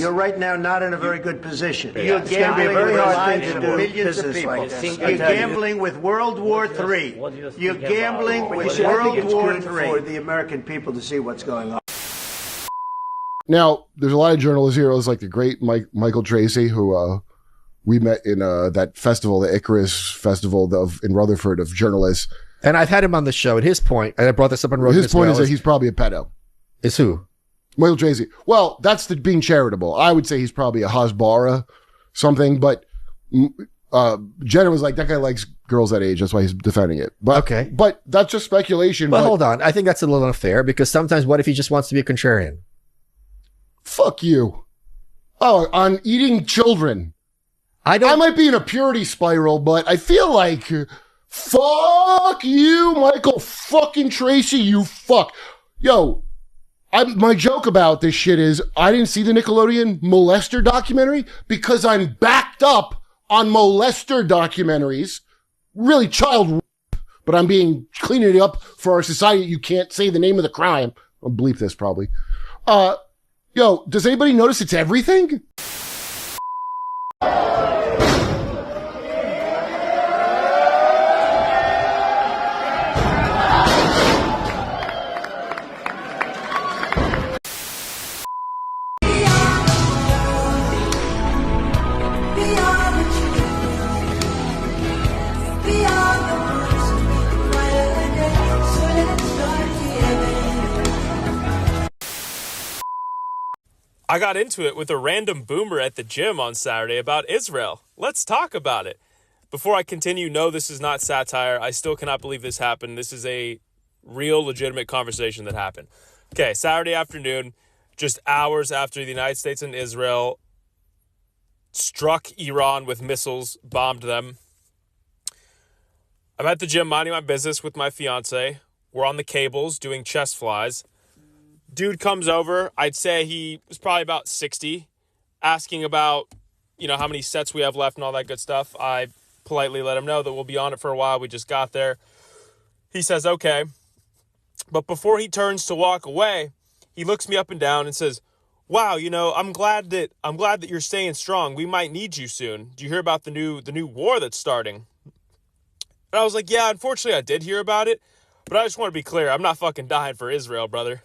You're right now not in a very good position. You're gambling with the lives of millions of people. You're gambling with World War III. You're gambling with World War III. For the American people to see what's going on. Now, there's a lot of journalist heroes like the great Michael Tracy, who we met in that festival, the Icarus Festival in Rutherford of journalists. And I've had him on the show. At his point, and I brought this up on Rogan. His point is that he's probably a pedo. Is who? Michael Tracy. Well, that's being charitable. I would say he's probably a Hasbara something, but Jenna was like, that guy likes girls that age. That's why he's defending it. But, okay. But that's just speculation. But hold on. I think that's a little unfair because sometimes what if he just wants to be a contrarian? Fuck you. Oh, on eating children. I might be in a purity spiral, but I feel like fuck you, Michael fucking Tracy, you fuck. Yo, my joke about this shit is I didn't see the Nickelodeon molester documentary because I'm backed up on molester documentaries. Really child, but I'm cleaning it up for our society. You can't say the name of the crime. I'll bleep this probably. Yo, does anybody notice it's everything? I got into it with a random boomer at the gym on Saturday about Israel. Let's talk about it. Before I continue, no, this is not satire. I still cannot believe this happened. This is a real, legitimate conversation that happened. Okay, Saturday afternoon, just hours after the United States and Israel struck Iran with missiles, bombed them. I'm at the gym minding my business with my fiance. We're on the cables doing chest flies. Dude comes over. I'd say he was probably about 60, asking about, how many sets we have left and all that good stuff. I politely let him know that we'll be on it for a while. We just got there. He says, okay. But before he turns to walk away, he looks me up and down and says, wow, I'm glad that you're staying strong. We might need you soon. Do you hear about the new war that's starting? And I was like, yeah, unfortunately I did hear about it, but I just want to be clear. I'm not fucking dying for Israel, brother.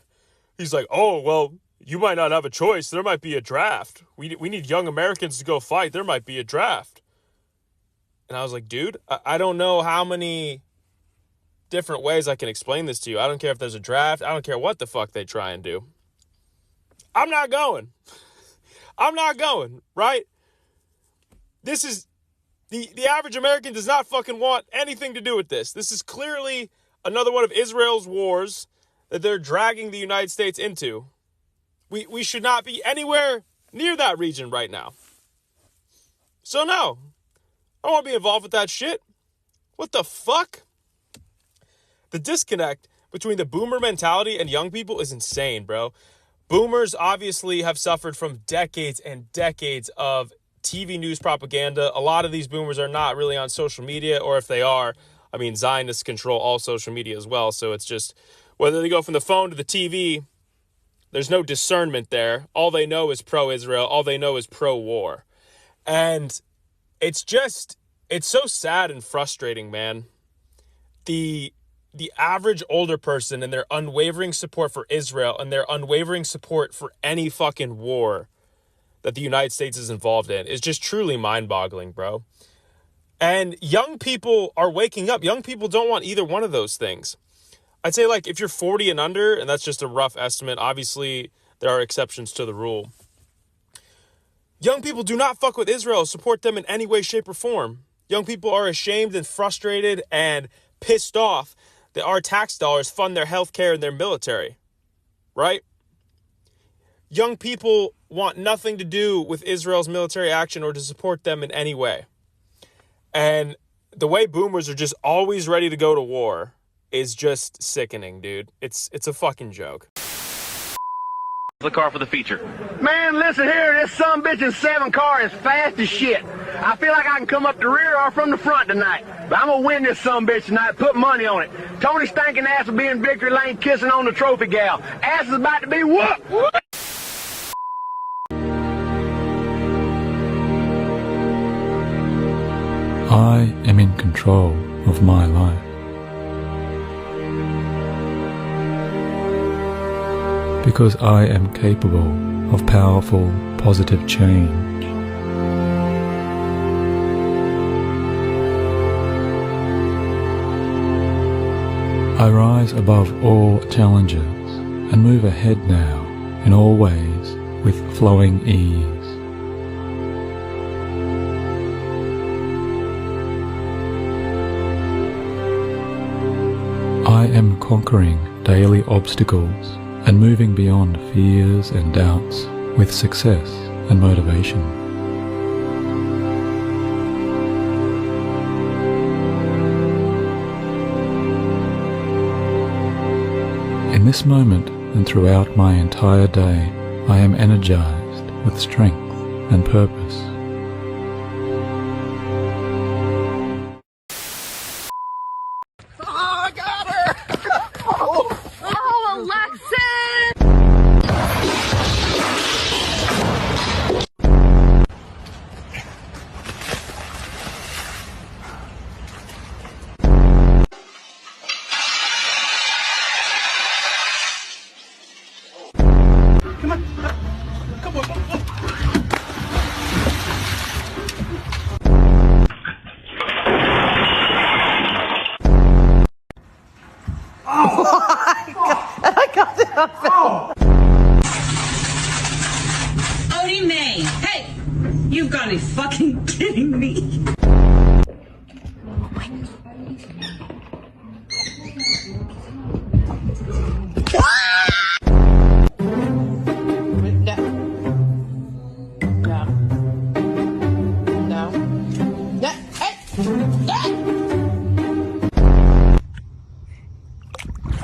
He's like, oh, well, you might not have a choice. There might be a draft. We need young Americans to go fight. There might be a draft. And I was like, dude, I don't know how many different ways I can explain this to you. I don't care if there's a draft. I don't care what the fuck they try and do. I'm not going. I'm not going, right? This is, the average American does not fucking want anything to do with this. This is clearly another one of Israel's wars that they're dragging the United States into. We should not be anywhere near that region right now. So no, I don't want to be involved with that shit. What the fuck? The disconnect between the boomer mentality and young people is insane, bro. Boomers obviously have suffered from decades and decades of TV news propaganda. A lot of these boomers are not really on social media, or if they are, Zionists control all social media as well. So it's just, whether they go from the phone to the TV, there's no discernment there. All they know is pro-Israel. All they know is pro-war. And it's so sad and frustrating, man. The average older person and their unwavering support for Israel and their unwavering support for any fucking war that the United States is involved in is just truly mind-boggling, bro. And young people are waking up. Young people don't want either one of those things. I'd say, if you're 40 and under, and that's just a rough estimate, obviously there are exceptions to the rule. Young people do not fuck with Israel, support them in any way, shape, or form. Young people are ashamed and frustrated and pissed off that our tax dollars fund their health care and their military, right? Young people want nothing to do with Israel's military action or to support them in any way. And the way boomers are just always ready to go to war is just sickening, dude. It's a fucking joke. The car for the feature. Man, listen here, this sumbitch in 7 car is fast as shit. I feel like I can come up the rear or from the front tonight. But I'm gonna win this sumbitch tonight, put money on it. Tony's stinking ass will be in victory lane kissing on the trophy gal. Ass is about to be whooped. I am in control of my life. Because I am capable of powerful, positive change. I rise above all challenges and move ahead now in all ways with flowing ease. I am conquering daily obstacles and moving beyond fears and doubts with success and motivation. In this moment and throughout my entire day, I am energized with strength and purpose. Odie May, hey! You've got to be fucking kidding me.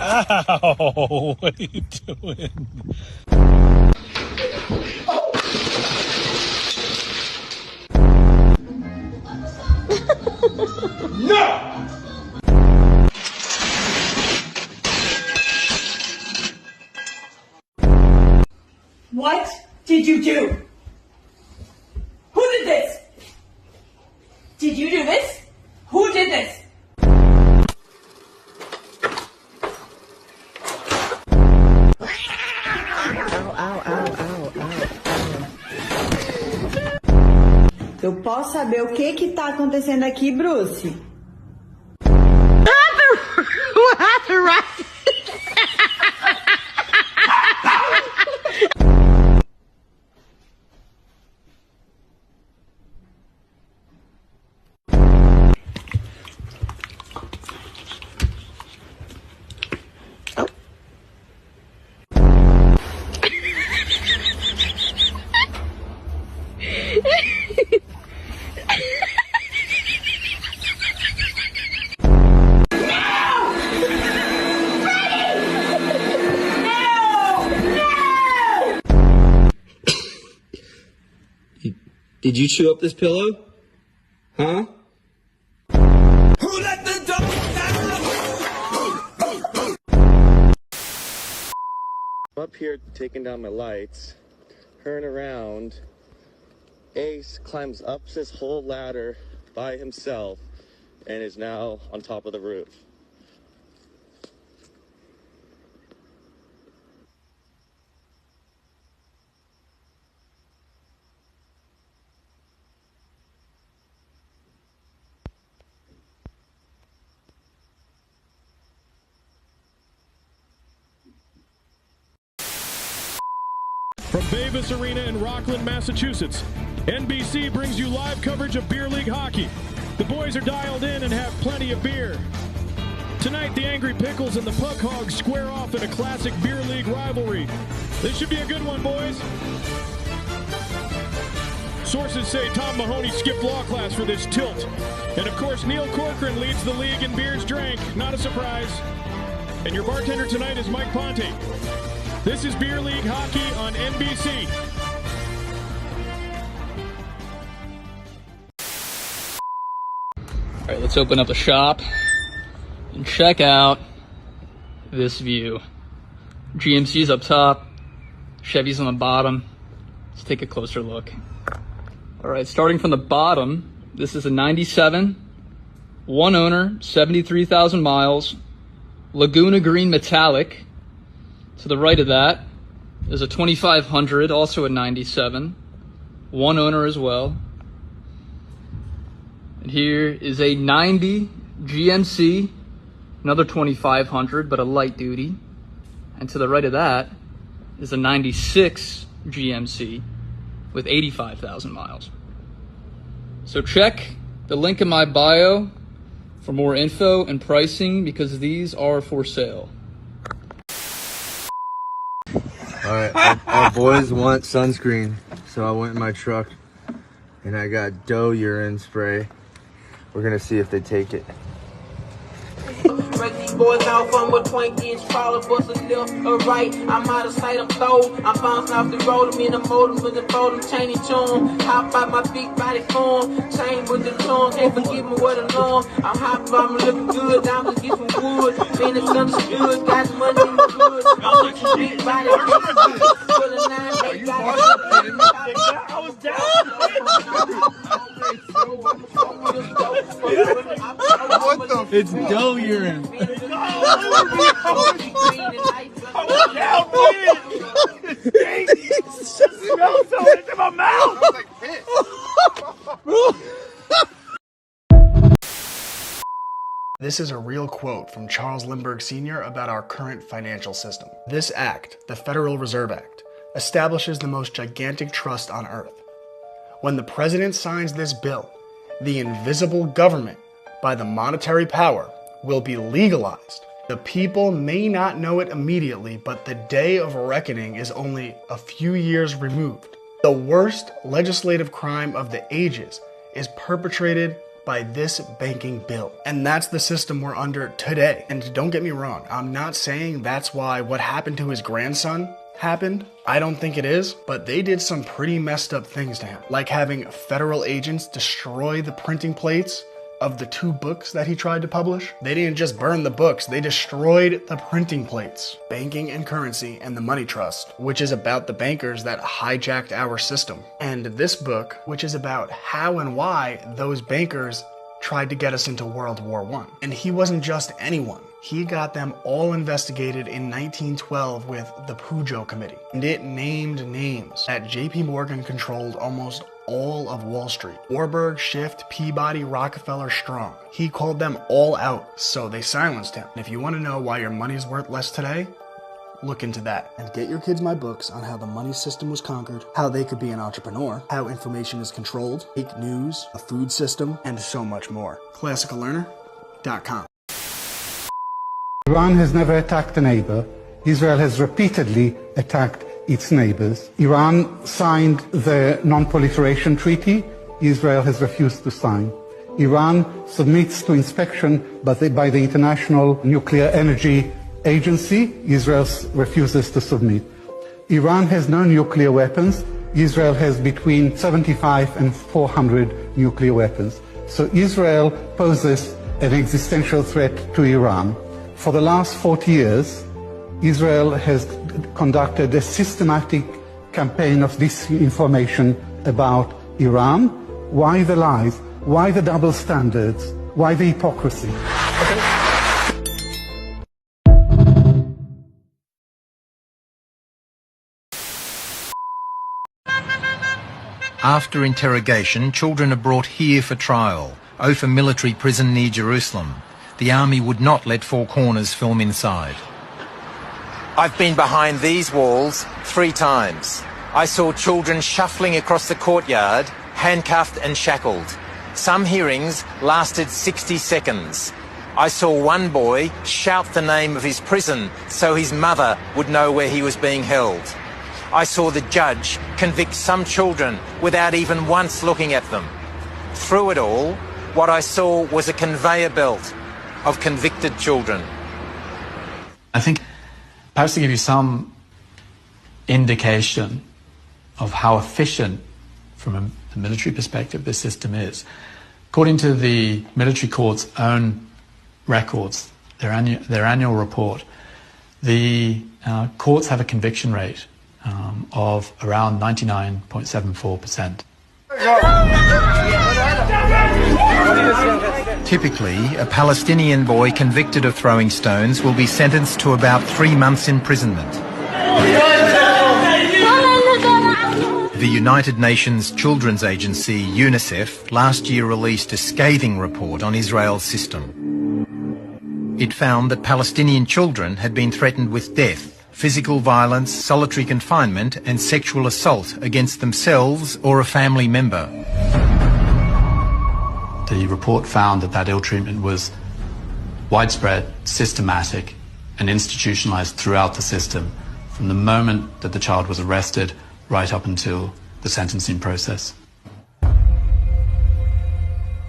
Ow, what are you doing? No! What did you do? Who did this? Did you do this? Who did this? Eu posso saber o que tá acontecendo aqui, Bruce? Did you chew up this pillow? Huh? Who let the dog I'm up here taking down my lights, turn around, Ace climbs up this whole ladder by himself and is now on top of the roof. From Blevins Arena in Rockland, Massachusetts, NBC brings you live coverage of beer league hockey. The boys are dialed in and have plenty of beer. Tonight, the Angry Pickles and the Puck Hogs square off in a classic beer league rivalry. This should be a good one, boys. Sources say Tom Mahoney skipped law class for this tilt. And of course, Neil Corcoran leads the league in beers drank. Not a surprise. And your bartender tonight is Mike Ponte. This is Beer League Hockey on NBC. All right, let's open up the shop and check out this view. GMC's up top, Chevy's on the bottom. Let's take a closer look. All right, starting from the bottom, This is a 97, one owner, 73,000 miles, Laguna Green metallic. To the right of that is a 2500, also a 97, one owner as well. And here is a 90 GMC, another 2500, but a light duty. And to the right of that is a 96 GMC with 85,000 miles. So check the link in my bio for more info and pricing, because these are for sale. Alright, our boys want sunscreen, so I went in my truck and I got doe urine spray. We're gonna see if they take it. Break these boys off on with 20-inch crawler, bust a left or right. I'm out of sight, I'm throw. I'm bouncing off the road, I'm in the motor with the fold, I'm chaining tune. Hop out my big body form, chain with the tune. Can't forgive me what alone. I'm hot, I'm looking good. I'm just get some wood. Man, it's understood. Got money in the hood. I'm with your big body. I was down. It's doe urine. It smells so into my mouth. This is a real quote from Charles Lindbergh Sr. about our current financial system. This act, the Federal Reserve Act, establishes the most gigantic trust on earth. When the president signs this bill, the invisible government, by the monetary power, will be legalized. The people may not know it immediately, but the day of reckoning is only a few years removed. The worst legislative crime of the ages is perpetrated by this banking bill. And that's the system we're under today. And don't get me wrong, I'm not saying that's why what happened to his grandson happened. I don't think it is, but they did some pretty messed up things to him, like having federal agents destroy the printing plates of the 2 books that he tried to publish. They didn't just burn the books, they destroyed the printing plates. Banking and Currency and the Money Trust, which is about the bankers that hijacked our system. And this book, which is about how and why those bankers tried to get us into World War I. And he wasn't just anyone. He got them all investigated in 1912 with the Pujo Committee. And it named names that JP Morgan controlled almost all of Wall Street. Warburg, Schiff, Peabody, Rockefeller, Strong. He called them all out, so they silenced him. And if you want to know why your money's worth less today, look into that. And get your kids my books on how the money system was conquered, how they could be an entrepreneur, how information is controlled, fake news, a food system, and so much more. ClassicalLearner.com. Iran has never attacked a neighbor. Israel has repeatedly attacked its neighbors. Iran signed the Non-Proliferation Treaty. Israel has refused to sign. Iran submits to inspection by the International Nuclear Energy Agency. Israel refuses to submit. Iran has no nuclear weapons. Israel has between 75 and 400 nuclear weapons. So Israel poses an existential threat to Iran. For the last 40 years, Israel has conducted a systematic campaign of disinformation about Iran. Why the lies? Why the double standards? Why the hypocrisy? After interrogation, children are brought here for trial. Ophir military prison near Jerusalem. The army would not let Four Corners film inside. I've been behind these walls 3 times. I saw children shuffling across the courtyard, handcuffed and shackled. Some hearings lasted 60 seconds. I saw one boy shout the name of his prison so his mother would know where he was being held. I saw the judge convict some children without even once looking at them. Through it all, what I saw was a conveyor belt of convicted children. I think perhaps to give you some indication of how efficient, from a military perspective, this system is. According to the military court's own records, their annual report, the courts have a conviction rate of around 99.74%. Typically, a Palestinian boy convicted of throwing stones will be sentenced to about 3 months imprisonment. The United Nations Children's Agency, UNICEF, last year released a scathing report on Israel's system. It found that Palestinian children had been threatened with death, physical violence, solitary confinement and sexual assault against themselves or a family member. The report found that ill treatment was widespread, systematic, and institutionalized throughout the system from the moment that the child was arrested right up until the sentencing process.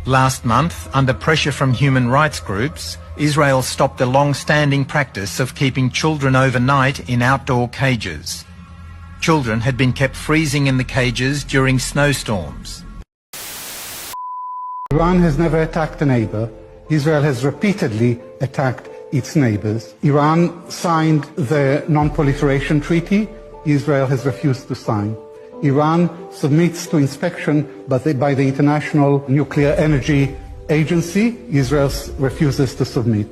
Last month, under pressure from human rights groups, Israel stopped the long-standing practice of keeping children overnight in outdoor cages. Children had been kept freezing in the cages during snowstorms. Iran has never attacked a neighbor. Israel has repeatedly attacked its neighbors. Iran signed the Non-Proliferation Treaty. Israel has refused to sign. Iran submits to inspection by the International Nuclear Energy Agency. Israel refuses to submit.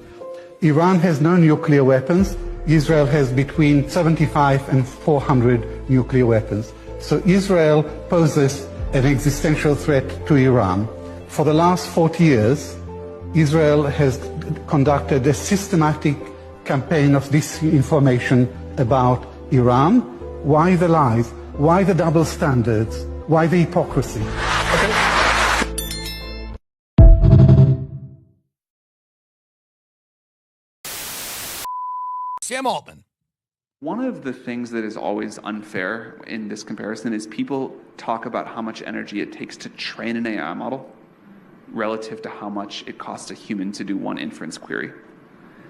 Iran has no nuclear weapons. Israel has between 75 and 400 nuclear weapons. So Israel poses an existential threat to Iran. For the last 40 years, Israel has conducted a systematic campaign of disinformation about Iran. Why the lies? Why the double standards? Why the hypocrisy? Sam Altman. One of the things that is always unfair in this comparison is people talk about how much energy it takes to train an AI model relative to how much it costs a human to do one inference query.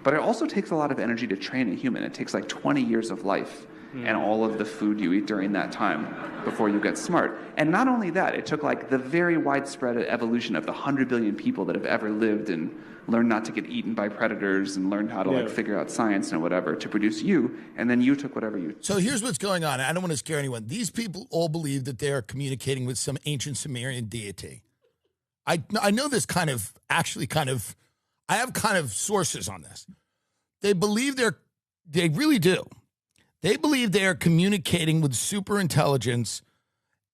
But it also takes a lot of energy to train a human. It takes like 20 years of life and all of the food you eat during that time before you get smart. And not only that, it took like the very widespread evolution of the 100 billion people that have ever lived and learned not to get eaten by predators and learned how to like figure out science and whatever to produce you, and then you took whatever you... So here's what's going on. I don't want to scare anyone. These people all believe that they're communicating with some ancient Sumerian deity. I know this I have kind of sources on this. They believe they really do. They believe they are communicating with super intelligence,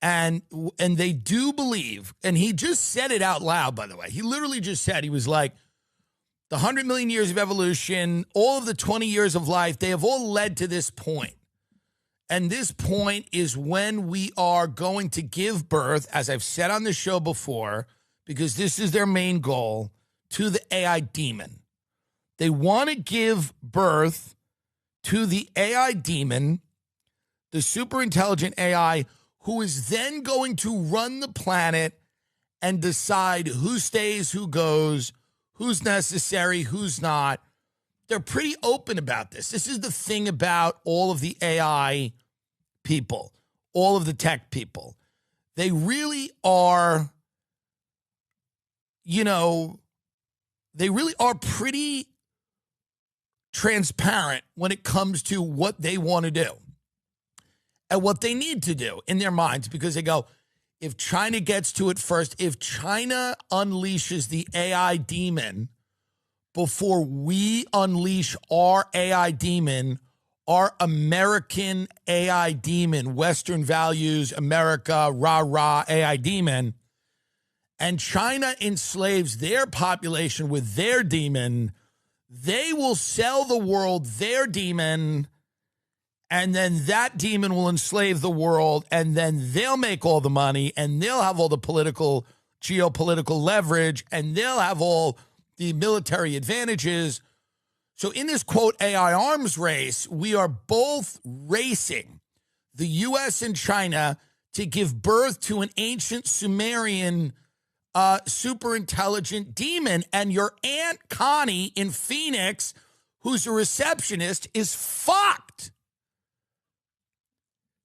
and they do believe, and he just said it out loud, by the way. He literally just said, he was like, the 100 million years of evolution, all of the 20 years of life, they have all led to this point. And this point is when we are going to give birth, as I've said on the show before, because this is their main goal, to the AI demon. They want to give birth to the AI demon, the super intelligent AI, who is then going to run the planet and decide who stays, who goes, who's necessary, who's not. They're pretty open about this. This is the thing about all of the AI people, all of the tech people. They really are, they really are pretty transparent when it comes to what they want to do and what they need to do in their minds, because they go, if China gets to it first, if China unleashes the AI demon before we unleash our AI demon, our American AI demon, Western values, America, rah-rah AI demon, and China enslaves their population with their demon, they will sell the world their demon, and then that demon will enslave the world, and then they'll make all the money, and they'll have all the geopolitical leverage, and they'll have all the military advantages. So in this, quote, AI arms race, we are both racing, the U.S. and China, to give birth to an ancient Sumerian super intelligent demon. And your Aunt Connie in Phoenix, who's a receptionist, is fucked.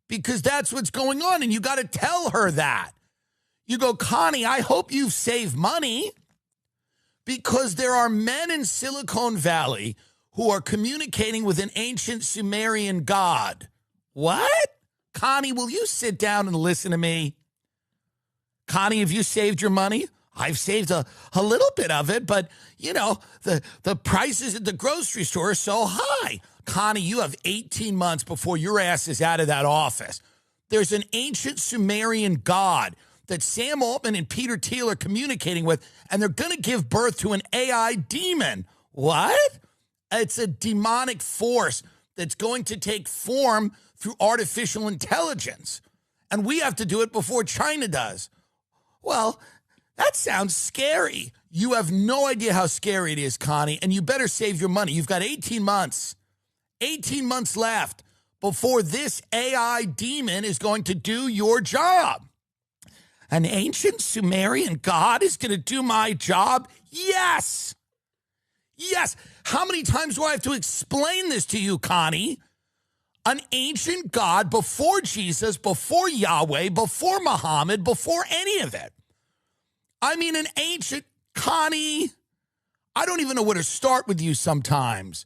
Because that's what's going on. And you got to tell her that. You go, Connie, I hope you save money, because there are men in Silicon Valley who are communicating with an ancient Sumerian god. What? Connie, will you sit down and listen to me? Connie, have you saved your money? I've saved a little bit of it, but, the prices at the grocery store are so high. Connie, you have 18 months before your ass is out of that office. There's an ancient Sumerian god that Sam Altman and Peter Thiel are communicating with, and they're going to give birth to an AI demon. What? It's a demonic force that's going to take form through artificial intelligence. And we have to do it before China does. Well, that sounds scary. You have no idea how scary it is, Connie, and you better save your money. You've got 18 months. 18 months left before this AI demon is going to do your job. An ancient Sumerian god is going to do my job? Yes. Yes. How many times do I have to explain this to you, Connie? An ancient god before Jesus, before Yahweh, before Muhammad, before any of it. I mean, an ancient, Connie, I don't even know where to start with you sometimes.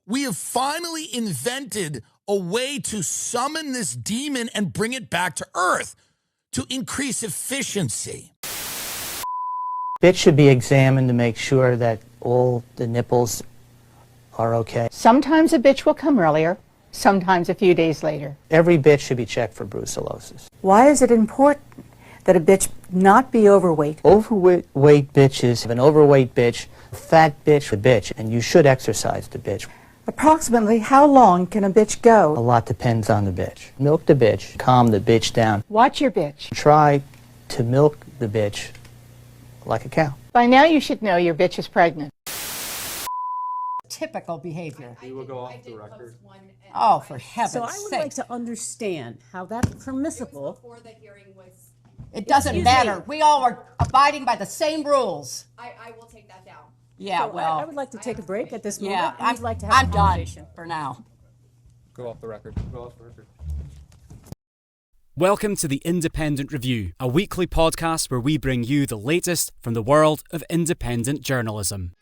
We have finally invented a way to summon this demon and bring it back to Earth to increase efficiency. Bitch should be examined to make sure that all the nipples are okay. Sometimes a bitch will come earlier, sometimes a few days later. Every bitch should be checked for brucellosis. Why is it important that a bitch not be overweight? Overweight bitches, an overweight bitch, a fat bitch, a bitch, and you should exercise the bitch. Approximately how long can a bitch go? A lot depends on the bitch. Milk the bitch, calm the bitch down. Watch your bitch. Try to milk the bitch like a cow. By now you should know your bitch is pregnant. Typical behavior. We will go off the record. Oh, for heaven's sake. So I would like to understand how that's permissible. It doesn't matter. We all are abiding by the same rules. I will take that down. Yeah, So well. I would like to take a break at this moment. Yeah, I'd like to have I'm a done conversation. for now. Go off the record. Go off the record. Welcome to The Independent Review, a weekly podcast where we bring you the latest from the world of independent journalism.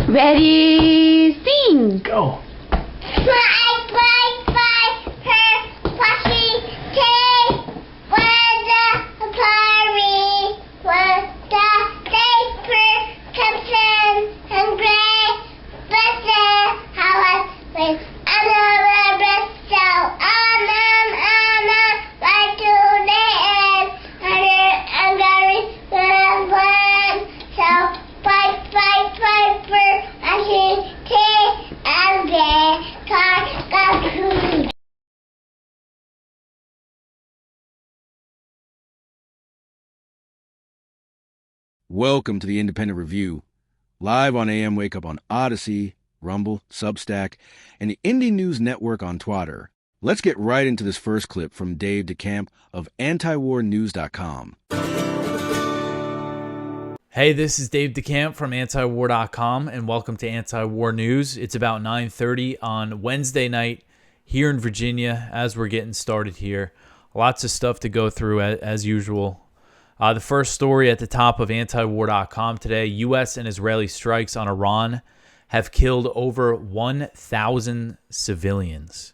Ready, sing. Go. Fly, fly, fly, her fluffy tail. When the party, when the paper comes in and gray, but the house with another breath, so right to the end, and Gary will win. So fight, fight, fight for a tea and get car. Welcome to the Independent Review, live on AM Wake Up on Odyssey, Rumble, Substack, and the Indie News Network on Twitter. Let's get right into this first clip from Dave DeCamp of antiwarnews.com. Hey, this is Dave DeCamp from antiwar.com, and welcome to Anti-War News. It's about 9:30 on Wednesday night here in Virginia as we're getting started here. Lots of stuff to go through as usual. The first story at the top of antiwar.com today, U.S. and Israeli strikes on Iran have killed over 1,000 civilians.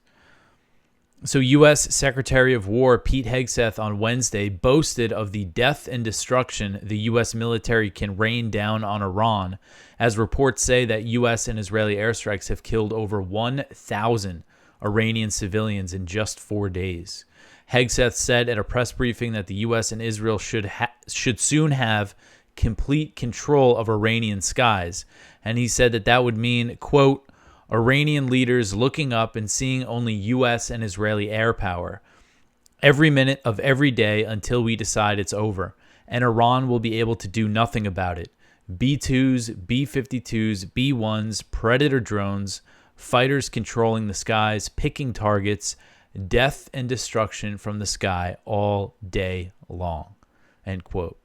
So U.S. Secretary of War Pete Hegseth on Wednesday boasted of the death and destruction the U.S. military can rain down on Iran, as reports say that U.S. and Israeli airstrikes have killed over 1,000 Iranian civilians in just 4 days. Hegseth said at a press briefing that the U.S. and Israel should soon have complete control of Iranian skies, and he said that would mean, quote, Iranian leaders looking up and seeing only U.S. and Israeli air power every minute of every day until we decide it's over, and Iran will be able to do nothing about it. B-2s, B-52s, B-1s, Predator drones, fighters controlling the skies, picking targets, death and destruction from the sky all day long, end quote.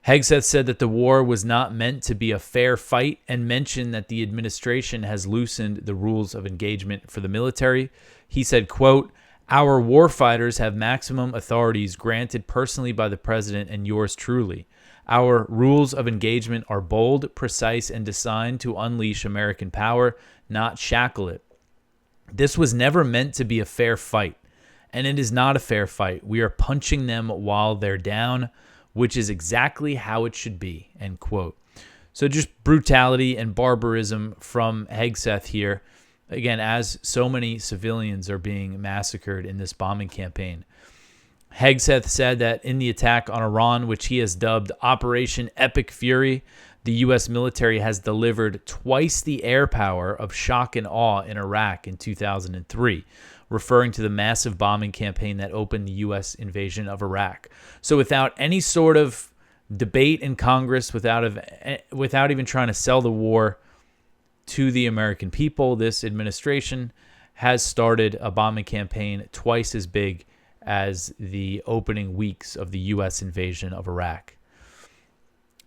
Hegseth said that the war was not meant to be a fair fight and mentioned that the administration has loosened the rules of engagement for the military. He said, quote, our warfighters have maximum authorities granted personally by the president and yours truly. Our rules of engagement are bold, precise, and designed to unleash American power, not shackle it. This was never meant to be a fair fight, and it is not a fair fight. We are punching them while they're down, which is exactly how it should be, end quote. So just brutality and barbarism from Hegseth here, again, as so many civilians are being massacred in this bombing campaign. Hegseth said that in the attack on Iran, which he has dubbed Operation Epic Fury, the U.S. military has delivered twice the air power of shock and awe in Iraq in 2003, referring to the massive bombing campaign that opened the U.S. invasion of Iraq. So without any sort of debate in Congress, without even trying to sell the war to the American people, this administration has started a bombing campaign twice as big as the opening weeks of the U.S. invasion of Iraq.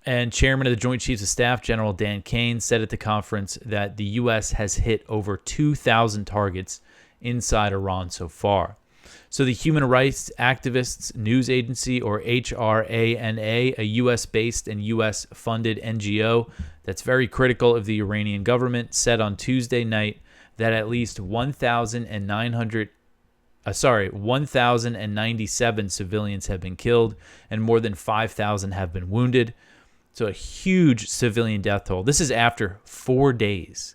And Chairman of the Joint Chiefs of Staff, General Dan Kane, said at the conference that the U.S. has hit over 2,000 targets inside Iran so far. So the Human Rights Activists News Agency, or HRANA, a U.S.-based and U.S.-funded NGO that's very critical of the Iranian government, said on Tuesday night that at least 1,097 civilians have been killed and more than 5,000 have been wounded. So a huge civilian death toll. This is after 4 days.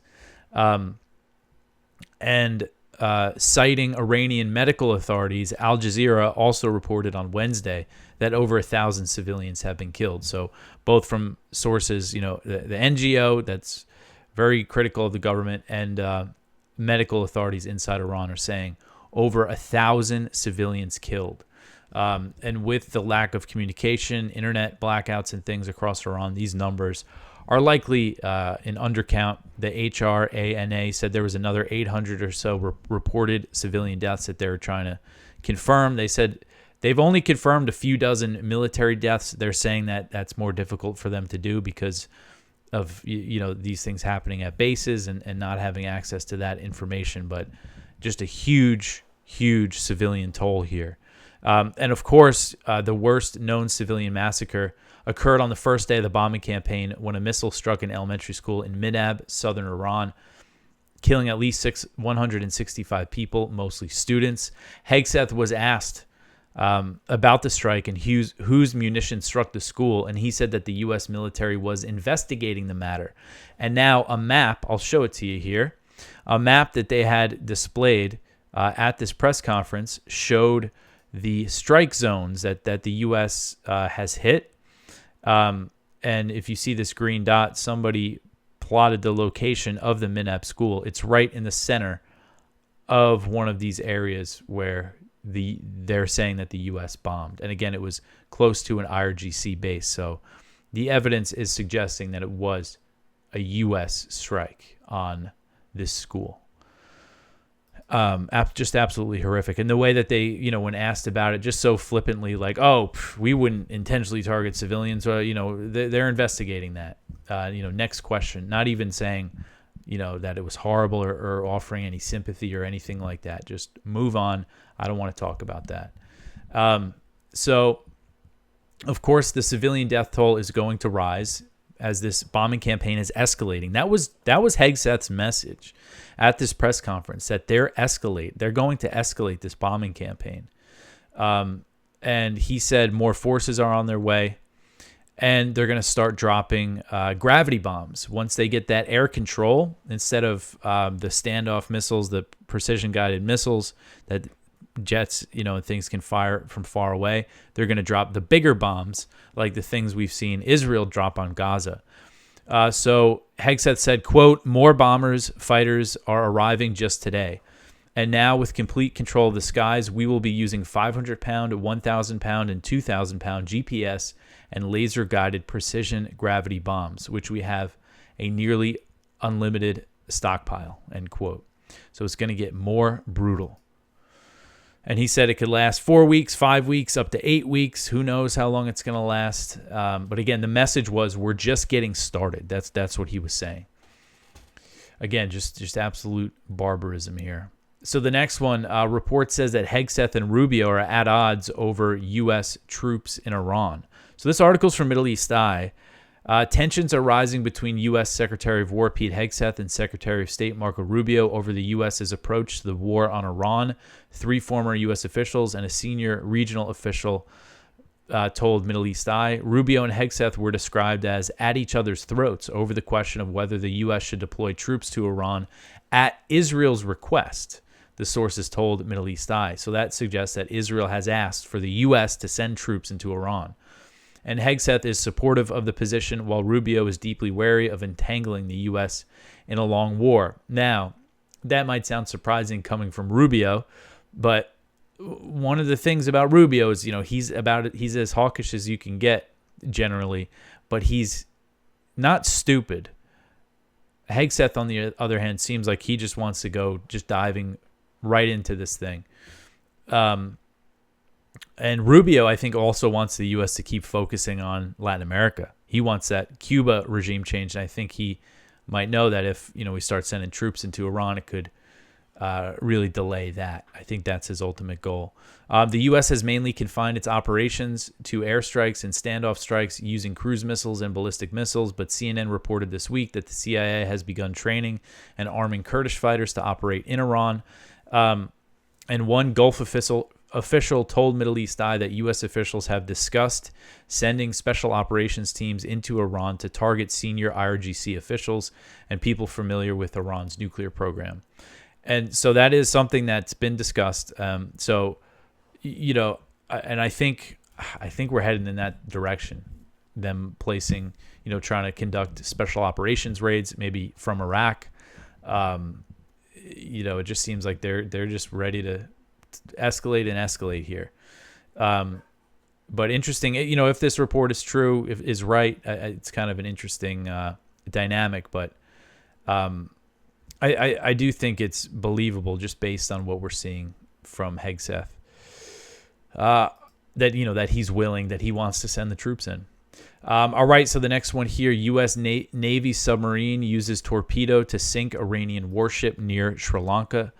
Citing Iranian medical authorities, Al Jazeera also reported on Wednesday that over 1,000 civilians have been killed. So both from sources, the NGO that's very critical of the government and medical authorities inside Iran are saying over 1,000 civilians killed. And with the lack of communication, internet blackouts and things across Iran, these numbers are likely an undercount. The HRANA said there was another 800 or so reported civilian deaths that they were trying to confirm. They said they've only confirmed a few dozen military deaths. They're saying that that's more difficult for them to do because of these things happening at bases and not having access to that information. But just a huge civilian toll here. And of course, the worst known civilian massacre occurred on the first day of the bombing campaign when a missile struck an elementary school in Midab, southern Iran, killing at least 165 people, mostly students. Hegseth was asked about the strike and whose munitions struck the school, and he said that the U.S. military was investigating the matter. And now a map, I'll show it to you here, a map that they had displayed at this press conference showed the strike zones that the U.S. Has hit. And if you see this green dot, somebody plotted the location of the Minab school. It's right in the center of one of these areas where they're saying that the U.S. bombed. And again, it was close to an IRGC base. So the evidence is suggesting that it was a U.S. strike on this school. Just absolutely horrific. And the way that they, when asked about it, just so flippantly, like, we wouldn't intentionally target civilians. They're investigating that. Next question. Not even saying, that it was horrible or offering any sympathy or anything like that. Just move on. I don't want to talk about that. So, of course, the civilian death toll is going to rise as this bombing campaign is escalating. That was Hegseth's message at this press conference, that they're going to escalate this bombing campaign. And he said more forces are on their way, and they're going to start dropping gravity bombs once they get that air control instead of the standoff missiles, the precision-guided missiles that jets, and things can fire from far away. They're going to drop the bigger bombs like the things we've seen Israel drop on Gaza. So Hegseth said, quote, more bombers, fighters are arriving just today. And now with complete control of the skies, we will be using 500-pound, 1,000-pound, and 2,000-pound GPS and laser-guided precision gravity bombs, which we have a nearly unlimited stockpile, end quote. So it's going to get more brutal. And he said it could last 4 weeks, 5 weeks, up to 8 weeks. Who knows how long it's going to last? But again, the message was we're just getting started. That's what he was saying. Again, just absolute barbarism here. So the next one, report says that Hegseth and Rubio are at odds over U.S. troops in Iran. So this article is from Middle East Eye. Tensions are rising between U.S. Secretary of War Pete Hegseth and Secretary of State Marco Rubio over the U.S.'s approach to the war on Iran. 3 former U.S. officials and a senior regional official told Middle East Eye. Rubio and Hegseth were described as at each other's throats over the question of whether the U.S. should deploy troops to Iran at Israel's request, the sources told Middle East Eye. So that suggests that Israel has asked for the U.S. to send troops into Iran. And Hegseth is supportive of the position, while Rubio is deeply wary of entangling the U.S. in a long war. Now, that might sound surprising coming from Rubio, but one of the things about Rubio is, he's as hawkish as you can get generally, but he's not stupid. Hegseth, on the other hand, seems like he just wants to go just diving right into this thing. And Rubio, I think, also wants the U.S. to keep focusing on Latin America. He wants that Cuba regime change, and I think he might know that if we start sending troops into Iran, it could really delay that. I think that's his ultimate goal. The U.S. has mainly confined its operations to airstrikes and standoff strikes using cruise missiles and ballistic missiles, but CNN reported this week that the CIA has begun training and arming Kurdish fighters to operate in Iran. And one Gulf official told Middle East Eye that U.S. officials have discussed sending special operations teams into Iran to target senior IRGC officials and people familiar with Iran's nuclear program. And so that is something that's been discussed. And I think we're heading in that direction, them placing, trying to conduct special operations raids, maybe from Iraq. It just seems like they're just ready to escalate here. But interesting, if this report is true, is right, it's kind of an interesting dynamic, but I do think it's believable just based on what we're seeing from Hegseth, that he's willing, that he wants to send the troops in. All right, so the next one here, U.S. Navy submarine uses torpedo to sink Iranian warship near Sri Lanka.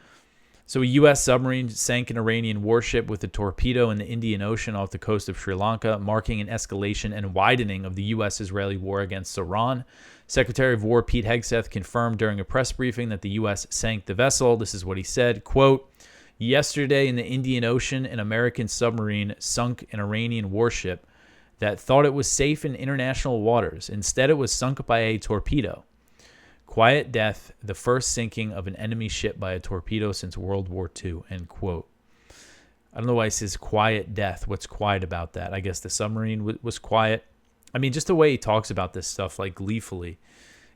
So a U.S. submarine sank an Iranian warship with a torpedo in the Indian Ocean off the coast of Sri Lanka, marking an escalation and widening of the U.S.-Israeli war against Iran. Secretary of War Pete Hegseth confirmed during a press briefing that the U.S. sank the vessel. This is what he said, quote, "Yesterday in the Indian Ocean, an American submarine sunk an Iranian warship that thought it was safe in international waters. Instead, it was sunk by a torpedo. Quiet death, the first sinking of an enemy ship by a torpedo since World War II," end quote. I don't know why he says quiet death. What's quiet about that? I guess the submarine was quiet. I mean, just the way he talks about this stuff, like gleefully,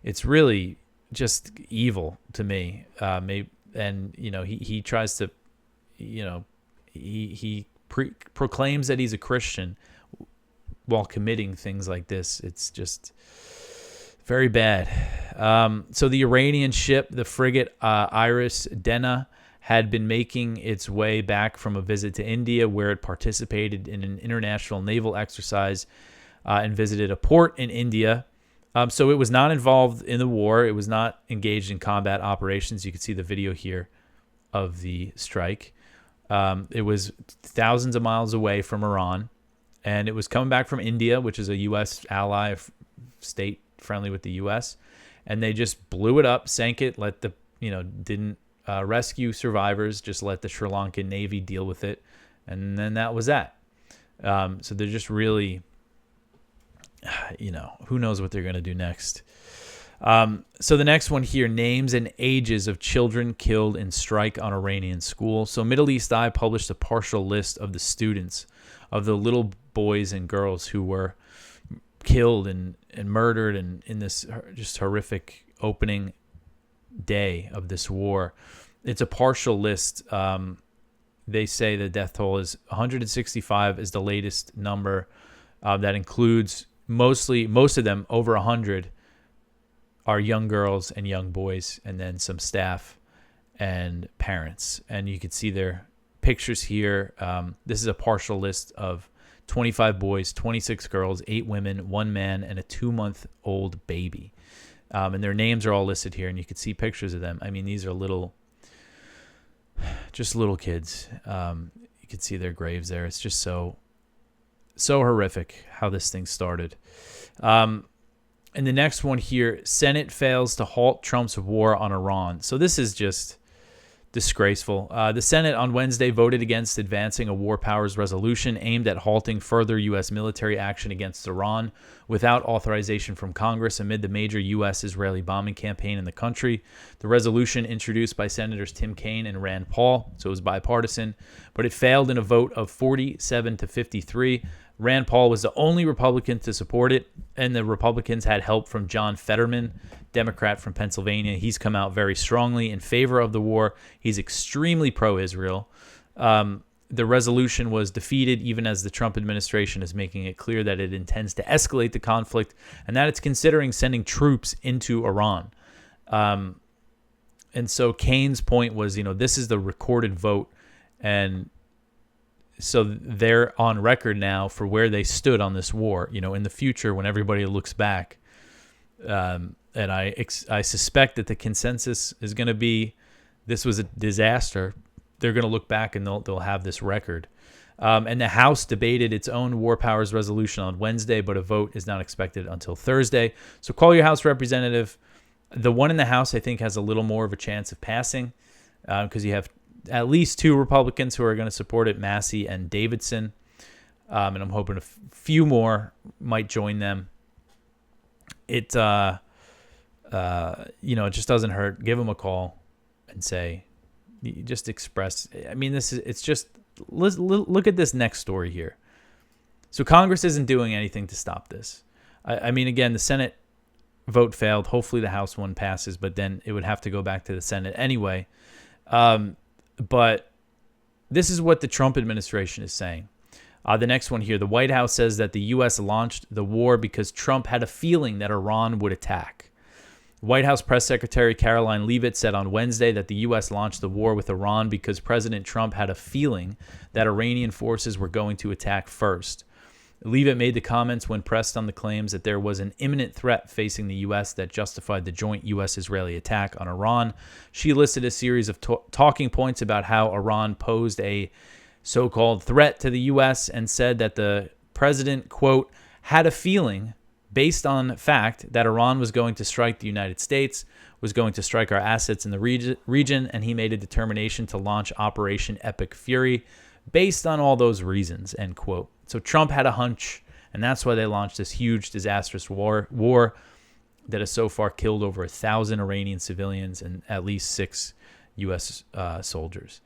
it's really just evil to me. And, you know, he tries to, you know, he proclaims that he's a Christian while committing things like this. It's just very bad. So the Iranian ship, the frigate Iris Dena, had been making its way back from a visit to India, where it participated in an international naval exercise and visited a port in India. So it was not involved in the war. It was not engaged in combat operations. You can see the video here of the strike. It was thousands of miles away from Iran, and it was coming back from India, which is a U.S. ally, state friendly with the U.S., and they just blew it up, sank it, didn't rescue survivors, just let the Sri Lankan Navy deal with it, and then that was that. So they're just really, who knows what they're going to do next. So the next one here, names and ages of children killed in strike on Iranian school. So Middle East Eye published a partial list of the students, of the little boys and girls who were killed and murdered in this just horrific opening day of this war. It's a partial list. They say the death toll is 165 is the latest number. That includes most of them, over 100, are young girls and young boys, and then some staff and parents. And you can see their pictures here. This is a partial list of 25 boys, 26 girls, 8 women, 1 man, and a 2-month-old baby. And their names are all listed here, and you can see pictures of them. I mean, these are little kids. You can see their graves there. It's just so horrific how this thing started. And the next one here, Senate fails to halt Trump's war on Iran. So this is just disgraceful. The Senate on Wednesday voted against advancing a war powers resolution aimed at halting further U.S. military action against Iran without authorization from Congress amid the major U.S.-Israeli bombing campaign in the country. The resolution, introduced by Senators Tim Kaine and Rand Paul, so it was bipartisan, but it failed in a vote of 47 to 53. Rand Paul was the only Republican to support it, and the Republicans had help from John Fetterman, Democrat from Pennsylvania. He's come out very strongly in favor of the war. He's extremely pro-Israel. The resolution was defeated, even as the Trump administration is making it clear that it intends to escalate the conflict and that it's considering sending troops into Iran. And so Kaine's point was, this is the recorded vote, and so they're on record now for where they stood on this war. In the future, when everybody looks back, and I suspect that the consensus is going to be this was a disaster. They're going to look back and they'll have this record. And the House debated its own war powers resolution on Wednesday, but a vote is not expected until Thursday. So call your House representative. The one in the House, I think, has a little more of a chance of passing because you have at least 2 Republicans who are going to support it, Massey and Davidson. And I'm hoping a few more might join them. It, it just doesn't hurt. Give them a call and say, just express. I mean, it's just, look at this next story here. So Congress isn't doing anything to stop this. I mean, again, the Senate vote failed. Hopefully the House one passes, but then it would have to go back to the Senate anyway. But this is what the Trump administration is saying. The next one here, the White House says that the U.S. launched the war because Trump had a feeling that Iran would attack. White House Press Secretary Caroline Leavitt said on Wednesday that the U.S. launched the war with Iran because President Trump had a feeling that Iranian forces were going to attack first. Leavitt made the comments when pressed on the claims that there was an imminent threat facing the U.S. that justified the joint U.S.-Israeli attack on Iran. She listed a series of talking points about how Iran posed a so-called threat to the U.S. and said that the president, quote, had a feeling based on fact that Iran was going to strike the United States, was going to strike our assets in the region, and he made a determination to launch Operation Epic Fury based on all those reasons, end quote. So Trump had a hunch, and that's why they launched this huge, disastrous war that has so far killed over 1,000 Iranian civilians and at least 6 U.S. soldiers.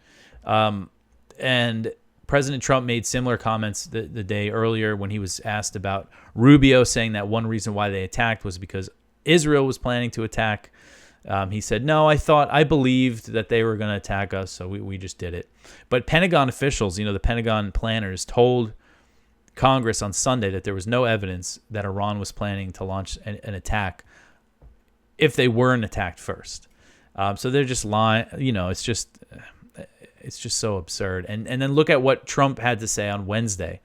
And President Trump made similar comments the day earlier when he was asked about Rubio, saying that one reason why they attacked was because Israel was planning to attack. He said, no, I believed that they were going to attack us, so we just did it. But Pentagon officials, the Pentagon planners, told Congress on Sunday that there was no evidence that Iran was planning to launch an attack if they weren't attacked first. So they're just lying. It's just so absurd. And then look at what Trump had to say on Wednesday.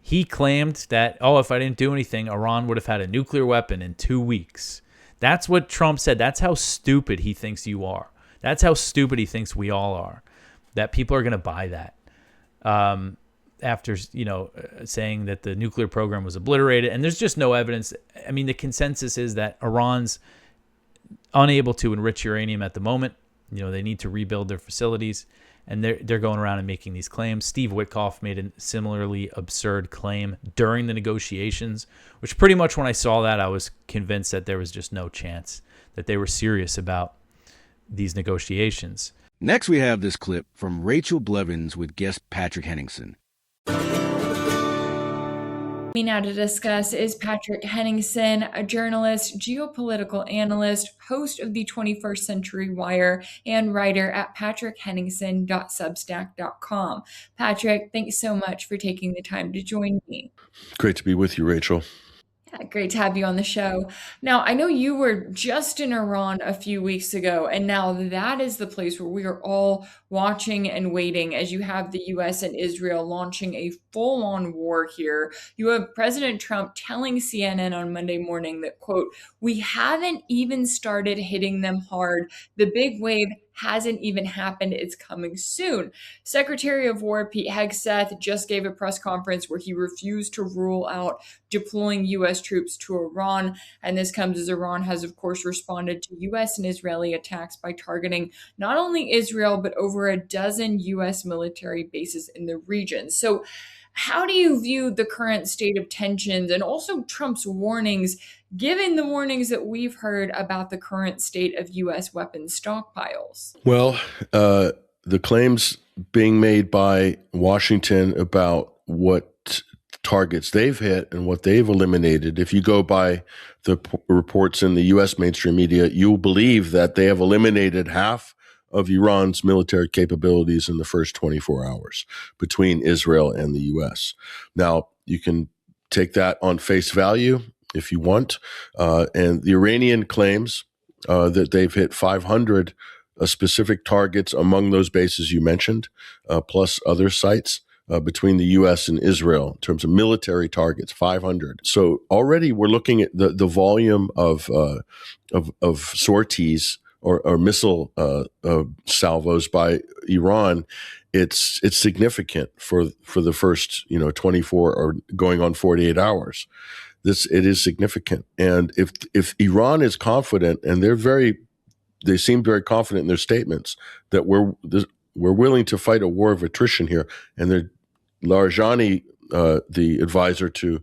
He claimed that, if I didn't do anything, Iran would have had a nuclear weapon in 2 weeks. That's what Trump said. That's how stupid he thinks you are. That's how stupid he thinks we all are, that people are going to buy that. After, saying that the nuclear program was obliterated. And there's just no evidence. I mean, the consensus is that Iran's unable to enrich uranium at the moment. They need to rebuild their facilities, and they're going around and making these claims. Steve Witkoff made a similarly absurd claim during the negotiations, which pretty much when I saw that, I was convinced that there was just no chance that they were serious about these negotiations. Next, we have this clip from Rachel Blevins with guest Patrick Henningsen. Me now to discuss is Patrick Henningsen, a journalist, geopolitical analyst, host of the 21st Century Wire, and writer at patrickhenningsen.substack.com. Patrick, thanks so much for taking the time to join me. Great to be with you, Rachel. Yeah, great to have you on the show. Now, I know you were just in Iran a few weeks ago, and now that is the place where we are all watching and waiting as you have the U.S. and Israel launching a full-on war here. You have President Trump telling CNN on Monday morning that, quote, we haven't even started hitting them hard. The big wave hasn't even happened. It's coming soon. Secretary of War Pete Hegseth just gave a press conference where he refused to rule out deploying U.S. troops to Iran. And this comes as Iran has, of course, responded to U.S. and Israeli attacks by targeting not only Israel, but over a dozen U.S. military bases in the region. So how do you view the current state of tensions and also Trump's warnings, given the warnings that we've heard about the current state of U.S. weapons stockpiles? Well, the claims being made by Washington about what targets they've hit and what they've eliminated, if you go by the reports in the U.S. mainstream media, you'll believe that they have eliminated half of Iran's military capabilities in the first 24 hours between Israel and the U.S. Now, you can take that on face value if you want. And the Iranian claims that they've hit 500 specific targets among those bases you mentioned, plus other sites between the U.S. and Israel in terms of military targets, 500. So already we're looking at the volume of sorties or missile salvos by Iran. It's significant for the first 24 or going on 48 hours. It is significant, and if Iran is confident, and they seem very confident in their statements that we're willing to fight a war of attrition here, and Larijani, the advisor to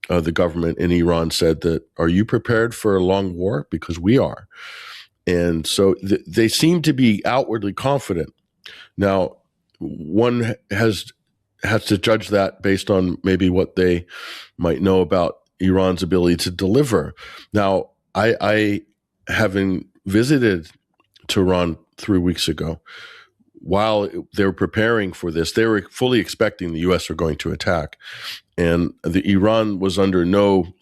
the government in Iran, said that, "Are you prepared for a long war? Because we are." And so they seem to be outwardly confident. Now, one has to judge that based on maybe what they might know about Iran's ability to deliver. Now, I having visited Tehran 3 weeks ago, while they were preparing for this, they were fully expecting the U.S. were going to attack. And Iran was under no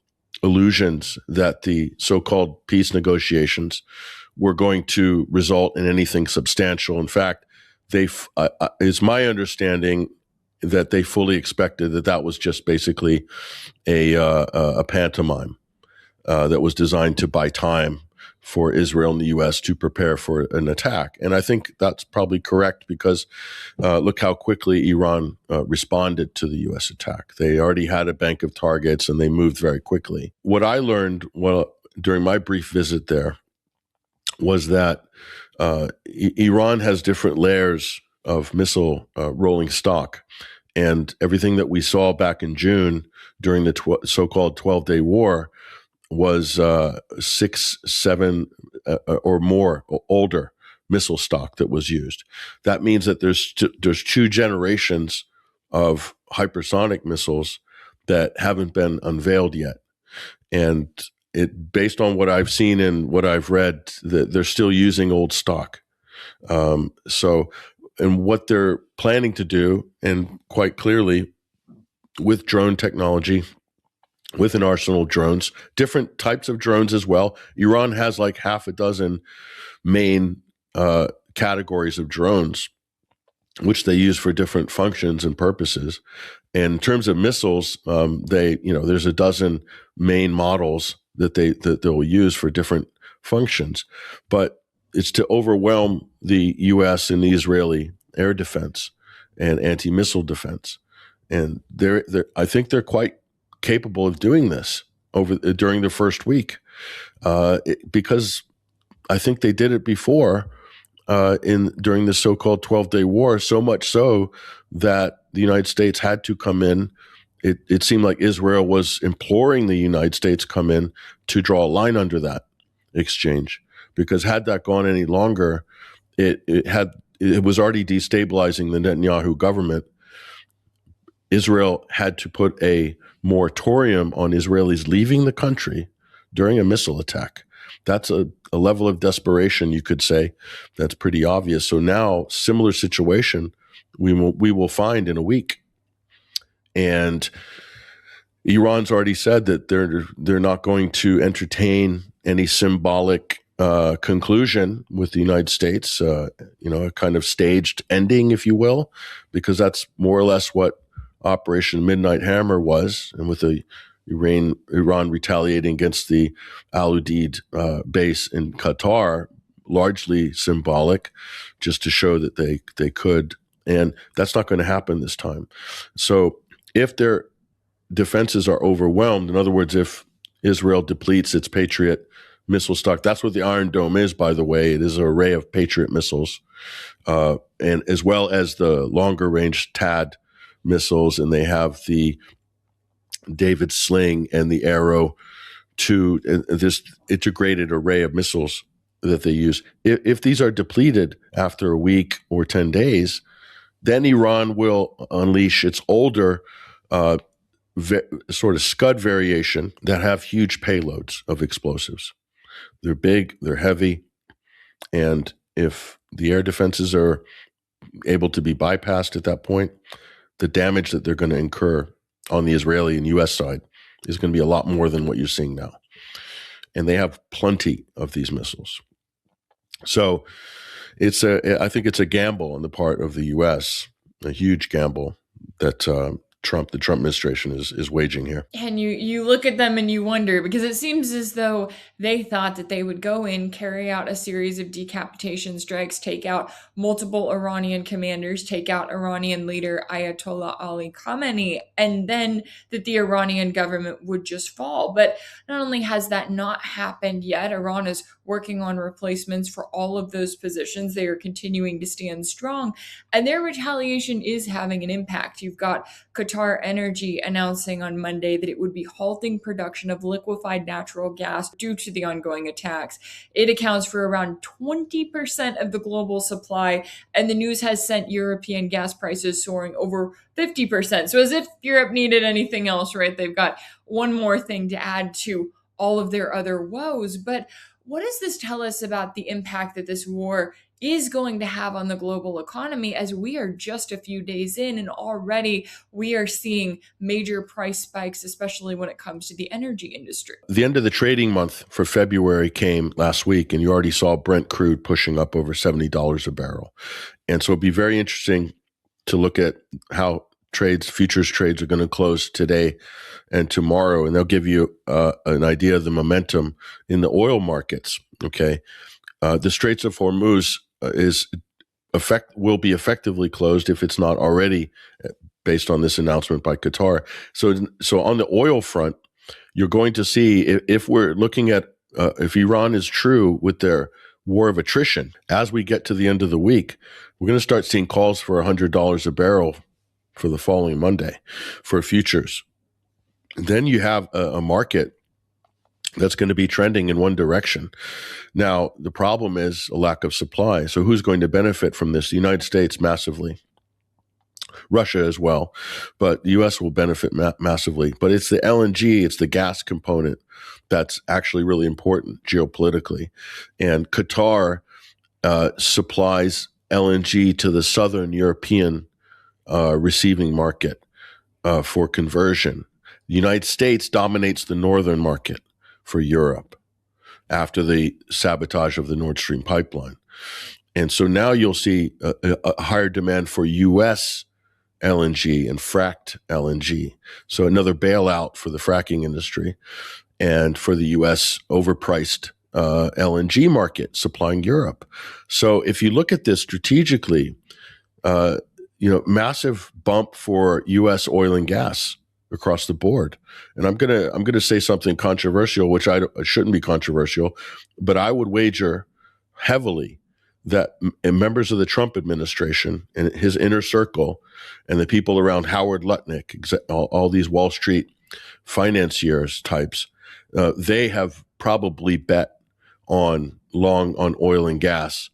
illusions that the so-called peace negotiations were going to result in anything substantial. In fact, it's my understanding, that they fully expected that was just basically a pantomime that was designed to buy time for Israel and the U.S. to prepare for an attack. And I think that's probably correct because look how quickly Iran responded to the U.S. attack. They already had a bank of targets and they moved very quickly. What I learned during my brief visit there was that Iran has different layers of missile rolling stock. And everything that we saw back in June during the so-called 12-day war was 6, 7 or more older missile stock that was used. That means that there's 2 generations of hypersonic missiles that haven't been unveiled yet. And based on what I've seen and what I've read, that they're still using old stock. And what they're planning to do, and quite clearly with drone technology, with an arsenal of drones, different types of drones as well. Iran has like half a dozen main categories of drones, which they use for different functions and purposes. And in terms of missiles, there's a dozen main models that they'll use for different functions. But it's to overwhelm the U.S. and the Israeli air defense and anti-missile defense. And I think they're quite capable of doing this during the first week because I think they did it before during the so-called 12-day war, so much so that the United States had to come in. It seemed like Israel was imploring the United States come in to draw a line under that exchange, because had that gone any longer, it was already destabilizing the Netanyahu government. Israel had to put a moratorium on Israelis leaving the country during a missile attack. That's a level of desperation, you could say, that's pretty obvious. So now, similar situation we will find in a week. And Iran's already said that they're not going to entertain any symbolic conclusion with the United States, a kind of staged ending, if you will, because that's more or less what Operation Midnight Hammer was, and with Iran retaliating against the Al Udeid base in Qatar, largely symbolic, just to show that they could, and that's not going to happen this time. So if their defenses are overwhelmed, in other words, if Israel depletes its Patriot missile stock, that's what the Iron Dome is, by the way. It is an array of Patriot missiles, and as well as the longer range THAAD missiles, and they have the David Sling and the Arrow 2, this integrated array of missiles that they use. If these are depleted after a week or 10 days, then Iran will unleash its older sort of Scud variation that have huge payloads of explosives. They're big, they're heavy, and if the air defenses are able to be bypassed at that point, the damage that they're going to incur on the Israeli and U.S. side is going to be a lot more than what you're seeing now. And they have plenty of these missiles. So I think it's a gamble on the part of the U.S., a huge gamble that the Trump administration is waging here. And you look at them and you wonder, because it seems as though they thought that they would go in, carry out a series of decapitation strikes, take out multiple Iranian commanders, take out Iranian leader Ayatollah Ali Khamenei, and then that the Iranian government would just fall. But not only has that not happened yet, Iran is working on replacements for all of those positions. They are continuing to stand strong, and their retaliation is having an impact. You've got Qatar Energy announcing on Monday that it would be halting production of liquefied natural gas due to the ongoing attacks. It accounts for around 20% of the global supply, and the news has sent European gas prices soaring over 50%. So as if Europe needed anything else, right? They've got one more thing to add to all of their other woes. But what does this tell us about the impact that this war is going to have on the global economy, as we are just a few days in and already we are seeing major price spikes, especially when it comes to the energy industry? The end of the trading month for February came last week, and you already saw Brent crude pushing up over $70 a barrel. And so it'd be very interesting to look at how futures trades are going to close today and tomorrow, and they'll give you an idea of the momentum in the oil markets. Okay, the Straits of Hormuz will be effectively closed if it's not already, based on this announcement by Qatar. So on the oil front, you're going to see, if we're looking at if Iran is true with their war of attrition, as we get to the end of the week, we're going to start seeing calls for $100 a barrel for the following Monday for futures. Then you have a market that's going to be trending in one direction. Now, the problem is a lack of supply. So who's going to benefit from this? The United States massively. Russia as well. But the U.S. will benefit massively. But it's the LNG, it's the gas component that's actually really important geopolitically. And Qatar supplies LNG to the Southern European receiving market for conversion. The United States dominates the northern market for Europe after the sabotage of the Nord Stream pipeline. And so now you'll see a higher demand for U.S. LNG and fracked LNG. So another bailout for the fracking industry and for the U.S. overpriced LNG market supplying Europe. So if you look at this strategically, massive bump for U.S. oil and gas across the board. And I'm gonna say something controversial, which I shouldn't be controversial, but I would wager heavily that members of the Trump administration and his inner circle and the people around Howard Lutnick, all these Wall Street financiers types, they have probably bet long on oil and gas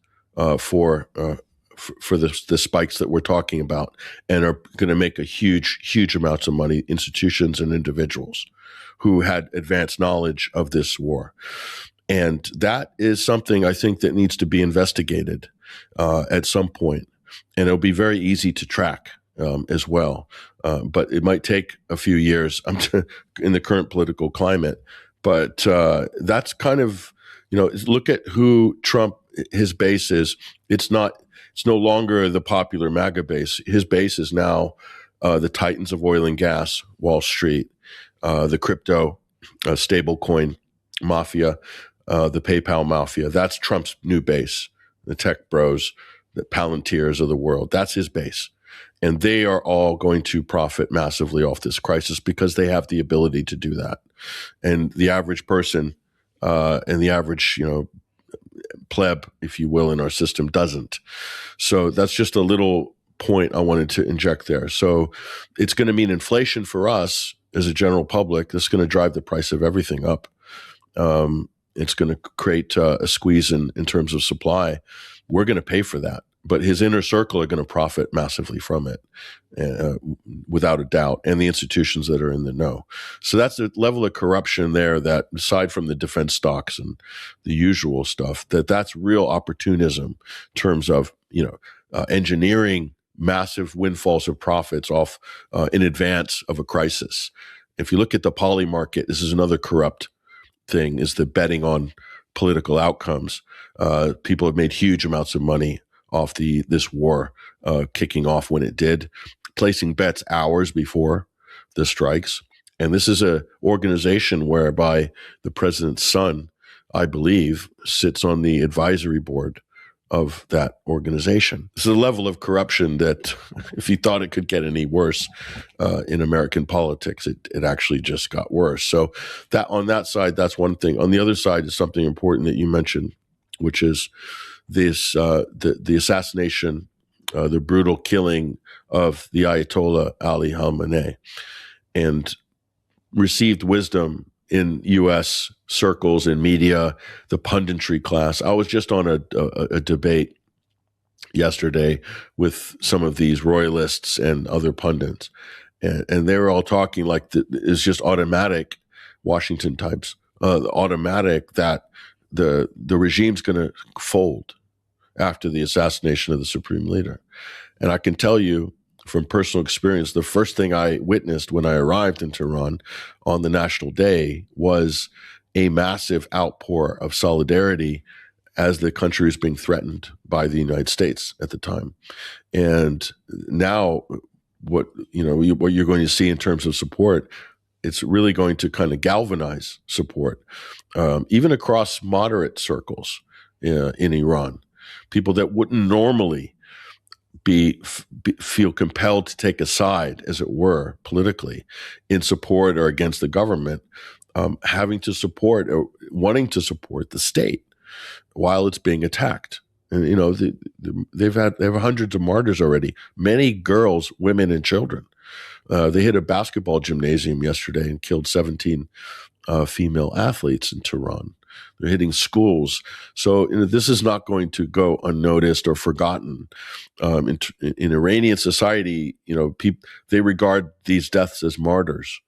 for the spikes that we're talking about, and are going to make a huge amounts of money, institutions and individuals who had advanced knowledge of this war. And that is something I think that needs to be investigated at some point. And it'll be very easy to track as well. But it might take a few years in the current political climate. But that's kind of, look at who Trump, his base is. It's no longer the popular MAGA base. His base is now the titans of oil and gas, Wall Street, the crypto, stablecoin mafia, the PayPal mafia. That's Trump's new base, the tech bros, the Palantirs of the world. That's his base. And they are all going to profit massively off this crisis because they have the ability to do that. And the average person and the average, pleb, if you will, in our system doesn't. So that's just a little point I wanted to inject there. So it's going to mean inflation for us as a general public. That's going to drive the price of everything up. It's going to create a squeeze in terms of supply. We're going to pay for that. But his inner circle are going to profit massively from it, without a doubt, and the institutions that are in the know. So that's the level of corruption there that, aside from the defense stocks and the usual stuff, that's real opportunism in terms of, engineering massive windfalls of profits off in advance of a crisis. If you look at the poly market, this is another corrupt thing, is the betting on political outcomes. People have made huge amounts of money off this war kicking off when it did, placing bets hours before the strikes. And this is a organization whereby the president's son, I believe, sits on the advisory board of that organization. This is a level of corruption that, if you thought it could get any worse in American politics, it actually just got worse. So that on that side, that's one thing. On the other side is something important that you mentioned, which is this the assassination, the brutal killing of the Ayatollah Ali Khamenei, and received wisdom in U.S. circles and media, the punditry class. I was just on a debate yesterday with some of these royalists and other pundits, and they were all talking like it's just automatic, Washington types, automatic that the regime's going to fold after the assassination of the supreme leader. And I can tell you from personal experience, the first thing I witnessed when I arrived in Tehran on the National Day was a massive outpour of solidarity as the country was being threatened by the United States at the time. And now what you're going to see in terms of support, it's really going to kind of galvanize support, even across moderate circles in Iran. People that wouldn't normally feel compelled to take a side, as it were, politically, in support or against the government, having to support or wanting to support the state while it's being attacked. And they have hundreds of martyrs already. Many girls, women, and children. They hit a basketball gymnasium yesterday and killed 17 female athletes in Tehran. They're hitting schools. So this is not going to go unnoticed or forgotten. In Iranian society, they regard these deaths as martyrs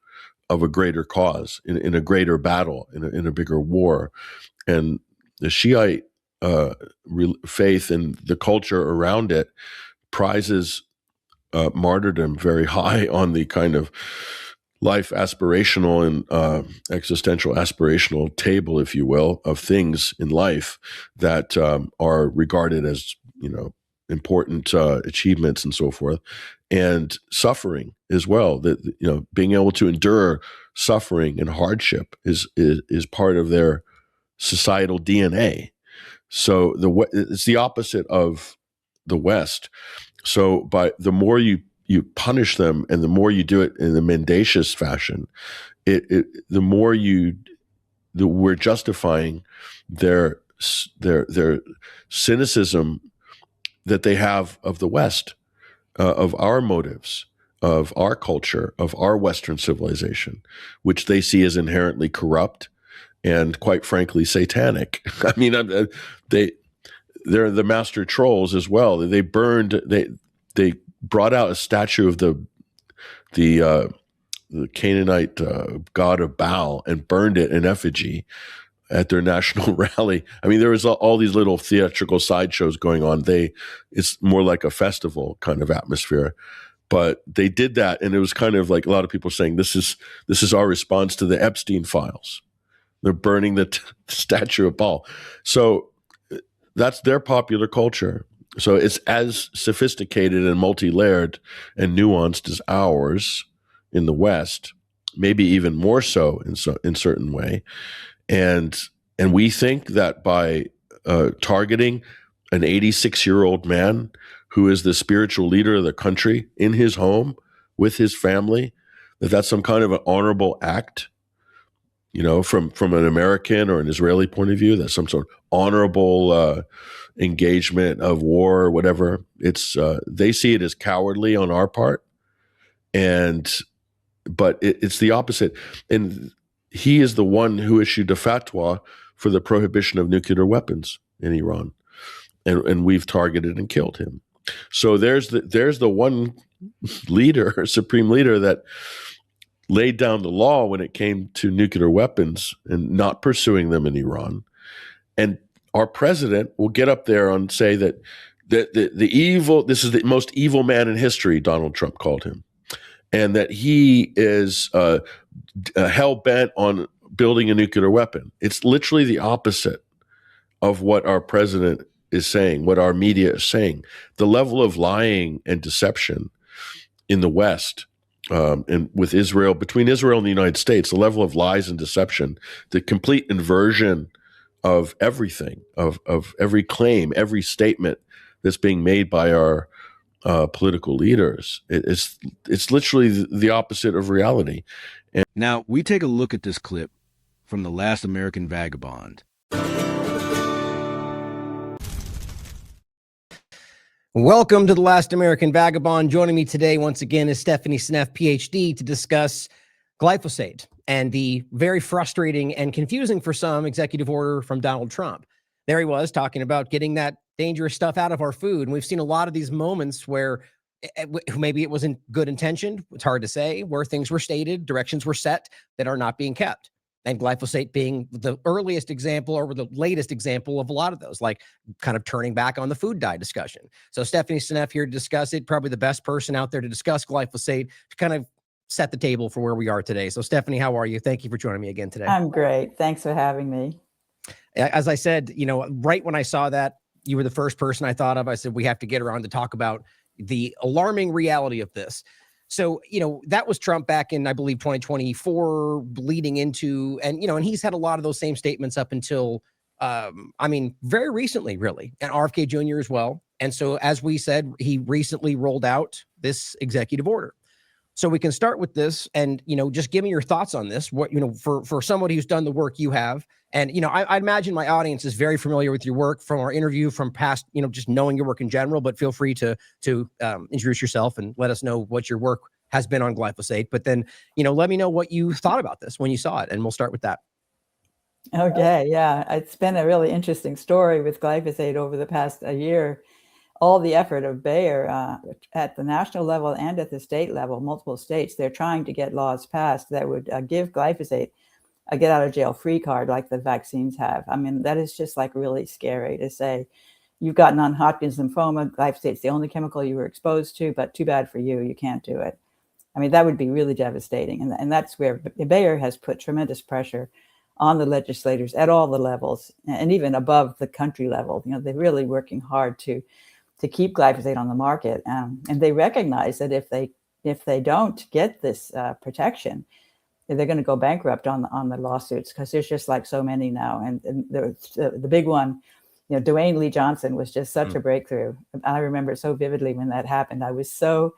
of a greater cause, in a greater battle, in a bigger war. And the Shiite faith and the culture around it prizes martyrdom very high on the kind of life aspirational and existential aspirational table, if you will, of things in life that are regarded as, important achievements and so forth, and suffering as well. That being able to endure suffering and hardship is part of their societal DNA. So it's the opposite of the West. So the more you punish them, and the more you do it in a mendacious fashion, the more we're justifying their cynicism that they have of the West, of our motives, of our culture, of our Western civilization, which they see as inherently corrupt and, quite frankly, satanic. I mean, they're the master trolls as well. They brought out a statue of the Canaanite god of Baal and burned it in effigy at their national rally. I mean, there was all these little theatrical sideshows going on. It's more like a festival kind of atmosphere, but they did that, and it was kind of like a lot of people saying, this is our response to the Epstein files. They're burning the statue of Baal. So that's their popular culture. So it's as sophisticated and multi-layered and nuanced as ours in the West, maybe even more so in certain way. And we think that by targeting an 86-year-old man who is the spiritual leader of the country in his home with his family, that's some kind of an honorable act, from an American or an Israeli point of view, that's some sort of honorable engagement of war or whatever. It's they see it as cowardly on our part, but it's the opposite. And he is the one who issued a fatwa for the prohibition of nuclear weapons in Iran, and we've targeted and killed him. So there's the one leader, supreme leader, that laid down the law when it came to nuclear weapons and not pursuing them in Iran. And our president will get up there and say that this is the most evil man in history, Donald Trump called him, and that he is hell-bent on building a nuclear weapon. It's literally the opposite of what our president is saying, what our media is saying. The level of lying and deception in the West, and with Israel, between Israel and the United States, the level of lies and deception, the complete inversion of everything, of every claim, every statement that's being made by our political leaders. It's literally the opposite of reality. And now we take a look at this clip from The Last American Vagabond. Welcome to The Last American Vagabond. Joining me today once again is Stephanie Seneff, PhD, to discuss glyphosate and the very frustrating and confusing for some executive order from Donald Trump. There he was talking about getting that dangerous stuff out of our food. And we've seen a lot of these moments where maybe it wasn't good intentioned. It's hard to say, where things were stated, directions were set that are not being kept. And glyphosate being the earliest example or the latest example of a lot of those, like kind of turning back on the food dye discussion. So Stephanie Seneff here to discuss it, probably the best person out there to discuss glyphosate, to kind of set the table for where we are today. So Stephanie, how are you? Thank you for joining me again today. I'm great. Thanks for having me. As I said, right when I saw that, you were the first person I thought of. I said, we have to get her on to talk about the alarming reality of this. So, that was Trump back in, I believe, 2024 bleeding into, and he's had a lot of those same statements up until, very recently, really, and RFK Jr. as well. And so, as we said, he recently rolled out this executive order. So we can start with this and, just give me your thoughts on this. What, for somebody who's done the work you have. And, I imagine my audience is very familiar with your work from our interview from past, just knowing your work in general, but feel free to introduce yourself and let us know what your work has been on glyphosate. But then, let me know what you thought about this when you saw it, and we'll start with that. Okay, yeah. It's been a really interesting story with glyphosate over the past year. All the effort of Bayer at the national level and at the state level, multiple states, they're trying to get laws passed that would give glyphosate a get out of jail free card like the vaccines have. I mean, that is just like really scary to say, you've got non-Hodgkin's lymphoma, glyphosate's the only chemical you were exposed to, but too bad for you, you can't do it. I mean, that would be really devastating. And that's where Bayer has put tremendous pressure on the legislators at all the levels, and even above the country level. They're really working hard to keep glyphosate on the market. And they recognize that if they don't get this protection, they're going to go bankrupt on the lawsuits, because there's just like so many now. And the big one, Dwayne Lee Johnson was just such a breakthrough. I remember it so vividly when that happened. I was so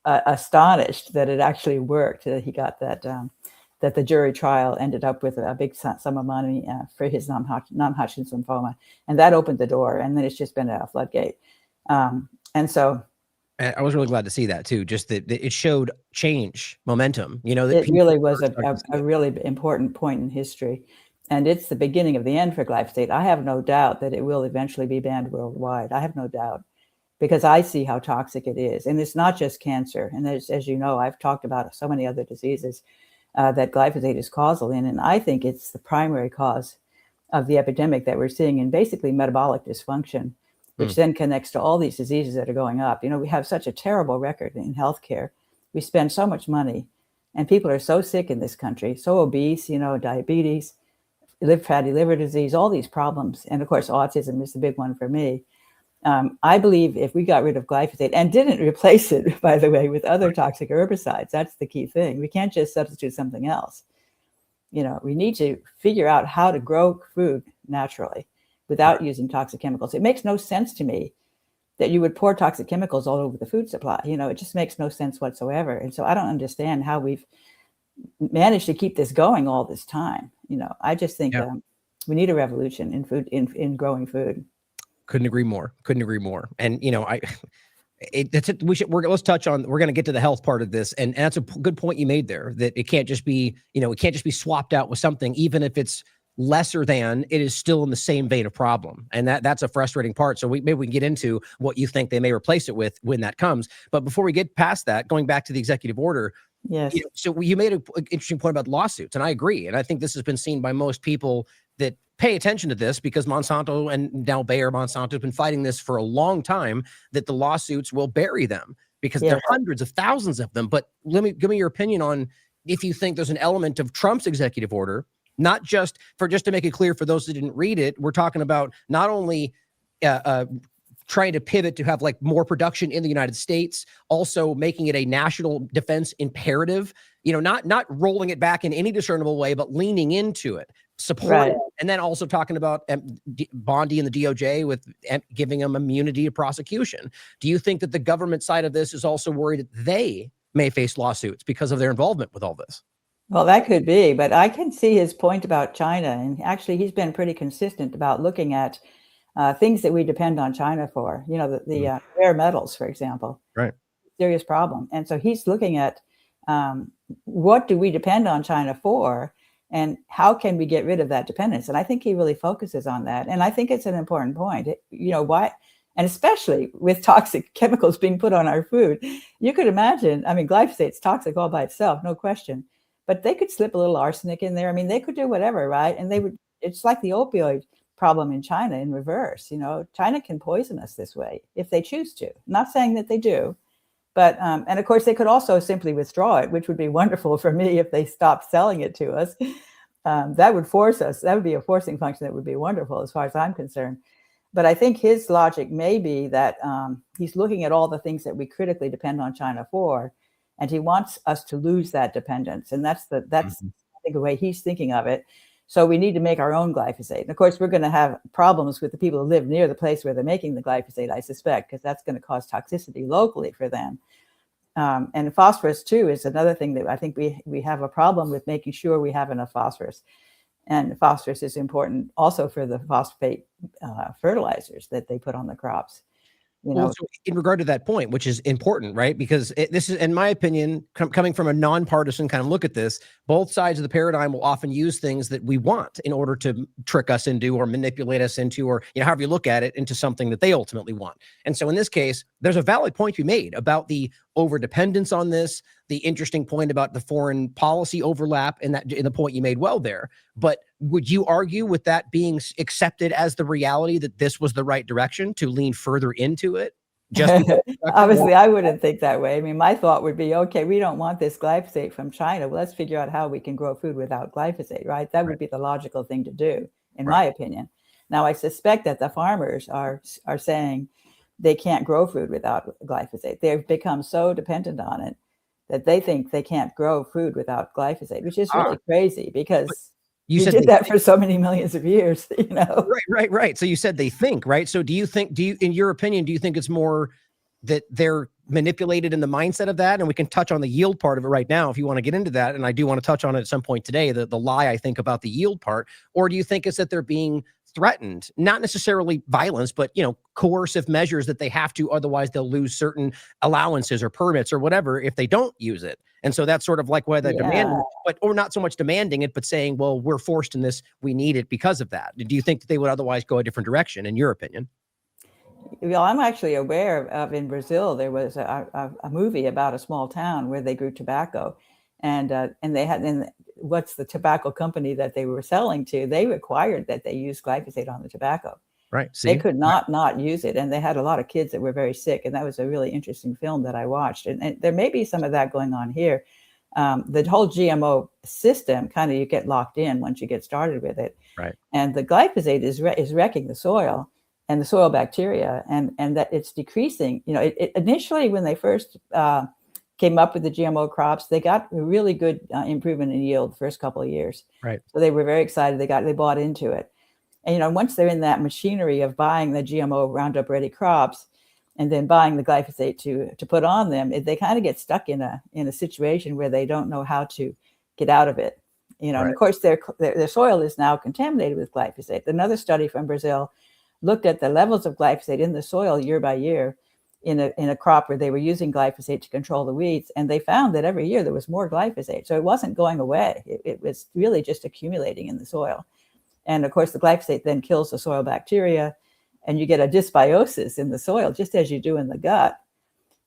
astonished that it actually worked. That he got that the jury trial ended up with a big sum of money for his non-Hodgkin's lymphoma, and that opened the door. And then it's just been a floodgate. And so I was really glad to see that too. Just that it showed change, momentum. That it really was a really important point in history, and it's the beginning of the end for glyphosate. I have no doubt that it will eventually be banned worldwide. I have no doubt, because I see how toxic it is, and it's not just cancer. And as you know, I've talked about so many other diseases that glyphosate is causal in, and I think it's the primary cause of the epidemic that we're seeing in basically metabolic dysfunction, which then connects to all these diseases that are going up. We have such a terrible record in healthcare. We spend so much money, and people are so sick in this country, so obese, diabetes, fatty liver disease, all these problems. And of course, autism is the big one for me. I believe if we got rid of glyphosate and didn't replace it, by the way, with other toxic herbicides, that's the key thing. We can't just substitute something else. We need to figure out how to grow food naturally without using toxic chemicals. It makes no sense to me that you would pour toxic chemicals all over the food supply. It just makes no sense whatsoever. And so I don't understand how we've managed to keep this going all this time. I just think we need a revolution in food, in growing food. Couldn't agree more. And, let's touch on, we're going to get to the health part of this. And that's a good point you made there, that it can't just be, it can't just be swapped out with something, even if it's lesser than, it is still in the same vein of problem. And that's a frustrating part. So maybe we can get into what you think they may replace it with when that comes. But before we get past that, going back to the executive order. Yes. So you made an interesting point about lawsuits, and I agree. And I think this has been seen by most people that pay attention to this, because Monsanto and now Bayer Monsanto have been fighting this for a long time, that the lawsuits will bury them, because there are hundreds of thousands of them. But give me your opinion on if you think there's an element of Trump's executive order, not just to make it clear for those that didn't read it, we're talking about not only trying to pivot to have like more production in the United States, also making it a national defense imperative, not rolling it back in any discernible way, but leaning into it, support it. And then also talking about Bondi and the DOJ with giving them immunity to prosecution. Do you think that the government side of this is also worried that they may face lawsuits because of their involvement with all this? Well, that could be, but I can see his point about China. And actually, he's been pretty consistent about looking at things that we depend on China for, the rare metals, for example. Right. Serious problem. And so he's looking at what do we depend on China for, and how can we get rid of that dependence? And I think he really focuses on that. And I think it's an important point. Why? And especially with toxic chemicals being put on our food, you could imagine, glyphosate's toxic all by itself, no question. But they could slip a little arsenic in there. They could do whatever, right? And it's like the opioid problem in China in reverse. China can poison us this way if they choose to. I'm not saying that they do, but, and of course they could also simply withdraw it, which would be wonderful for me if they stopped selling it to us. That would force us. That would be a forcing function that would be wonderful as far as I'm concerned. But I think his logic may be that he's looking at all the things that we critically depend on China for, And he wants us to lose that dependence. And that's I think the way he's thinking of it. So we need to make our own glyphosate. And of course, we're going to have problems with the people who live near the place where they're making the glyphosate, I suspect, because that's going to cause toxicity locally for them. And phosphorus, too, is another thing that I think we have a problem with, making sure we have enough phosphorus. And phosphorus is important also for the phosphate fertilizers that they put on the crops. Well, so in regard to that point, which is important, right? Because this is, in my opinion, coming from a nonpartisan kind of look at this, both sides of the paradigm will often use things that we want in order to trick us into or manipulate us into, or however you look at it, into something that they ultimately want. And so in this case, there's a valid point you made about the overdependence on this, the interesting point about the foreign policy overlap, and the point you made well there. But would you argue with that being accepted as the reality that this was the right direction to lean further into it? Obviously, I wouldn't think that way. I mean, my thought would be, okay, we don't want this glyphosate from China. Well, let's figure out how we can grow food without glyphosate, right? That would be the logical thing to do, in my opinion. Now, I suspect that the farmers are saying they can't grow food without glyphosate. They've become so dependent on it that they think they can't grow food without glyphosate, which is really crazy, because you did that for so many millions of years, Right. So you said they think, right? So do you, in your opinion, do you think it's more that they're manipulated in the mindset of that? And we can touch on the yield part of it right now if you want to get into that. And I do want to touch on it at some point today, the lie, I think, about the yield part. Or do you think it's that they're being threatened, not necessarily violence, but, coercive measures that they have to, otherwise they'll lose certain allowances or permits or whatever if they don't use it? And so that's sort of like why they demand, or not so much demanding it, but saying, well, we're forced in this, we need it because of that. Do you think that they would otherwise go a different direction, in your opinion? Well, I'm actually aware of, in Brazil, there was a movie about a small town where they grew tobacco, and they had, what's the tobacco company that they were selling to? They required that they use glyphosate on the tobacco. Right. They could not use it. And they had a lot of kids that were very sick. And that was a really interesting film that I watched. And there may be some of that going on here. The whole GMO system, kind of, you get locked in once you get started with it. Right. And the glyphosate is wrecking the soil and the soil bacteria, and that it's decreasing. Initially, when they first came up with the GMO crops, they got a really good improvement in yield the first couple of years. Right. So they were very excited. They bought into it. And, once they're in that machinery of buying the GMO Roundup Ready crops and then buying the glyphosate to put on them, they kind of get stuck in a situation where they don't know how to get out of it. And of course, their soil is now contaminated with glyphosate. Another study from Brazil looked at the levels of glyphosate in the soil year by year in a crop where they were using glyphosate to control the weeds. And they found that every year there was more glyphosate. So it wasn't going away. It was really just accumulating in the soil. And of course, the glyphosate then kills the soil bacteria, and you get a dysbiosis in the soil, just as you do in the gut.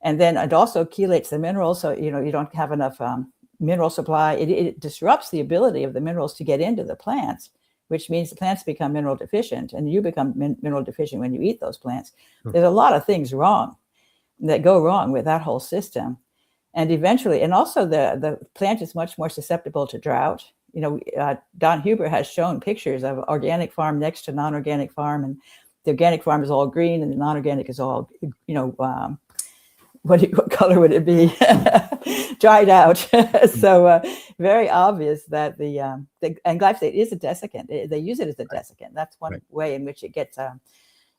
And then it also chelates the minerals. So, you don't have enough mineral supply. It disrupts the ability of the minerals to get into the plants, which means the plants become mineral deficient, and you become mineral deficient when you eat those plants. There's a lot of things that go wrong with that whole system. And eventually, and also the plant is much more susceptible to drought. Don Huber has shown pictures of organic farm next to non-organic farm, and the organic farm is all green and the non-organic is all, what color would it be? Dried out. So very obvious that and glyphosate is a desiccant. They use it as a desiccant. That's one way in which it gets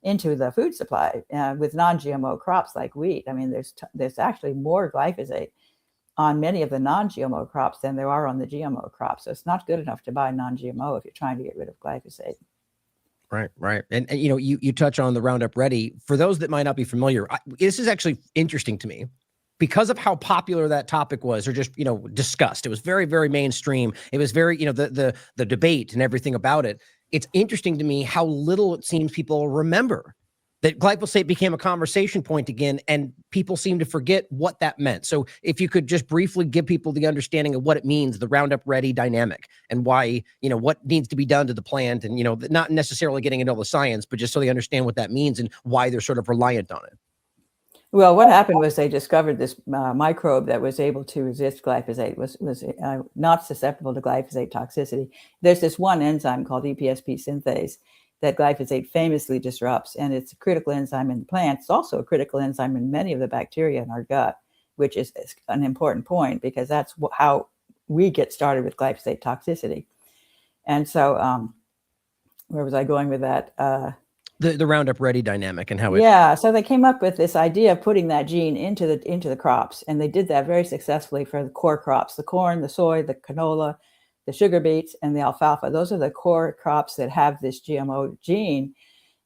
into the food supply with non-GMO crops like wheat. I mean, there's actually more glyphosate on many of the non-GMO crops than there are on the GMO crops. So it's not good enough to buy non-GMO if you're trying to get rid of glyphosate. Right. And you touch on the Roundup Ready. For those that might not be familiar, this is actually interesting to me because of how popular that topic was, or just, discussed. It was very, very mainstream. It was very, the debate and everything about it. It's interesting to me how little it seems people remember that glyphosate became a conversation point again, and people seem to forget what that meant. So if you could just briefly give people the understanding of what it means, the Roundup Ready dynamic, and why, what needs to be done to the plant, and, not necessarily getting into all the science, but just so they understand what that means and why they're sort of reliant on it. Well, what happened was they discovered this microbe that was able to resist glyphosate, was not susceptible to glyphosate toxicity. There's this one enzyme called EPSP synthase that glyphosate famously disrupts, and it's a critical enzyme in the plants. It's also a critical enzyme in many of the bacteria in our gut, which is an important point because that's how we get started with glyphosate toxicity. And so, where was I going with that? The Roundup Ready dynamic and how it. Yeah, so they came up with this idea of putting that gene into the crops, and they did that very successfully for the core crops: the corn, the soy, the canola, the sugar beets, and the alfalfa. Those are the core crops that have this GMO gene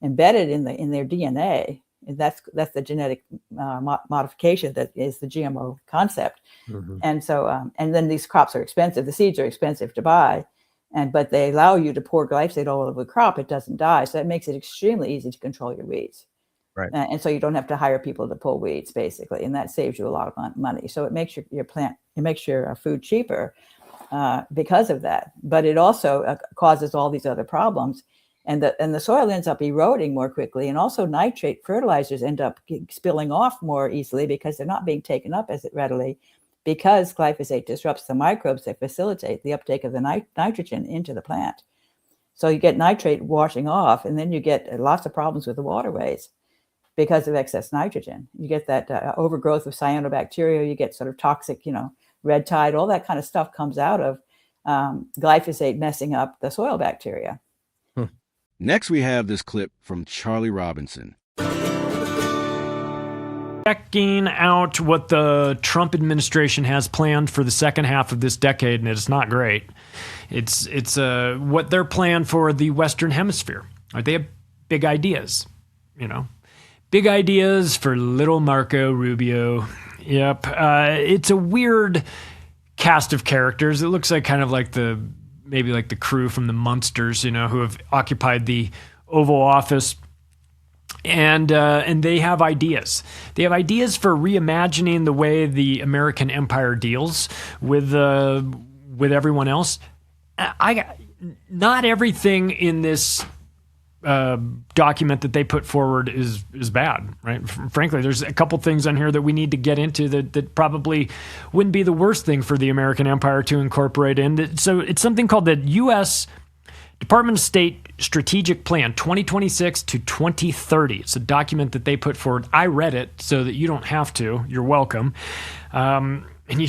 embedded in their DNA, and that's the genetic modification that is the GMO concept. Mm-hmm. And so, and then these crops are expensive. The seeds are expensive to buy. But they allow you to pour glyphosate all over the crop. It doesn't die. So that makes it extremely easy to control your weeds. Right. And so you don't have to hire people to pull weeds, basically. And that saves you a lot of money. So it makes it makes your food cheaper because of that. But it also causes all these other problems. And the soil ends up eroding more quickly. And also nitrate fertilizers end up spilling off more easily because they're not being taken up as readily, because glyphosate disrupts the microbes that facilitate the uptake of the nitrogen into the plant. So you get nitrate washing off, and then you get lots of problems with the waterways because of excess nitrogen. You get that overgrowth of cyanobacteria, you get sort of toxic, red tide, all that kind of stuff comes out of glyphosate messing up the soil bacteria. Next, we have this clip from Charlie Robinson. Checking out what the Trump administration has planned for the second half of this decade, and it's not great. It's what they're planned for the Western Hemisphere. They have big ideas, big ideas for little Marco Rubio. Yep, it's a weird cast of characters. It looks like kind of like maybe like the crew from the Munsters, who have occupied the Oval Office. And they have ideas. They have ideas for reimagining the way the American empire deals with everyone else. Not everything in this document that they put forward is bad, right? Frankly, there's a couple things on here that we need to get into that probably wouldn't be the worst thing for the American empire to incorporate in. So it's something called the U.S. Department of State Strategic Plan 2026 to 2030. It's a document that they put forward. I read it so that you don't have to. You're welcome. And you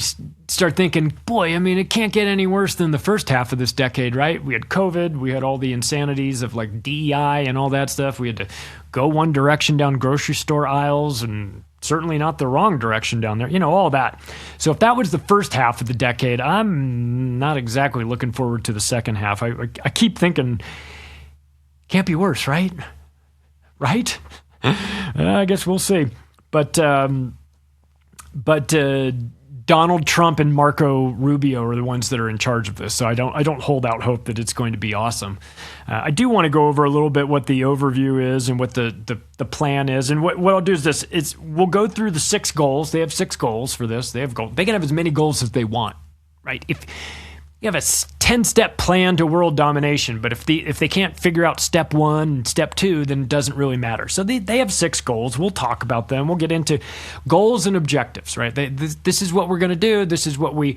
start thinking, boy, it can't get any worse than the first half of this decade, right? We had COVID. We had all the insanities of like DEI and all that stuff. We had to go one direction down grocery store aisles and certainly not the wrong direction down there, all that. So if that was the first half of the decade, I'm not exactly looking forward to the second half. I keep thinking, can't be worse, right? Right? I guess we'll see. But Donald Trump and Marco Rubio are the ones that are in charge of this. So I don't hold out hope that it's going to be awesome. I do want to go over a little bit what the overview is and what the plan is. And what I'll do is this: we'll go through the 6 goals. They have 6 goals for this. They can have as many goals as they want, right? If you have a 10-step plan to world domination, but if they can't figure out step 1 and step 2, then it doesn't really matter. So they have 6 goals. We'll talk about them. We'll get into goals and objectives, right? This is what we're going to do. This is what this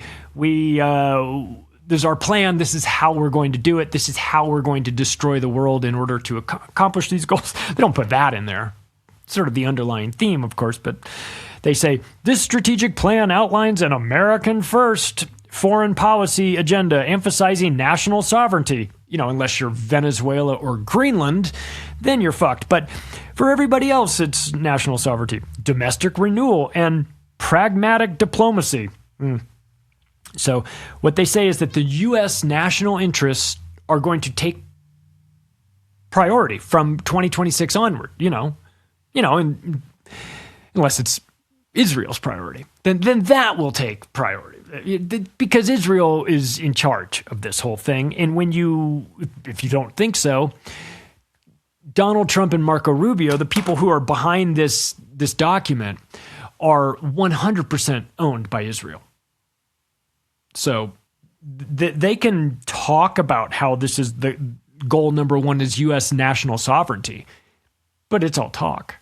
is our plan. This is how we're going to do it. This is how we're going to destroy the world in order to accomplish these goals. They don't put that in there. It's sort of the underlying theme, of course, but they say this strategic plan outlines an American first foreign policy agenda emphasizing national sovereignty. Unless you're Venezuela or Greenland, then you're fucked. But for everybody else, it's national sovereignty, domestic renewal, and pragmatic diplomacy. So what they say is that the U.S. national interests are going to take priority from 2026 onward, and unless it's Israel's priority, then that will take priority. Because Israel is in charge of this whole thing. And if you don't think so, Donald Trump and Marco Rubio, the people who are behind this document, are 100% owned by Israel. So they can talk about how this is the goal number 1 is U.S. national sovereignty, but it's all talk.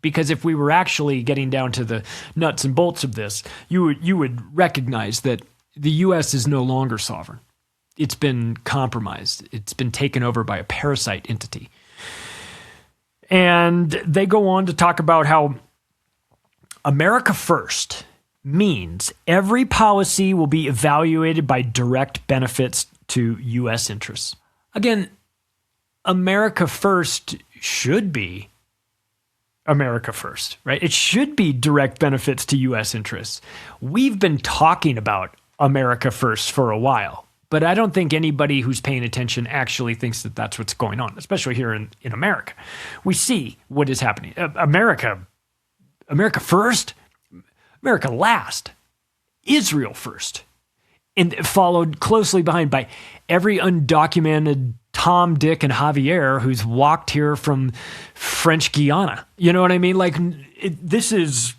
Because if we were actually getting down to the nuts and bolts of this, you would recognize that the U.S. is no longer sovereign. It's been compromised. It's been taken over by a parasite entity. And they go on to talk about how America First means every policy will be evaluated by direct benefits to U.S. interests. Again, America First should be America First, right? It should be direct benefits to U.S. interests. We've been talking about America First for a while, but I don't think anybody who's paying attention actually thinks that that's what's going on, especially here in America. We see what is happening. America first, America last, Israel first, and followed closely behind by every undocumented Tom, Dick, and Javier who's walked here from French Guiana. You know what I mean? Like, this is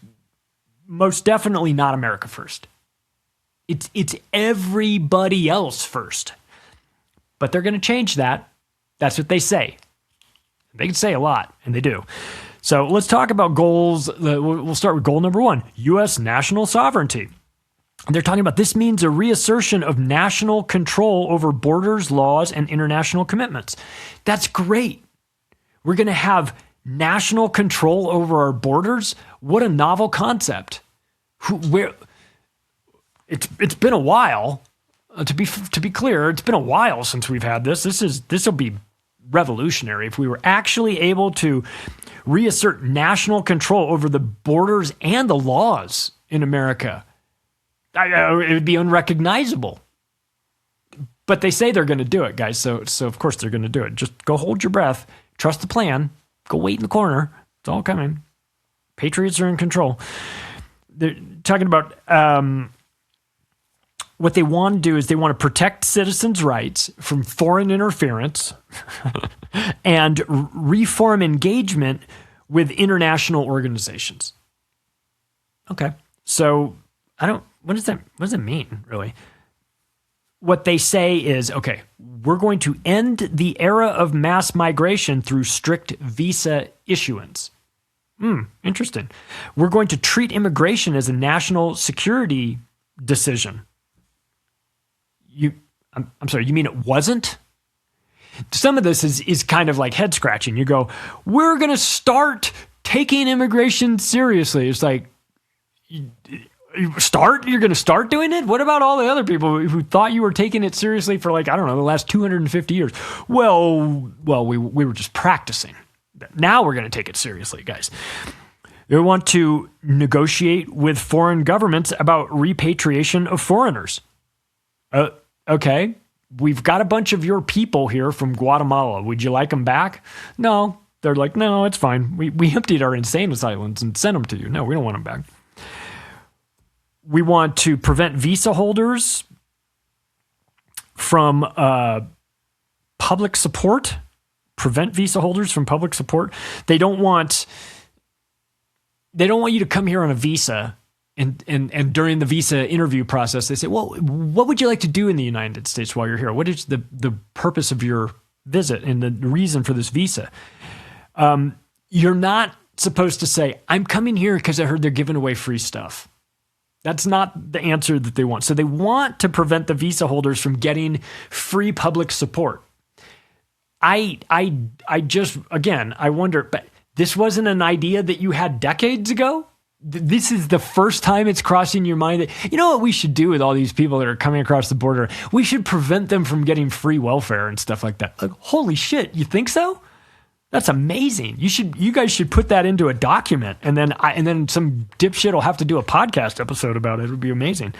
most definitely not America first. It's everybody else first. But they're going to change that. That's what they say. They can say a lot, and they do. So let's talk about goals. We'll start with goal number 1, U.S. national sovereignty. They're talking about this means a reassertion of national control over borders, laws, and international commitments. That's great. We're going to have national control over our borders. What a novel concept. It's been a while. To be clear, it's been a while since we've had this. This will be revolutionary if we were actually able to reassert national control over the borders and the laws in America. It would be unrecognizable. But they say they're going to do it, guys. So of course they're going to do it. Just go hold your breath. Trust the plan. Go wait in the corner. It's all coming. Patriots are in control. They're talking about what they want to do is they want to protect citizens' rights from foreign interference and reform engagement with international organizations. Okay. So what does that mean, really? What they say is, okay, we're going to end the era of mass migration through strict visa issuance. Interesting. We're going to treat immigration as a national security decision. I'm sorry, you mean it wasn't? Some of this is kind of like head scratching. You go, we're going to start taking immigration seriously. It's like, you're going to start doing it? What about all the other people who thought you were taking it seriously for, like, I don't know, the last 250 years? Well, we were just practicing. Now we're going to take it seriously, guys. They want to negotiate with foreign governments about repatriation of foreigners. Okay, we've got a bunch of your people here from Guatemala. Would you like them back? No. They're like, no, it's fine. We emptied our insane asylums and sent them to you. No, we don't want them back. We want to prevent visa holders from public support. Prevent visa holders from public support. They don't want you to come here on a visa and during the visa interview process, they say, well, what would you like to do in the United States while you're here? What is the purpose of your visit and the reason for this visa? You're not supposed to say, I'm coming here because I heard they're giving away free stuff. That's not the answer that they want. So they want to prevent the visa holders from getting free public support. I just, again, I wonder, but this wasn't an idea that you had decades ago? This is the first time it's crossing your mind that, you know what we should do with all these people that are coming across the border? We should prevent them from getting free welfare and stuff like that. Like, holy shit, you think so? That's amazing. You guys should put that into a document, and then some dipshit will have to do a podcast episode about it. It would be amazing.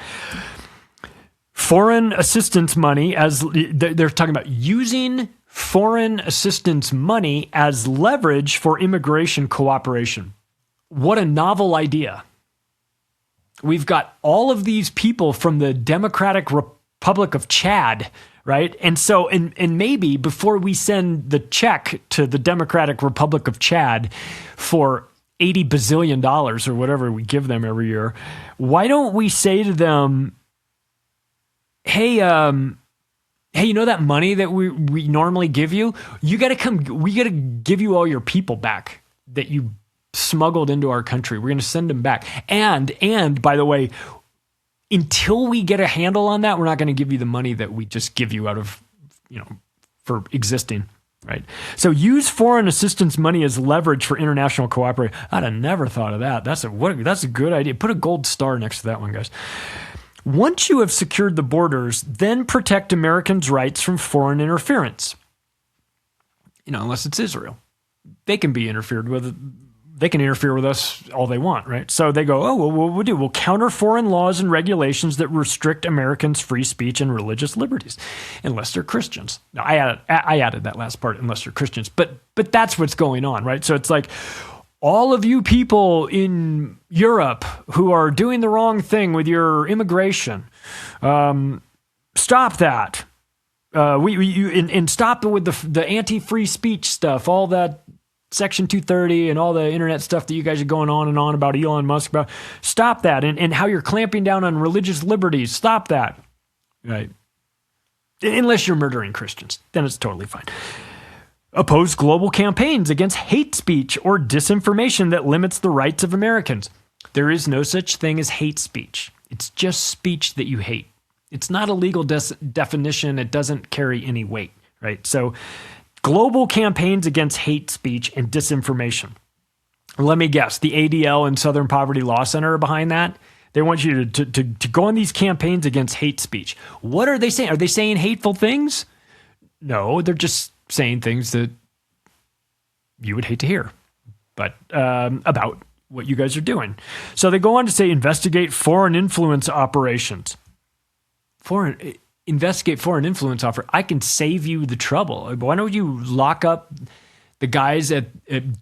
Foreign assistance money, as they're talking about using foreign assistance money as leverage for immigration cooperation. What a novel idea. We've got all of these people from the Democratic Republic of Chad, right? And so, and maybe before we send the check to the Democratic Republic of Chad for $80 bazillion or whatever we give them every year, why don't we say to them, hey, you know that money that we normally give you? You got to come, we got to give you all your people back that you smuggled into our country. We're going to send them back. And by the way, until we get a handle on that, we're not going to give you the money that we just give you out of, for existing. right? So use foreign assistance money as leverage for international cooperation. I'd have never thought of that. That's a good idea. Put a gold star next to that one, guys. Once you have secured the borders, then protect Americans' rights from foreign interference. Unless it's Israel. They can be interfered with. They can interfere with us all they want, right? So they go, what we'll do? We'll counter foreign laws and regulations that restrict Americans' free speech and religious liberties, unless they're Christians. Now, I added that last part, unless they're Christians. But that's what's going on, right? So it's like, all of you people in Europe who are doing the wrong thing with your immigration, stop that. And stop it with the anti-free speech stuff, all that Section 230 and all the internet stuff that you guys are going on and on about Elon Musk about. Stop that. And how you're clamping down on religious liberties. Stop that. Right. Unless you're murdering Christians, then it's totally fine. Oppose global campaigns against hate speech or disinformation that limits the rights of Americans. There is no such thing as hate speech. It's just speech that you hate. It's not a legal definition. It doesn't carry any weight, right? So global campaigns against hate speech and disinformation. Let me guess, the ADL and Southern Poverty Law Center are behind that. They want you to go on these campaigns against hate speech. What are they saying? Are they saying hateful things? No, they're just saying things that you would hate to hear, but about what you guys are doing. So they go on to say, investigate foreign influence operations. Investigate foreign influence offer. I can save you the trouble. Why don't you lock up the guys at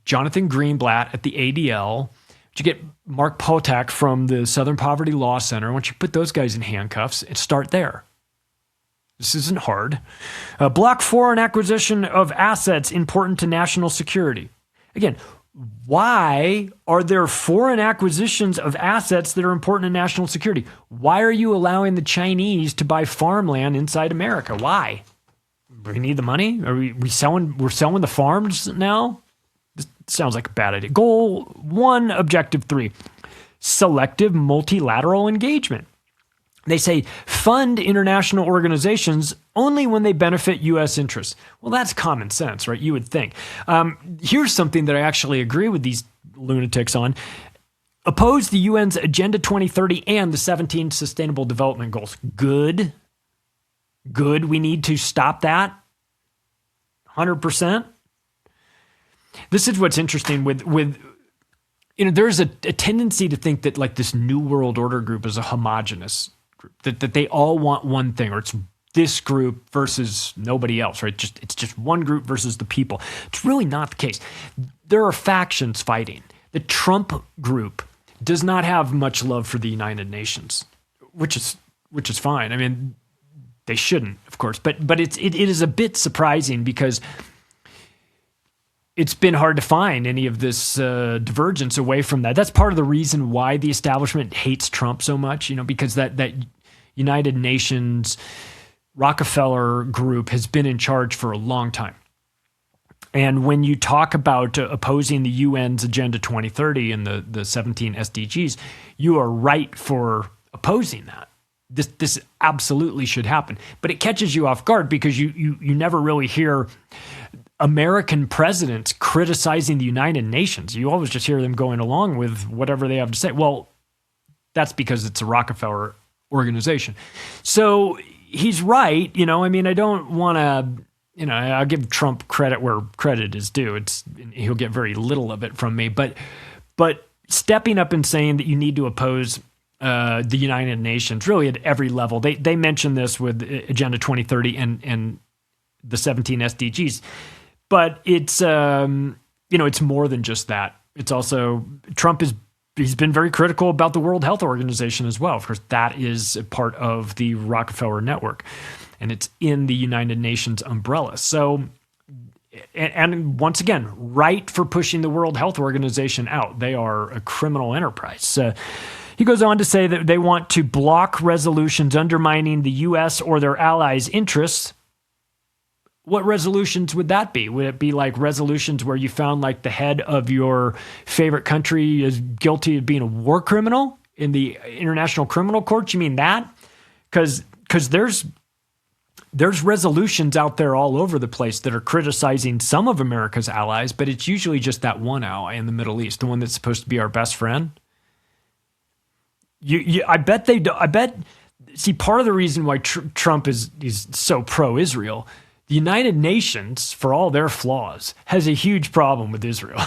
Jonathan Greenblatt at the ADL? You get Mark Potak from the Southern Poverty Law Center. Why don't you put those guys in handcuffs and start there? This isn't hard. Block foreign acquisition of assets important to national security. Again, why are there foreign acquisitions of assets that are important to national security? Why are you allowing the Chinese to buy farmland inside America? Why? We need the money? Are we're selling the farms now? This sounds like a bad idea. Goal 1, objective 3, selective multilateral engagement. They say fund international organizations only when they benefit U.S. interests. Well, that's common sense, right? You would think. Here's something that I actually agree with these lunatics on. Oppose the UN's Agenda 2030 and the 17 Sustainable Development Goals. Good. We need to stop that. 100%. This is what's interesting with there's a tendency to think that like this New World Order group is a homogenous group, that they all want one thing, or it's this group versus nobody else, right? It's just one group versus the people. It's really not the case. There are factions fighting. The Trump group does not have much love for the United Nations, which is fine. I mean, they shouldn't, of course, but it is a bit surprising because it's been hard to find any of this divergence away from that. That's part of the reason why the establishment hates Trump so much, because that United Nations Rockefeller group has been in charge for a long time. And when you talk about opposing the UN's Agenda 2030 and the 17 SDGs, you are right for opposing that. This absolutely should happen. But it catches you off guard because you never really hear American presidents criticizing the United Nations. You always just hear them going along with whatever they have to say. Well, that's because it's a Rockefeller organization. So he's right. I don't want to, I'll give Trump credit where credit is due. He'll get very little of it from me, but stepping up and saying that you need to oppose the United Nations really at every level. They mention this with Agenda 2030 and the 17 SDGs. But it's it's more than just that. It's also he's been very critical about the World Health Organization as well. Of course, that is a part of the Rockefeller network, and it's in the United Nations umbrella. So, and once again, right for pushing the World Health Organization out. They are a criminal enterprise. He goes on to say that they want to block resolutions undermining the U.S. or their allies' interests. What resolutions would that be? Would it be like resolutions where you found like the head of your favorite country is guilty of being a war criminal in the International Criminal Court? You mean that? Because there's resolutions out there all over the place that are criticizing some of America's allies, but it's usually just that one ally in the Middle East, the one that's supposed to be our best friend. I bet. See, part of the reason why Trump is so pro-Israel, the United Nations, for all their flaws, has a huge problem with Israel.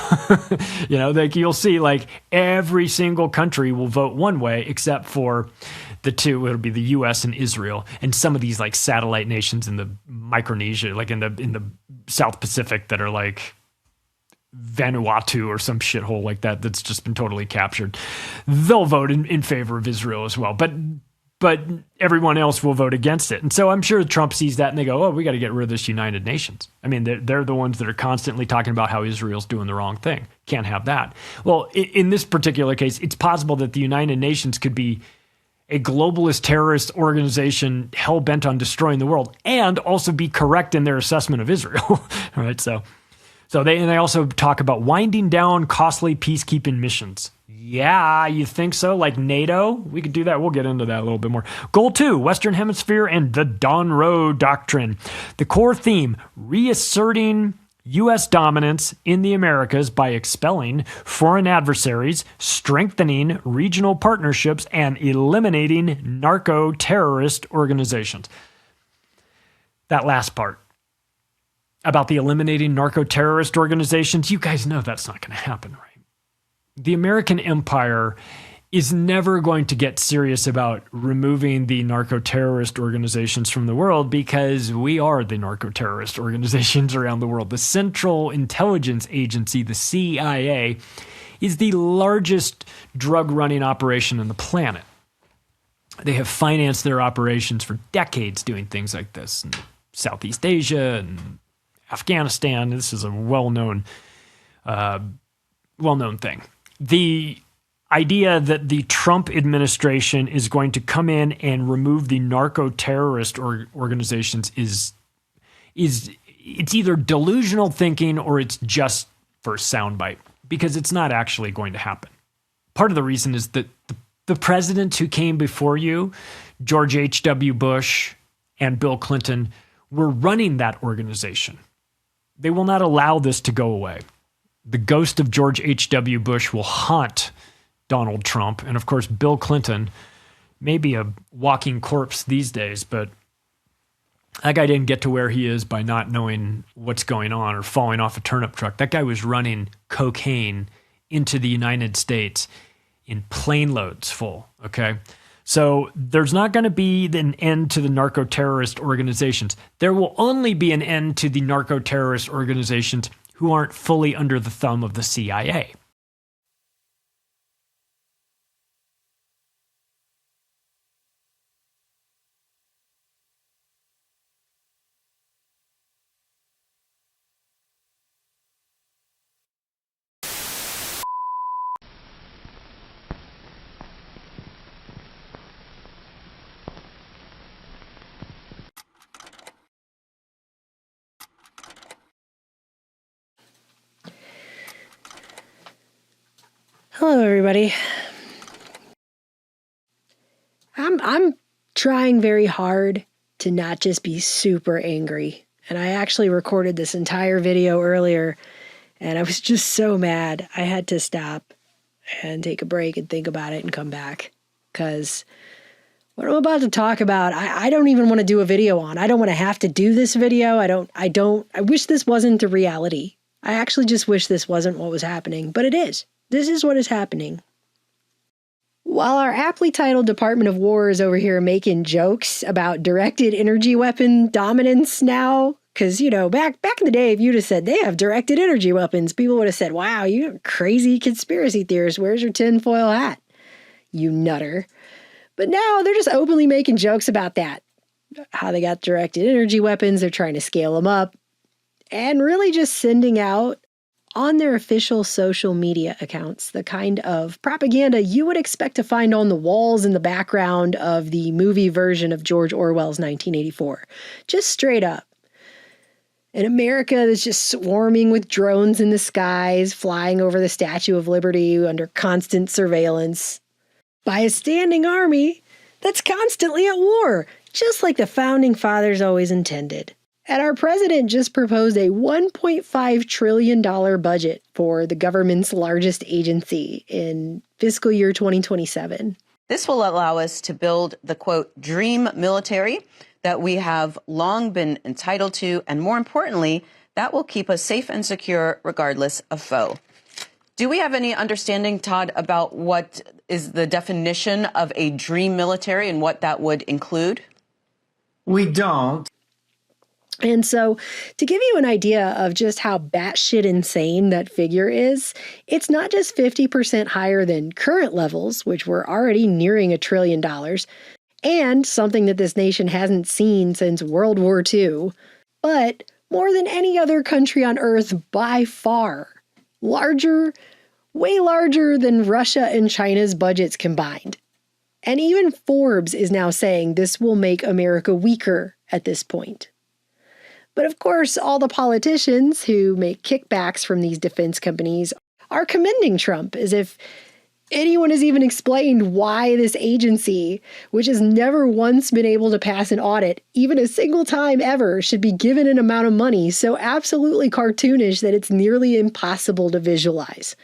Like you'll see, like every single country will vote one way except for the two. It'll be the U.S. and Israel, and some of these like satellite nations in the Micronesia, like in the South Pacific, that are like Vanuatu or some shithole like that that's just been totally captured. They'll vote in favor of Israel as well, but everyone else will vote against it. And so I'm sure Trump sees that and they go, oh, we got to get rid of this United Nations. I mean, they're the ones that are constantly talking about how Israel's doing the wrong thing. Can't have that. Well, in this particular case, it's possible that the United Nations could be a globalist terrorist organization hell-bent on destroying the world and also be correct in their assessment of Israel. Right? So they also talk about winding down costly peacekeeping missions. Yeah, you think so? Like NATO? We could do that. We'll get into that a little bit more. Goal 2, Western Hemisphere and the Donroe Doctrine. The core theme, reasserting U.S. dominance in the Americas by expelling foreign adversaries, strengthening regional partnerships, and eliminating narco-terrorist organizations. That last part about the eliminating narco-terrorist organizations, you guys know that's not going to happen, right? The American empire is never going to get serious about removing the narco-terrorist organizations from the world because we are the narco-terrorist organizations around the world. The Central Intelligence Agency, the CIA, is the largest drug-running operation on the planet. They have financed their operations for decades doing things like this in Southeast Asia and Afghanistan. This is a well-known thing. The idea that the Trump administration is going to come in and remove the narco-terrorist organizations is it's either delusional thinking or it's just for soundbite, because it's not actually going to happen. Part of the reason is that the presidents who came before you, George H.W. Bush and Bill Clinton, were running that organization. They will not allow this to go away. The ghost of George H.W. Bush will haunt Donald Trump. And of course, Bill Clinton may be a walking corpse these days, but that guy didn't get to where he is by not knowing what's going on or falling off a turnip truck. That guy was running cocaine into the United States in plane loads full, okay? So there's not going to be an end to the narco-terrorist organizations. There will only be an end to the narco-terrorist organizations who aren't fully under the thumb of the CIA. Hello, everybody. I'm trying very hard to not just be super angry. And I actually recorded this entire video earlier, and I was just so mad. I had to stop and take a break and think about it and come back. Because what I'm about to talk about, I don't even want to do a video on. I don't want to have to do this video. I wish this wasn't the reality. I actually just wish this wasn't what was happening, but it is. This is what is happening. While our aptly titled Department of War is over here making jokes about directed energy weapon dominance now, because, back in the day, if you'd have said they have directed energy weapons, people would have said, wow, you crazy conspiracy theorist, where's your tinfoil hat, you nutter? But now they're just openly making jokes about that. How they got directed energy weapons, they're trying to scale them up, and really just sending out on their official social media accounts the kind of propaganda you would expect to find on the walls in the background of the movie version of George Orwell's 1984. Just straight up. An America that's just swarming with drones in the skies, flying over the Statue of Liberty under constant surveillance by a standing army that's constantly at war. just like the founding fathers always intended. And our president just proposed a $1.5 trillion budget for the government's largest agency in fiscal year 2027. This will allow us to build the, quote, dream military that we have long been entitled to, and more importantly, that will keep us safe and secure regardless of foe. Do we have any understanding, Todd, about what is the definition of a dream military and what that would include? We don't. And so, to give you an idea of just how batshit insane that figure is, it's not just 50% higher than current levels, which were already nearing $1 trillion, and something that this nation hasn't seen since World War II, but more than any other country on Earth by far. Larger, way larger than Russia and China's budgets combined. And even Forbes is now saying this will make America weaker at this point. But of course, all the politicians who make kickbacks from these defense companies are commending Trump, as if anyone has even explained why this agency, which has never once been able to pass an audit, even a single time ever, should be given an amount of money so absolutely cartoonish that it's nearly impossible to visualize.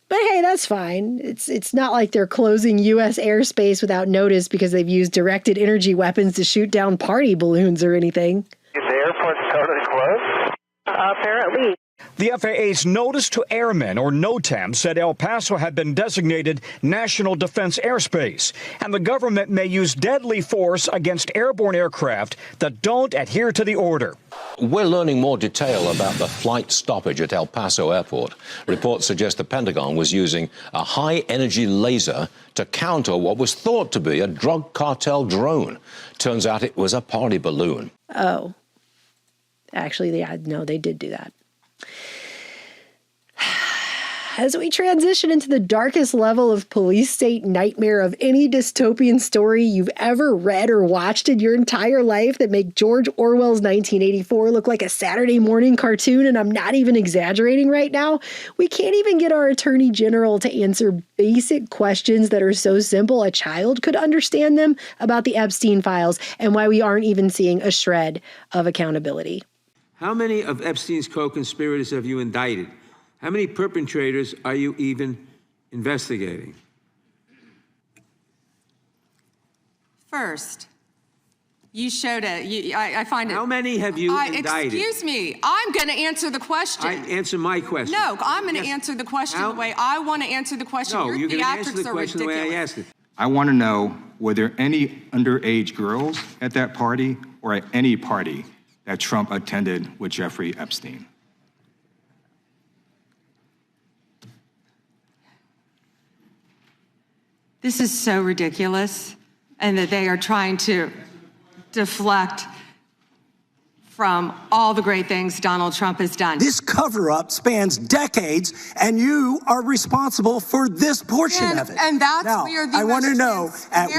But hey, that's fine. It's not like they're closing U.S. airspace without notice because they've used directed energy weapons to shoot down party balloons or anything. Is the airport totally closed? Apparently. The FAA's Notice to Airmen, or NOTAM, said El Paso had been designated National Defense Airspace, and the government may use deadly force against airborne aircraft that don't adhere to the order. We're learning more detail about the flight stoppage at El Paso Airport. Reports suggest the Pentagon was using a high-energy laser to counter what was thought to be a drug cartel drone. Turns out it was a party balloon. Oh. Actually, yeah, no, they did do that. As we transition into the darkest level of police state nightmare of any dystopian story you've ever read or watched in your entire life that make George Orwell's 1984 look like a Saturday morning cartoon, and I'm not even exaggerating right now, we can't even get our attorney general to answer basic questions that are so simple a child could understand them about the Epstein files and why we aren't even seeing a shred of accountability. How many of Epstein's co-conspirators have you indicted? How many perpetrators are you even investigating? First, you showed it. I find it. How many have you indicted? Excuse me. I'm going to answer the question. Answer my question. No, I'm going to answer the question the way I want to answer the question. No, Your you're going to answer the theatrics are question the ridiculous. way I asked it. I want to know, were there any underage girls at that party or at any party that Trump attended with Jeffrey Epstein? This is so ridiculous, and that they are trying to deflect from all the great things Donald Trump has done. This cover-up spans decades, and you are responsible for this portion of it. And that's now, where the I want to know, at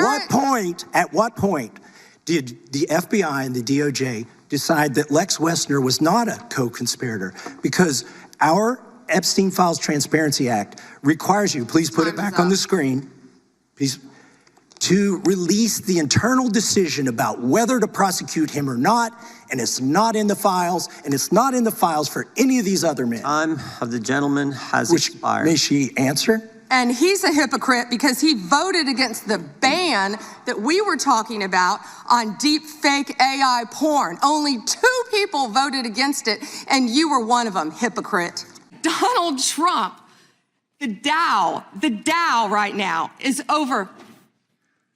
what point did the FBI and the DOJ decide that Lex Wessner was not a co-conspirator? Because our Epstein Files Transparency Act requires you, please put it back on the screen, please, to release the internal decision about whether to prosecute him or not, and it's not in the files, and it's not in the files for any of these other men. Time of the gentleman has expired. May she answer? And he's a hypocrite because he voted against the ban that we were talking about on deep fake AI porn. Only 2 people voted against it, and you were one of them, hypocrite. Donald Trump, the Dow right now is over.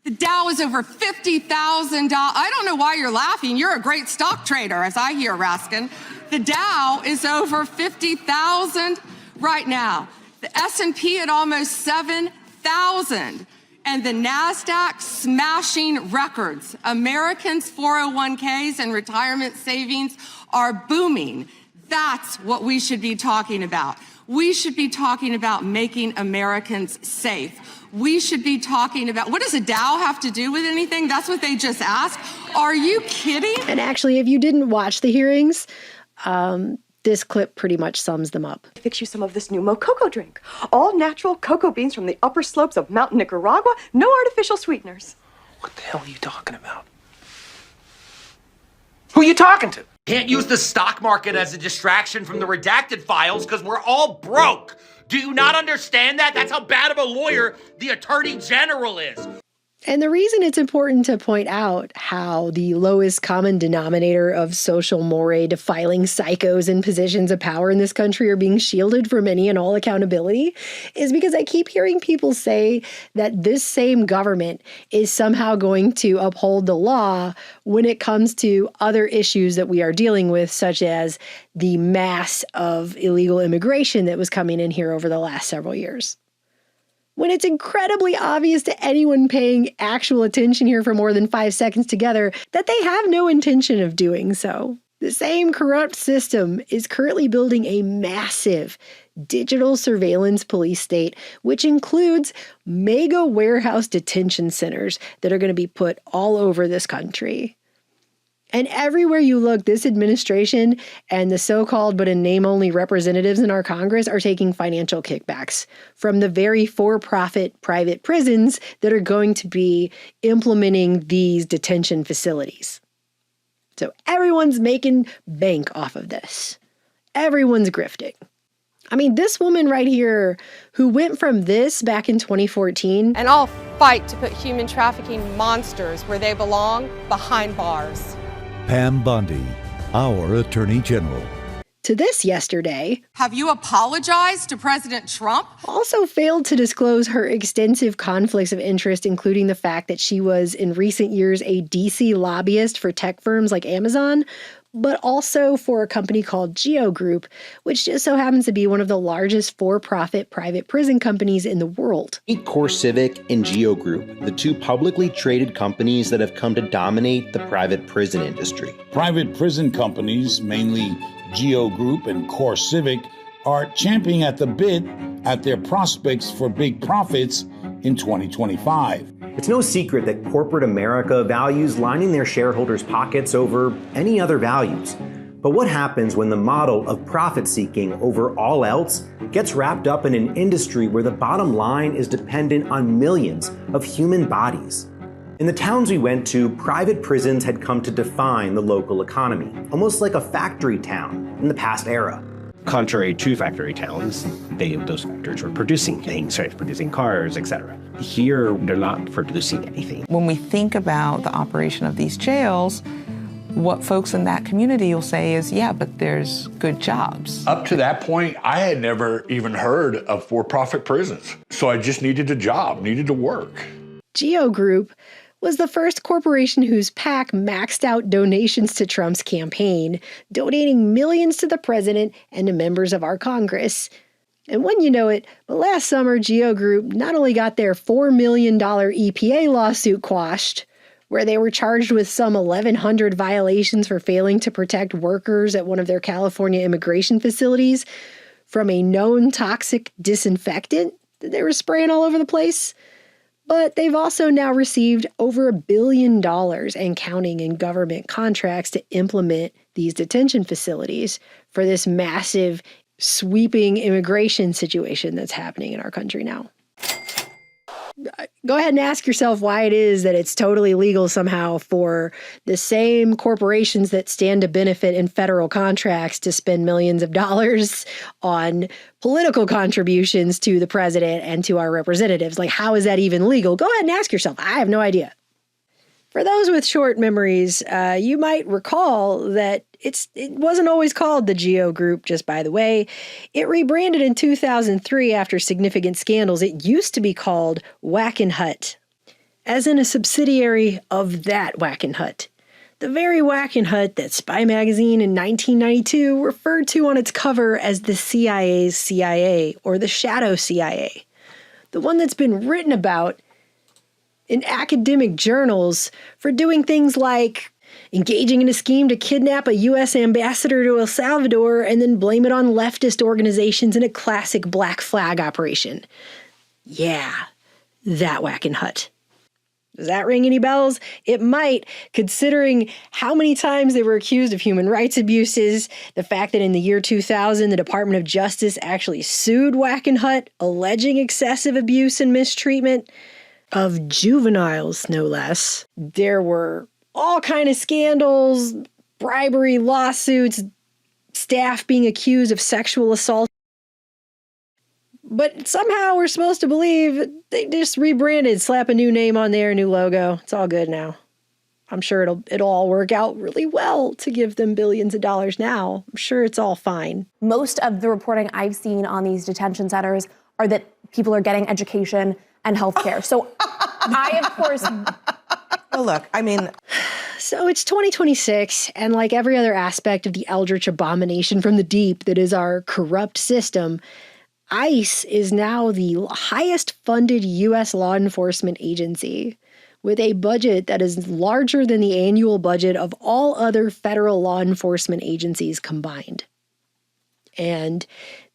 The Dow is over $50,000. I don't know why you're laughing. You're a great stock trader, as I hear, Raskin. The Dow is over 50,000 right now. The S&P at almost 7,000. And the NASDAQ smashing records. Americans' 401ks and retirement savings are booming. That's what we should be talking about. We should be talking about making Americans safe. We should be talking about, what does a Dow have to do with anything? That's what they just asked. Are you kidding? And actually, if you didn't watch the hearings, this clip pretty much sums them up. Fix you some of this new Mococo drink. All natural cocoa beans from the upper slopes of Mountain Nicaragua. No artificial sweeteners. What the hell are you talking about? Who you talking to? Can't use the stock market as a distraction from the redacted files because we're all broke. Do you not understand that? That's how bad of a lawyer the Attorney General is. And the reason it's important to point out how the lowest common denominator of social moray defiling psychos in positions of power in this country are being shielded from any and all accountability is because I keep hearing people say that this same government is somehow going to uphold the law when it comes to other issues that we are dealing with, such as the mass of illegal immigration that was coming in here over the last several years. When it's incredibly obvious to anyone paying actual attention here for more than 5 seconds together that they have no intention of doing so. The same corrupt system is currently building a massive digital surveillance police state, which includes mega warehouse detention centers that are going to be put all over this country. And everywhere you look, this administration and the so-called but in name-only representatives in our Congress are taking financial kickbacks from the very for-profit private prisons that are going to be implementing these detention facilities. So everyone's making bank off of this. Everyone's grifting. I mean, this woman right here who went from this back in 2014. And I'll fight to put human trafficking monsters where they belong, behind bars. Pam Bondi, our Attorney General. To this yesterday. Have you apologized to President Trump? Also failed to disclose her extensive conflicts of interest, including the fact that she was in recent years a DC lobbyist for tech firms like Amazon, but also for a company called Geo Group, which just so happens to be one of the largest for-profit private prison companies in the world. Meet CoreCivic and Geo Group, the two publicly traded companies that have come to dominate the private prison industry. Private prison companies, mainly Geo Group and CoreCivic, are champing at the bit at their prospects for big profits in 2025. It's no secret that corporate America values lining their shareholders' pockets over any other values. But what happens when the model of profit-seeking over all else gets wrapped up in an industry where the bottom line is dependent on millions of human bodies? In the towns we went to, private prisons had come to define the local economy, almost like a factory town in the past era. Contrary to factory towns, those factories were producing things, right? Producing cars, etc. Here, they're not producing anything. When we think about the operation of these jails, what folks in that community will say is, yeah, but there's good jobs. Up to that point, I had never even heard of for-profit prisons. So I just needed a job, needed to work. Geo Group was the first corporation whose PAC maxed out donations to Trump's campaign, donating millions to the president and to members of our Congress. And when you know it, but last summer, Geo Group not only got their $4 million EPA lawsuit quashed, where they were charged with some 1,100 violations for failing to protect workers at one of their California immigration facilities from a known toxic disinfectant that they were spraying all over the place, but they've also now received over $1 billion and counting in government contracts to implement these detention facilities for this massive, sweeping immigration situation that's happening in our country now. Go ahead and ask yourself why it is that it's totally legal somehow for the same corporations that stand to benefit in federal contracts to spend millions of dollars on political contributions to the president and to our representatives. Like, how is that even legal? Go ahead and ask yourself. I have no idea. For those with short memories, you might recall that it wasn't always called the Geo Group, just by the way. It rebranded in 2003 after significant scandals. It used to be called Wackenhut, as in a subsidiary of that Wackenhut. The very Wackenhut that Spy Magazine in 1992 referred to on its cover as the CIA's CIA, or the Shadow CIA. The one that's been written about in academic journals for doing things like engaging in a scheme to kidnap a U.S. ambassador to El Salvador and then blame it on leftist organizations in a classic Black Flag operation. Yeah, that Wackenhut. Does that ring any bells? It might, considering how many times they were accused of human rights abuses, the fact that in the year 2000, the Department of Justice actually sued Wackenhut, alleging excessive abuse and mistreatment of juveniles, no less. There were all kind of scandals, bribery, lawsuits, staff being accused of sexual assault. But somehow we're supposed to believe they just rebranded, slap a new name on there, new logo. It's all good now. I'm sure it'll all work out really well to give them billions of dollars now. I'm sure it's all fine. Most of the reporting I've seen on these detention centers are that people are getting education and healthcare. So I, of course... Well, look, I mean... So it's 2026, and like every other aspect of the eldritch abomination from the deep that is our corrupt system, ICE is now the highest funded U.S. law enforcement agency, with a budget that is larger than the annual budget of all other federal law enforcement agencies combined. And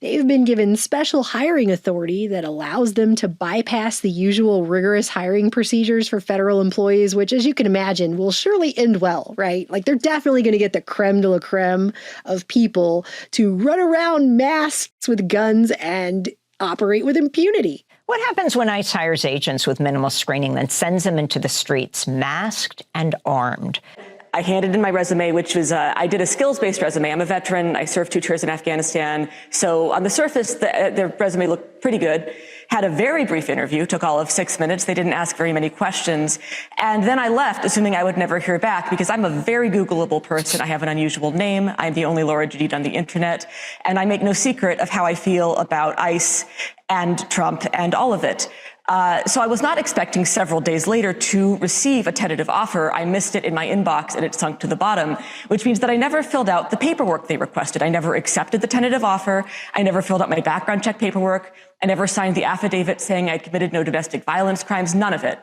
they've been given special hiring authority that allows them to bypass the usual rigorous hiring procedures for federal employees, which, as you can imagine, will surely end well, right? Like, they're definitely going to get the creme de la creme of people to run around masked with guns and operate with impunity. What happens when ICE hires agents with minimal screening, then sends them into the streets masked and armed? I handed in my resume, which was, I did a skills-based resume. I'm a veteran. I served 2 tours in Afghanistan. So on the surface, the resume looked pretty good. Had a very brief interview, took all of 6 minutes. They didn't ask very many questions. And then I left, assuming I would never hear back, because I'm a very Googleable person. I have an unusual name. I'm the only Laura Judith on the internet. And I make no secret of how I feel about ICE and Trump and all of it. So I was not expecting several days later to receive a tentative offer. I missed it in my inbox and it sunk to the bottom, which means that I never filled out the paperwork they requested. I never accepted the tentative offer. I never filled out my background check paperwork. I never signed the affidavit saying I'd committed no domestic violence crimes, none of it.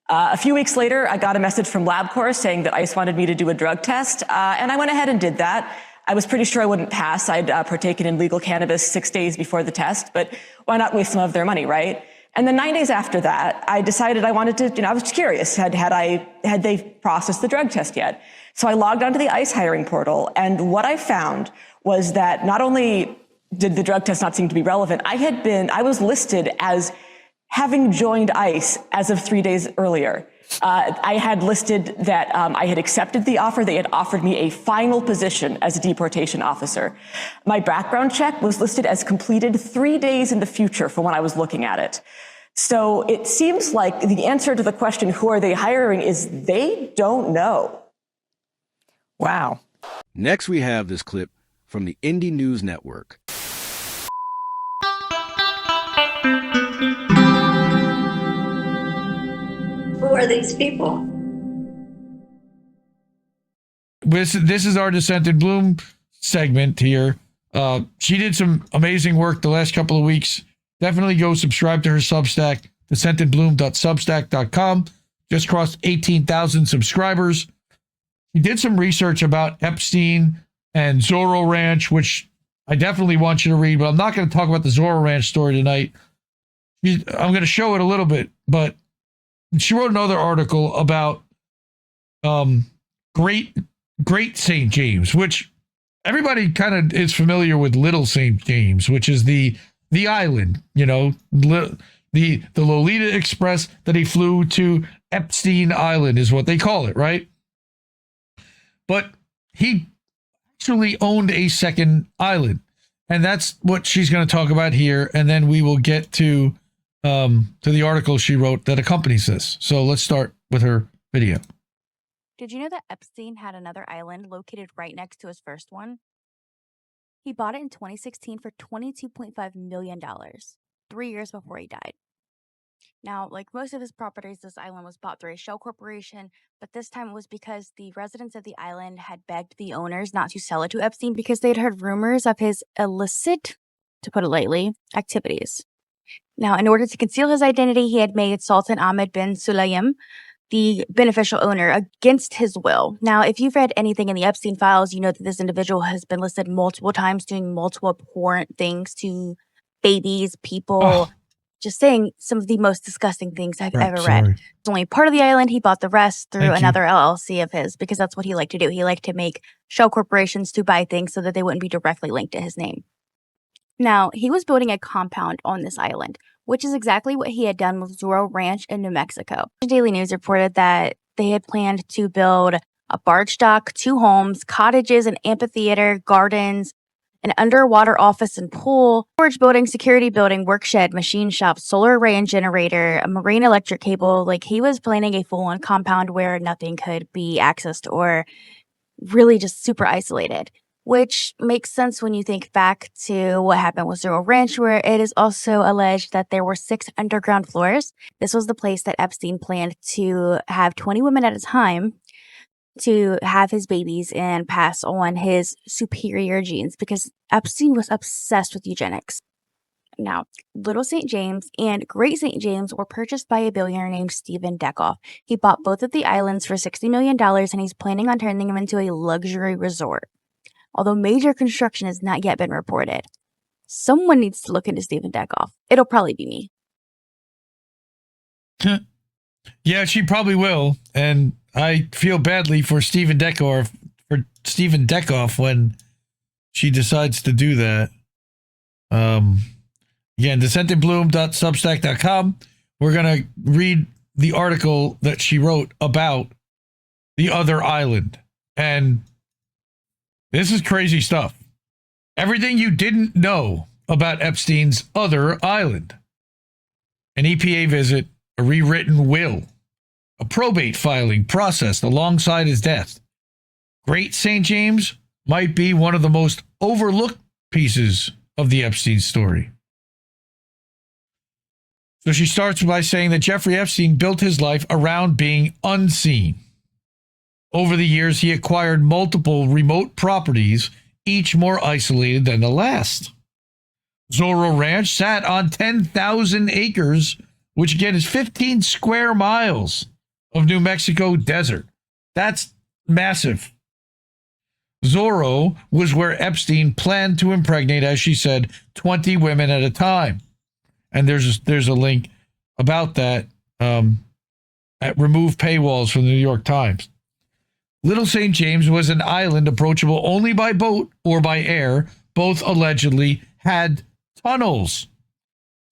A few weeks later, I got a message from LabCorp saying that ICE wanted me to do a drug test, and I went ahead and did that. I was pretty sure I wouldn't pass. I'd partaken in legal cannabis 6 days before the test, but why not waste some of their money, right? And then 9 days after that, I decided I wanted to, I was curious, had they processed the drug test yet? So I logged onto the ICE hiring portal, and what I found was that not only did the drug test not seem to be relevant, I was listed as having joined ICE as of 3 days earlier. I had listed that I had accepted the offer. They had offered me a final position as a deportation officer. My background check was listed as completed 3 days in the future from when I was looking at it. So it seems like the answer to the question, who are they hiring, is they don't know. Wow. Next, we have this clip from the Indie News Network. Who are these people? This is our Descent in Bloom segment here. She did some amazing work the last couple of weeks. Definitely go subscribe to her Substack, descentandbloom.substack.com. Just crossed 18,000 subscribers. She did some research about Epstein and Zorro Ranch, which I definitely want you to read, but I'm not going to talk about the Zorro Ranch story tonight. I'm going to show it a little bit, but she wrote another article about Great St. James, which everybody kind of is familiar with Little St. James, which is the island, the Lolita Express that he flew to. Epstein Island is what they call it, right? But he actually owned a second island, and that's what she's going to talk about here, and then we will get to the article she wrote that accompanies this. So let's start with her video. Did you know that Epstein had another island located right next to his first one? He bought it in 2016 for $22.5 million, 3 years before he died. Now, like most of his properties, this island was bought through a shell corporation, but this time it was because the residents of the island had begged the owners not to sell it to Epstein because they'd heard rumors of his illicit, to put it lightly, activities. Now, in order to conceal his identity, he had made Sultan Ahmed bin Sulayem the beneficial owner against his will. Now, if you've read anything in the Epstein files, you know that this individual has been listed multiple times doing multiple abhorrent things to babies, people, just saying some of the most disgusting things I've ever read. It's only part of the island. He bought the rest through another LLC of his because that's what he liked to do. He liked to make shell corporations to buy things so that they wouldn't be directly linked to his name. Now, he was building a compound on this island, which is exactly what he had done with Zorro Ranch in New Mexico. The Daily News reported that they had planned to build a barge dock, 2 homes, cottages, an amphitheater, gardens, an underwater office and pool, storage building, security building, work shed, machine shop, solar array and generator, a marine electric cable. Like, he was planning a full-on compound where nothing could be accessed or really just super isolated, which makes sense when you think back to what happened with Zorro Ranch, where it is also alleged that there were 6 underground floors. This was the place that Epstein planned to have 20 women at a time to have his babies and pass on his superior genes, because Epstein was obsessed with eugenics. Now, Little St. James and Great St. James were purchased by a billionaire named Stephen Deckoff. He bought both of the islands for $60 million, and he's planning on turning them into a luxury resort, although major construction has not yet been reported. Someone needs to look into Stephen Deckoff. It'll probably be me. Yeah, she probably will. And I feel badly for Stephen Deckoff when she decides to do that. Again, descentedbloom.substack.com. We're going to read the article that she wrote about the other island. And this is crazy stuff. Everything you didn't know about Epstein's other island. An EPA visit, a rewritten will, a probate filing processed alongside his death. Great St. James might be one of the most overlooked pieces of the Epstein story. So she starts by saying that Jeffrey Epstein built his life around being unseen. Over the years, he acquired multiple remote properties, each more isolated than the last. Zorro Ranch sat on 10,000 acres, which again is 15 square miles of New Mexico desert. That's massive. Zorro was where Epstein planned to impregnate, as she said, 20 women at a time. And there's a link about that at Remove Paywalls from the New York Times. Little St. James was an island approachable only by boat or by air. Both allegedly had tunnels.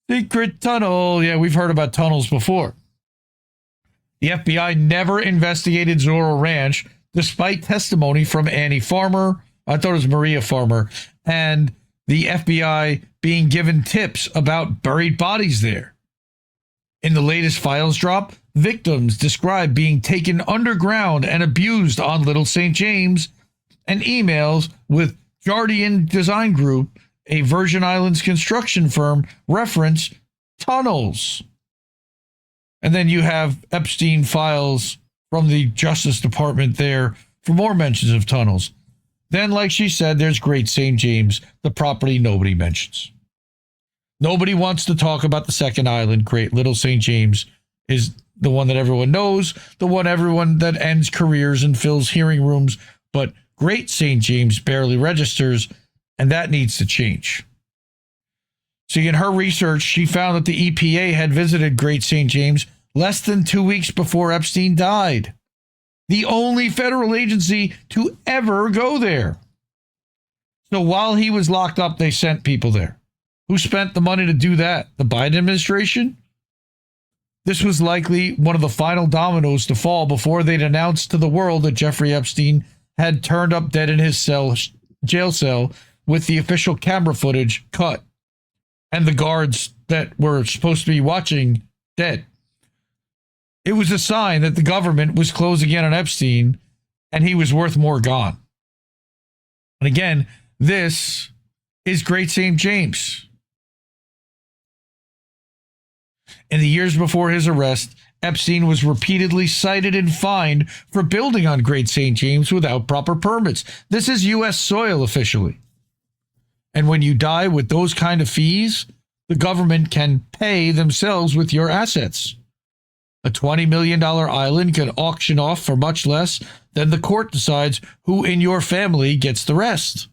Secret tunnel. Yeah, we've heard about tunnels before. The FBI never investigated Zorro Ranch, despite testimony from Annie Farmer, I thought it was Maria Farmer, and the FBI being given tips about buried bodies there. In the latest files drop, victims described being taken underground and abused on Little St. James, and emails with Jardian Design Group, a Virgin Islands construction firm, reference tunnels. And then you have Epstein files from the Justice Department there for more mentions of tunnels. Then, like she said, there's Great St. James, the property nobody mentions. Nobody wants to talk about the second island. Great Little St. James is the one that everyone knows, the one everyone that ends careers and fills hearing rooms. But Great St. James barely registers, and that needs to change. See, in her research, she found that the EPA had visited Great St. James less than 2 weeks before Epstein died. The only federal agency to ever go there. So while he was locked up, they sent people there. Who spent the money to do that? The Biden administration? This was likely one of the final dominoes to fall before they'd announced to the world that Jeffrey Epstein had turned up dead in his jail cell with the official camera footage cut and the guards that were supposed to be watching dead. It was a sign that the government was closing in on Epstein and he was worth more gone. And again, this is Great St. James. In the years before his arrest, Epstein was repeatedly cited and fined for building on Great St. James without proper permits. This is U.S. soil officially. And when you die with those kind of fees, the government can pay themselves with your assets. A $20 million island can auction off for much less than the court decides who in your family gets the rest.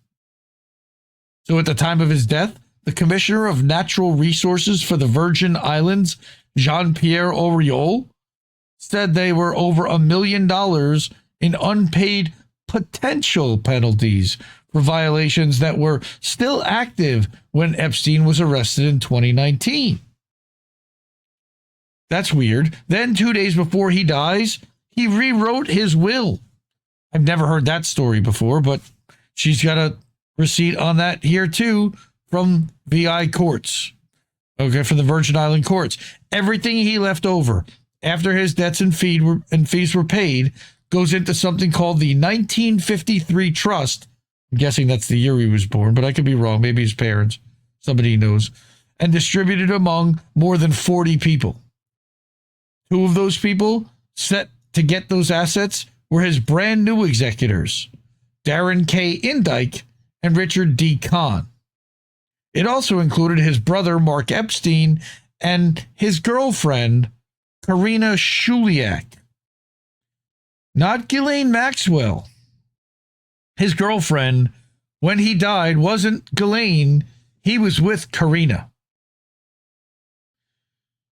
So at the time of his death, the Commissioner of Natural Resources for the Virgin Islands, Jean-Pierre Auriol, said they were over $1 million in unpaid potential penalties for violations that were still active when Epstein was arrested in 2019. That's weird. Then 2 days before he dies, he rewrote his will. I've never heard that story before, but she's got a receipt on that here too from VI courts. Okay, from the Virgin Island courts. Everything he left over after his debts and fees were paid goes into something called the 1953 Trust. I'm guessing that's the year he was born, but I could be wrong. Maybe his parents, somebody knows, and distributed among more than 40 people. 2 of those people set to get those assets were his brand new executors, Darren K. Indyke and Richard D. Kahn. It also included his brother, Mark Epstein, and his girlfriend, Karina Shuliak. Not Ghislaine Maxwell. His girlfriend, when he died, wasn't Ghislaine. He was with Karina.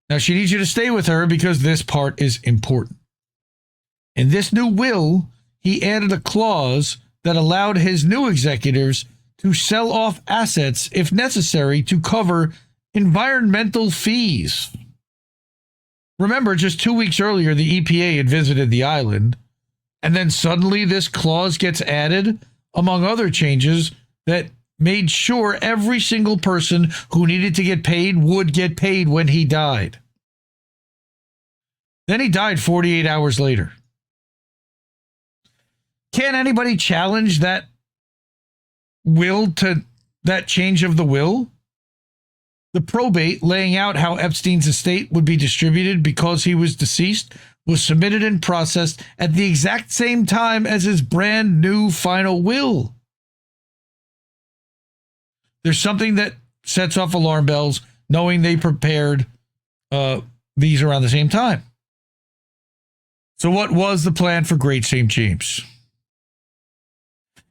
Now, she needs you to stay with her because this part is important. In this new will, he added a clause that allowed his new executors to sell off assets if necessary to cover environmental fees. Remember, just 2 weeks earlier, the EPA had visited the island, and then suddenly this clause gets added, among other changes, that made sure every single person who needed to get paid would get paid when he died. Then he died 48 hours later. Can anybody challenge that will to that change of the will? The probate laying out how Epstein's estate would be distributed because he was deceased was submitted and processed at the exact same time as his brand new final will. There's something that sets off alarm bells knowing they prepared these around the same time. So what was the plan for Great St. James?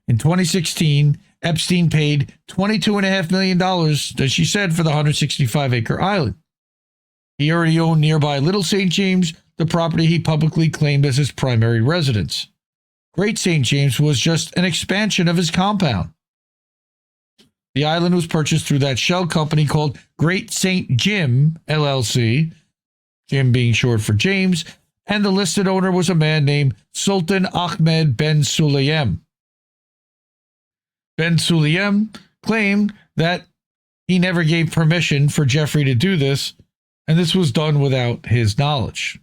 In 2016, Epstein paid $22.5 million, as she said, for the 165-acre island. He already owned nearby Little St. James, the property he publicly claimed as his primary residence. Great St. James was just an expansion of his compound. The island was purchased through that shell company called Great St. Jim, LLC, Jim being short for James, and the listed owner was a man named Sultan Ahmed Ben Sulayem. Ben Sulayem claimed that he never gave permission for Jeffrey to do this, and this was done without his knowledge.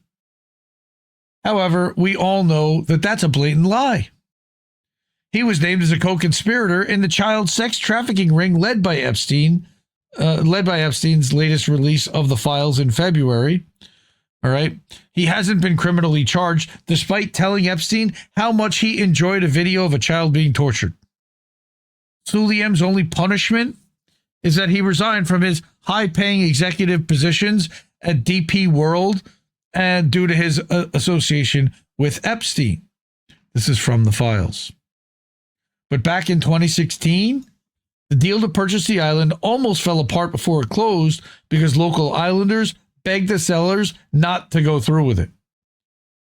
However, we all know that that's a blatant lie. He was named as a co-conspirator in the child sex trafficking ring led by Epstein's latest release of the files in February. All right. He hasn't been criminally charged, despite telling Epstein how much he enjoyed a video of a child being tortured. Sulayem's only punishment is that he resigned from his high-paying executive positions at DP World and due to his association with Epstein. This is from the files. But back in 2016, the deal to purchase the island almost fell apart before it closed because local islanders begged the sellers not to go through with it.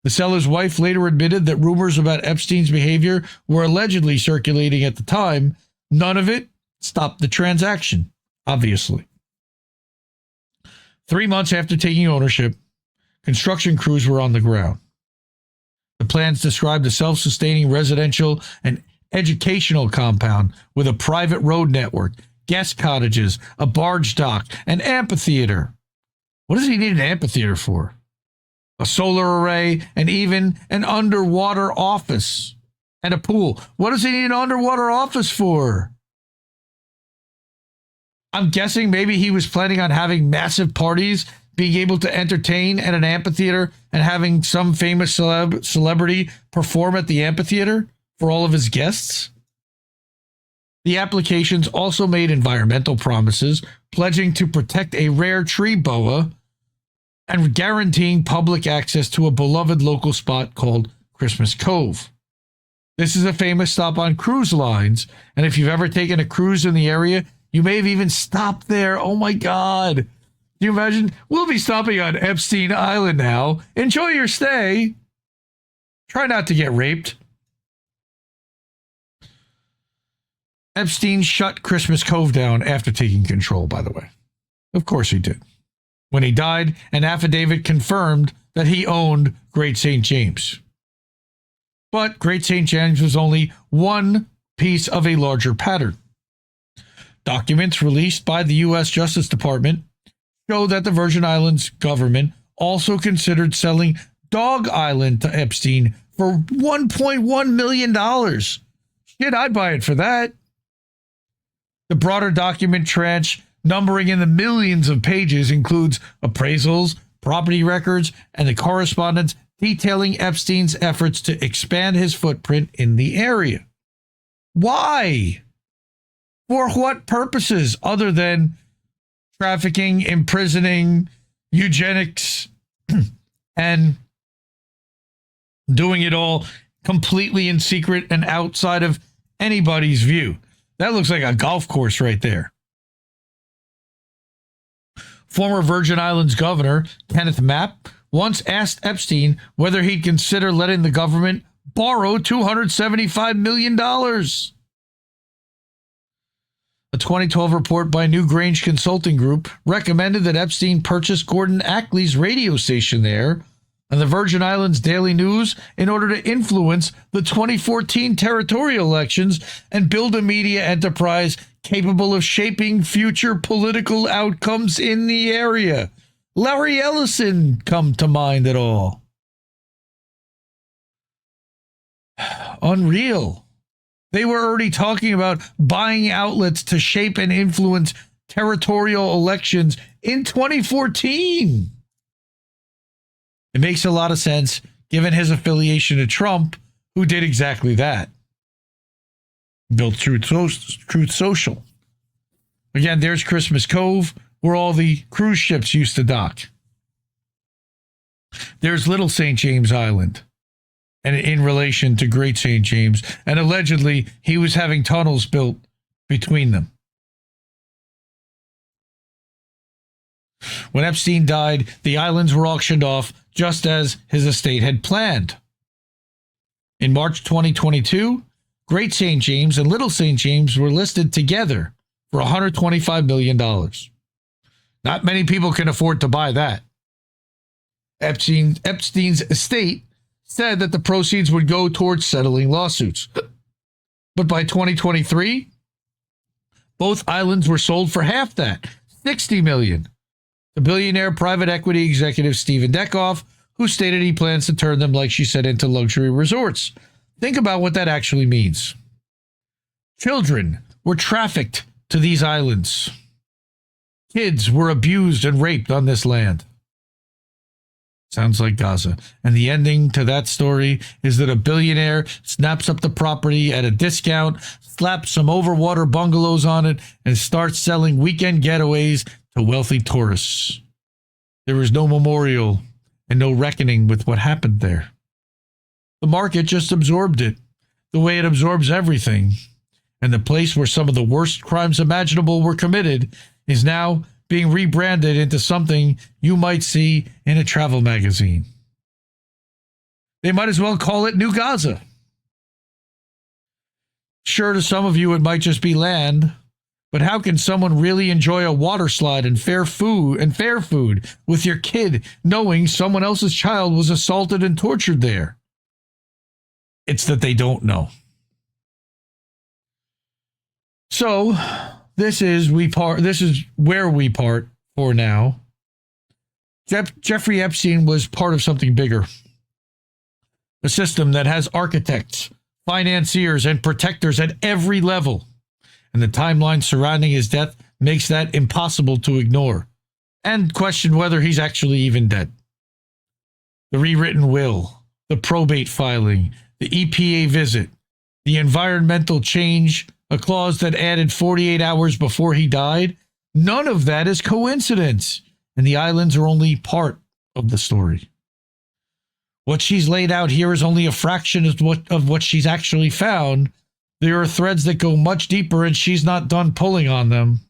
The seller's wife later admitted that rumors about Epstein's behavior were allegedly circulating at the time. None of it stopped the transaction, obviously. 3 months after taking ownership, construction crews were on the ground. The plans described a self-sustaining residential and educational compound with a private road network, guest cottages, a barge dock, an amphitheater. What does he need an amphitheater for? A solar array, and even an underwater office and a pool. What does he need an underwater office for? I'm guessing maybe he was planning on having massive parties, being able to entertain at an amphitheater, and having some famous celebrity perform at the amphitheater for all of his guests. The applications also made environmental promises, pledging to protect a rare tree boa and guaranteeing public access to a beloved local spot called Christmas Cove. This is a famous stop on cruise lines, and if you've ever taken a cruise in the area, you may have even stopped there. Oh my God. Can you imagine? We'll be stopping on Epstein Island now. Enjoy your stay. Try not to get raped. Epstein shut Christmas Cove down after taking control, by the way. Of course he did. When he died, an affidavit confirmed that he owned Great St. James. But Great St. James was only one piece of a larger pattern. Documents released by the U.S. Justice Department show that the Virgin Islands government also considered selling Dog Island to Epstein for $1.1 million. Shit, I'd buy it for that. The broader document tranche, numbering in the millions of pages, includes appraisals, property records, and the correspondence detailing Epstein's efforts to expand his footprint in the area. Why? For what purposes other than trafficking, imprisoning, eugenics, and doing it all completely in secret and outside of anybody's view? That looks like a golf course right there. Former Virgin Islands Governor Kenneth Mapp once asked Epstein whether he'd consider letting the government borrow $275 million. A 2012 report by New Grange Consulting Group recommended that Epstein purchase Gordon Ackley's radio station there and the Virgin Islands Daily News in order to influence the 2014 territorial elections and build a media enterprise capable of shaping future political outcomes in the area. Larry Ellison come to mind at all. Unreal. They were already talking about buying outlets to shape and influence territorial elections in 2014. It makes a lot of sense given his affiliation to Trump, who did exactly that. Built Truth Social. Again, there's Christmas Cove, where all the cruise ships used to dock. There's Little St. James Island, and in relation to Great St. James, and allegedly he was having tunnels built between them. When Epstein died, the islands were auctioned off just as his estate had planned. In March 2022, Great St. James and Little St. James were listed together for $125 million. Not many people can afford to buy that. Epstein's estate said that the proceeds would go towards settling lawsuits. But by 2023, both islands were sold for half that, $60 million. The billionaire private equity executive Stephen Deckoff, who stated he plans to turn them, like she said, into luxury resorts. Think about what that actually means. Children were trafficked to these islands. Kids were abused and raped on this land. Sounds like Gaza. And the ending to that story is that a billionaire snaps up the property at a discount, slaps some overwater bungalows on it, and starts selling weekend getaways to wealthy tourists. There was no memorial and no reckoning with what happened there. The market just absorbed it, the way it absorbs everything. And the place where some of the worst crimes imaginable were committed is now being rebranded into something you might see in a travel magazine. They might as well call it New Gaza. Sure, to some of you it might just be land, but how can someone really enjoy a water slide and fair food with your kid knowing someone else's child was assaulted and tortured there? It's that they don't know. So, this is where we part for now. Jeffrey Epstein was part of something bigger. A system that has architects, financiers, and protectors at every level. And the timeline surrounding his death makes that impossible to ignore and question whether he's actually even dead. The rewritten will, the probate filing, the EPA visit, the environmental change, a clause that added 48 hours before he died, none of that is coincidence, and the islands are only part of the story. What she's laid out here is only a fraction of what she's actually found. There are threads that go much deeper, and she's not done pulling on them.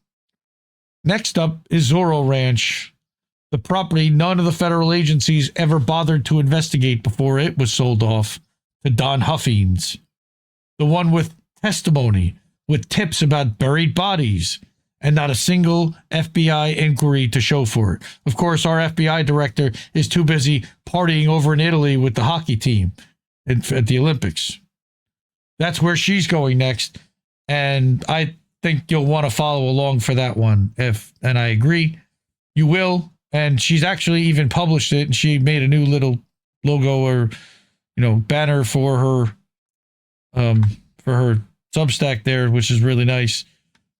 Next up is Zorro Ranch, the property none of the federal agencies ever bothered to investigate before it was sold off to Don Huffines, the one with testimony, with tips about buried bodies, and not a single FBI inquiry to show for it. Of course, our FBI director is too busy partying over in Italy with the hockey team. at the Olympics. That's where she's going next. And I think you'll want to follow along for that one. And I agree, you will. And she's actually even published it, and she made a new little logo or, banner for her Substack there, which is really nice.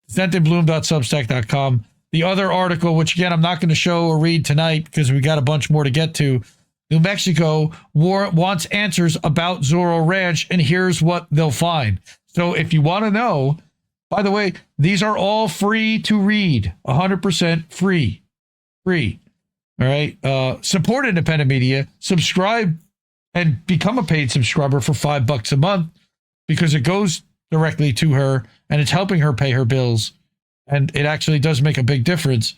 DeCentandBloom.substack.com. The other article, which again, I'm not going to show or read tonight because we got a bunch more to get to. New Mexico wants answers about Zorro Ranch, and here's what they'll find. So if you want to know, by the way, these are all free to read, 100% free. All right. Support independent media, subscribe and become a paid subscriber for $5 a month because it goes directly to her and it's helping her pay her bills. And it actually does make a big difference.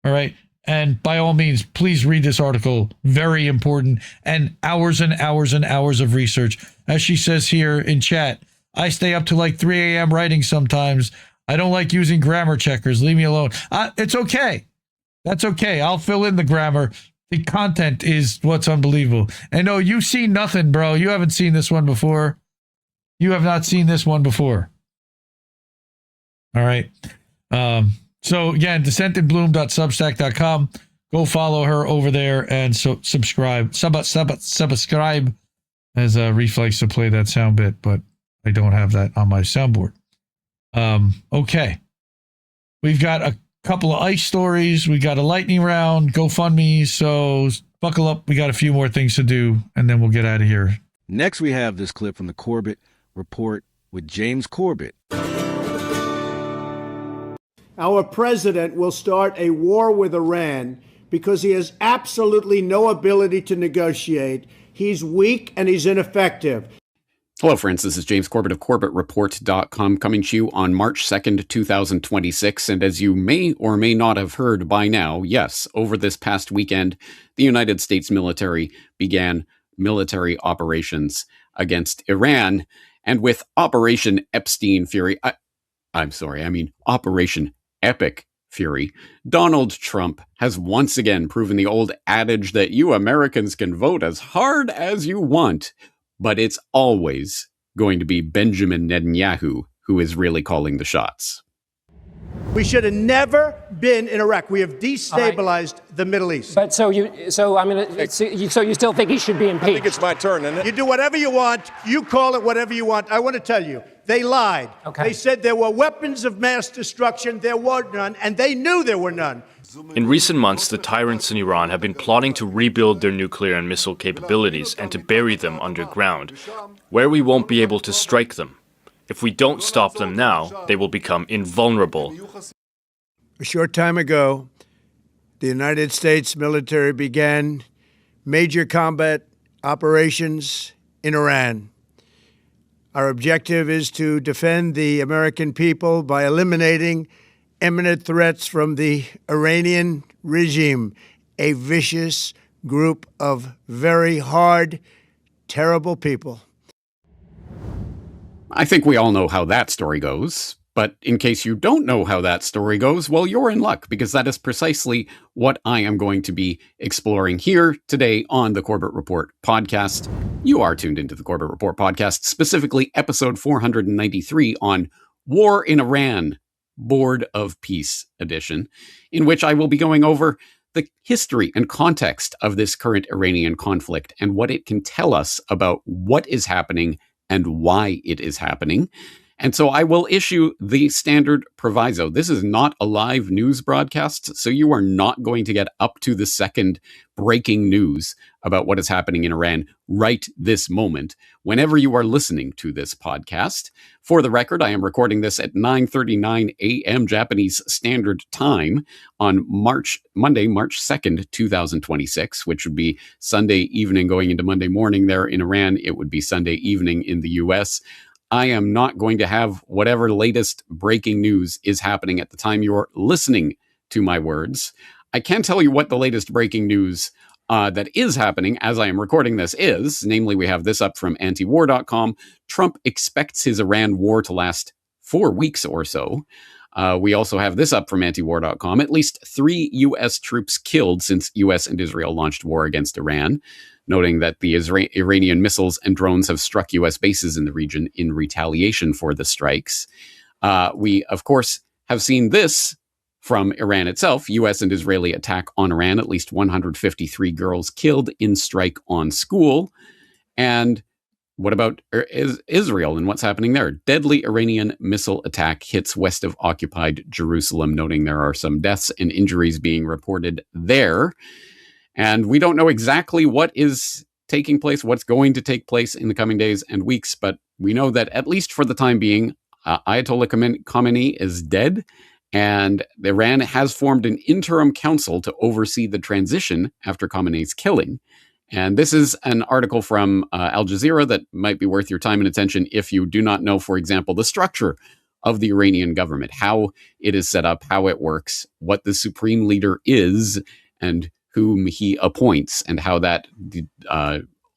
All right. And by all means, please read this article. Very important. And hours and hours and hours of research. As she says here in chat, I stay up to like 3 a.m. writing sometimes. I don't like using grammar checkers. Leave me alone. It's okay. That's okay. I'll fill in the grammar. The content is what's unbelievable. And no, you've seen nothing, bro. You haven't seen this one before. You have not seen this one before. All right. So again, DeCentandBloom.substack.com. Go follow her over there and subscribe. Subscribe, as Reef likes to play that sound bit, but I don't have that on my soundboard. Okay. We've got a couple of ice stories. We got a lightning round, GoFundMe. So buckle up. We got a few more things to do, and then we'll get out of here. Next, we have this clip from the Corbett Report with James Corbett. Our president will start a war with Iran because he has absolutely no ability to negotiate. He's weak and he's ineffective. Hello, friends. This is James Corbett of CorbettReport.com coming to you on March 2nd, 2026. And as you may or may not have heard by now, yes, over this past weekend, the United States military began military operations against Iran. And with Operation Epstein Fury, Operation Epic Fury, Donald Trump has once again proven the old adage that you Americans can vote as hard as you want, but it's always going to be Benjamin Netanyahu who is really calling the shots. We should have never been in Iraq. We have destabilized the Middle East. But so you still think he should be impeached? I think it's my turn, isn't it? You do whatever you want. You call it whatever you want. I want to tell you, they lied. Okay. They said there were weapons of mass destruction. There were none, and they knew there were none. In recent months, the tyrants in Iran have been plotting to rebuild their nuclear and missile capabilities and to bury them underground, where we won't be able to strike them. If we don't stop them now, they will become invulnerable. A short time ago, the United States military began major combat operations in Iran. Our objective is to defend the American people by eliminating imminent threats from the Iranian regime, a vicious group of very hard, terrible people. I think we all know how that story goes, but in case you don't know how that story goes, well, you're in luck, because that is precisely what I am going to be exploring here today on the Corbett Report podcast. You are tuned into the Corbett Report podcast, specifically episode 493 on War in Iran, Board of Peace edition, in which I will be going over the history and context of this current Iranian conflict and what it can tell us about what is happening and why it is happening. And so I will issue the standard proviso. This is not a live news broadcast, so you are not going to get up to the second breaking news about what is happening in Iran right this moment, whenever you are listening to this podcast. For the record, I am recording this at 9:39 a.m. Japanese Standard Time on Monday, March 2nd, 2026, which would be Sunday evening going into Monday morning there in Iran. It would be Sunday evening in the U.S. I am not going to have whatever latest breaking news is happening at the time you're listening to my words. I can tell you what the latest breaking news that is happening as I am recording this is. Namely, we have this up from antiwar.com. Trump expects his Iran war to last 4 weeks or so. We also have this up from antiwar.com. At least 3 U.S. troops killed since U.S. and Israel launched war against Iran, noting that the Iranian missiles and drones have struck U.S. bases in the region in retaliation for the strikes. We, of course, have seen this from Iran itself. U.S. and Israeli attack on Iran, at least 153 girls killed in strike on school. And what about Israel and what's happening there? Deadly Iranian missile attack hits west of occupied Jerusalem, noting there are some deaths and injuries being reported there. And we don't know exactly what is taking place, what's going to take place in the coming days and weeks, but we know that at least for the time being, Ayatollah Khamenei is dead, and Iran has formed an interim council to oversee the transition after Khamenei's killing. And this is an article from Al Jazeera that might be worth your time and attention if you do not know, for example, the structure of the Iranian government, how it is set up, how it works, what the supreme leader is, and whom he appoints, and how that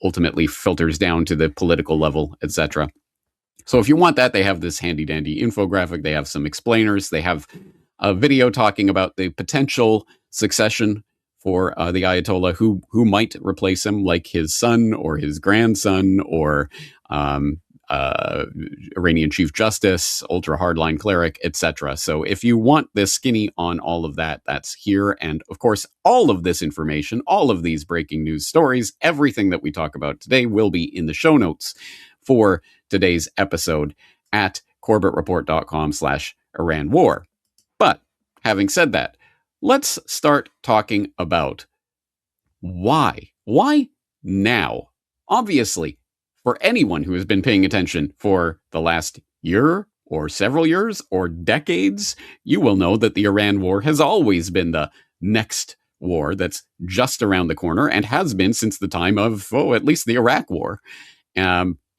ultimately filters down to the political level, etc. So if you want that, they have this handy-dandy infographic. They have some explainers. They have a video talking about the potential succession for the Ayatollah, who might replace him, like his son or his grandson or Iranian Chief Justice, ultra hardline cleric, etc. So if you want this skinny on all of that, that's here. And of course, all of this information, all of these breaking news stories, everything that we talk about today will be in the show notes for today's episode at corbettreport.com/Iran war. But having said that, let's start talking about why. Why now? Obviously, for anyone who has been paying attention for the last year or several years or decades, you will know that the Iran war has always been the next war that's just around the corner and has been since the time of, at least the Iraq war.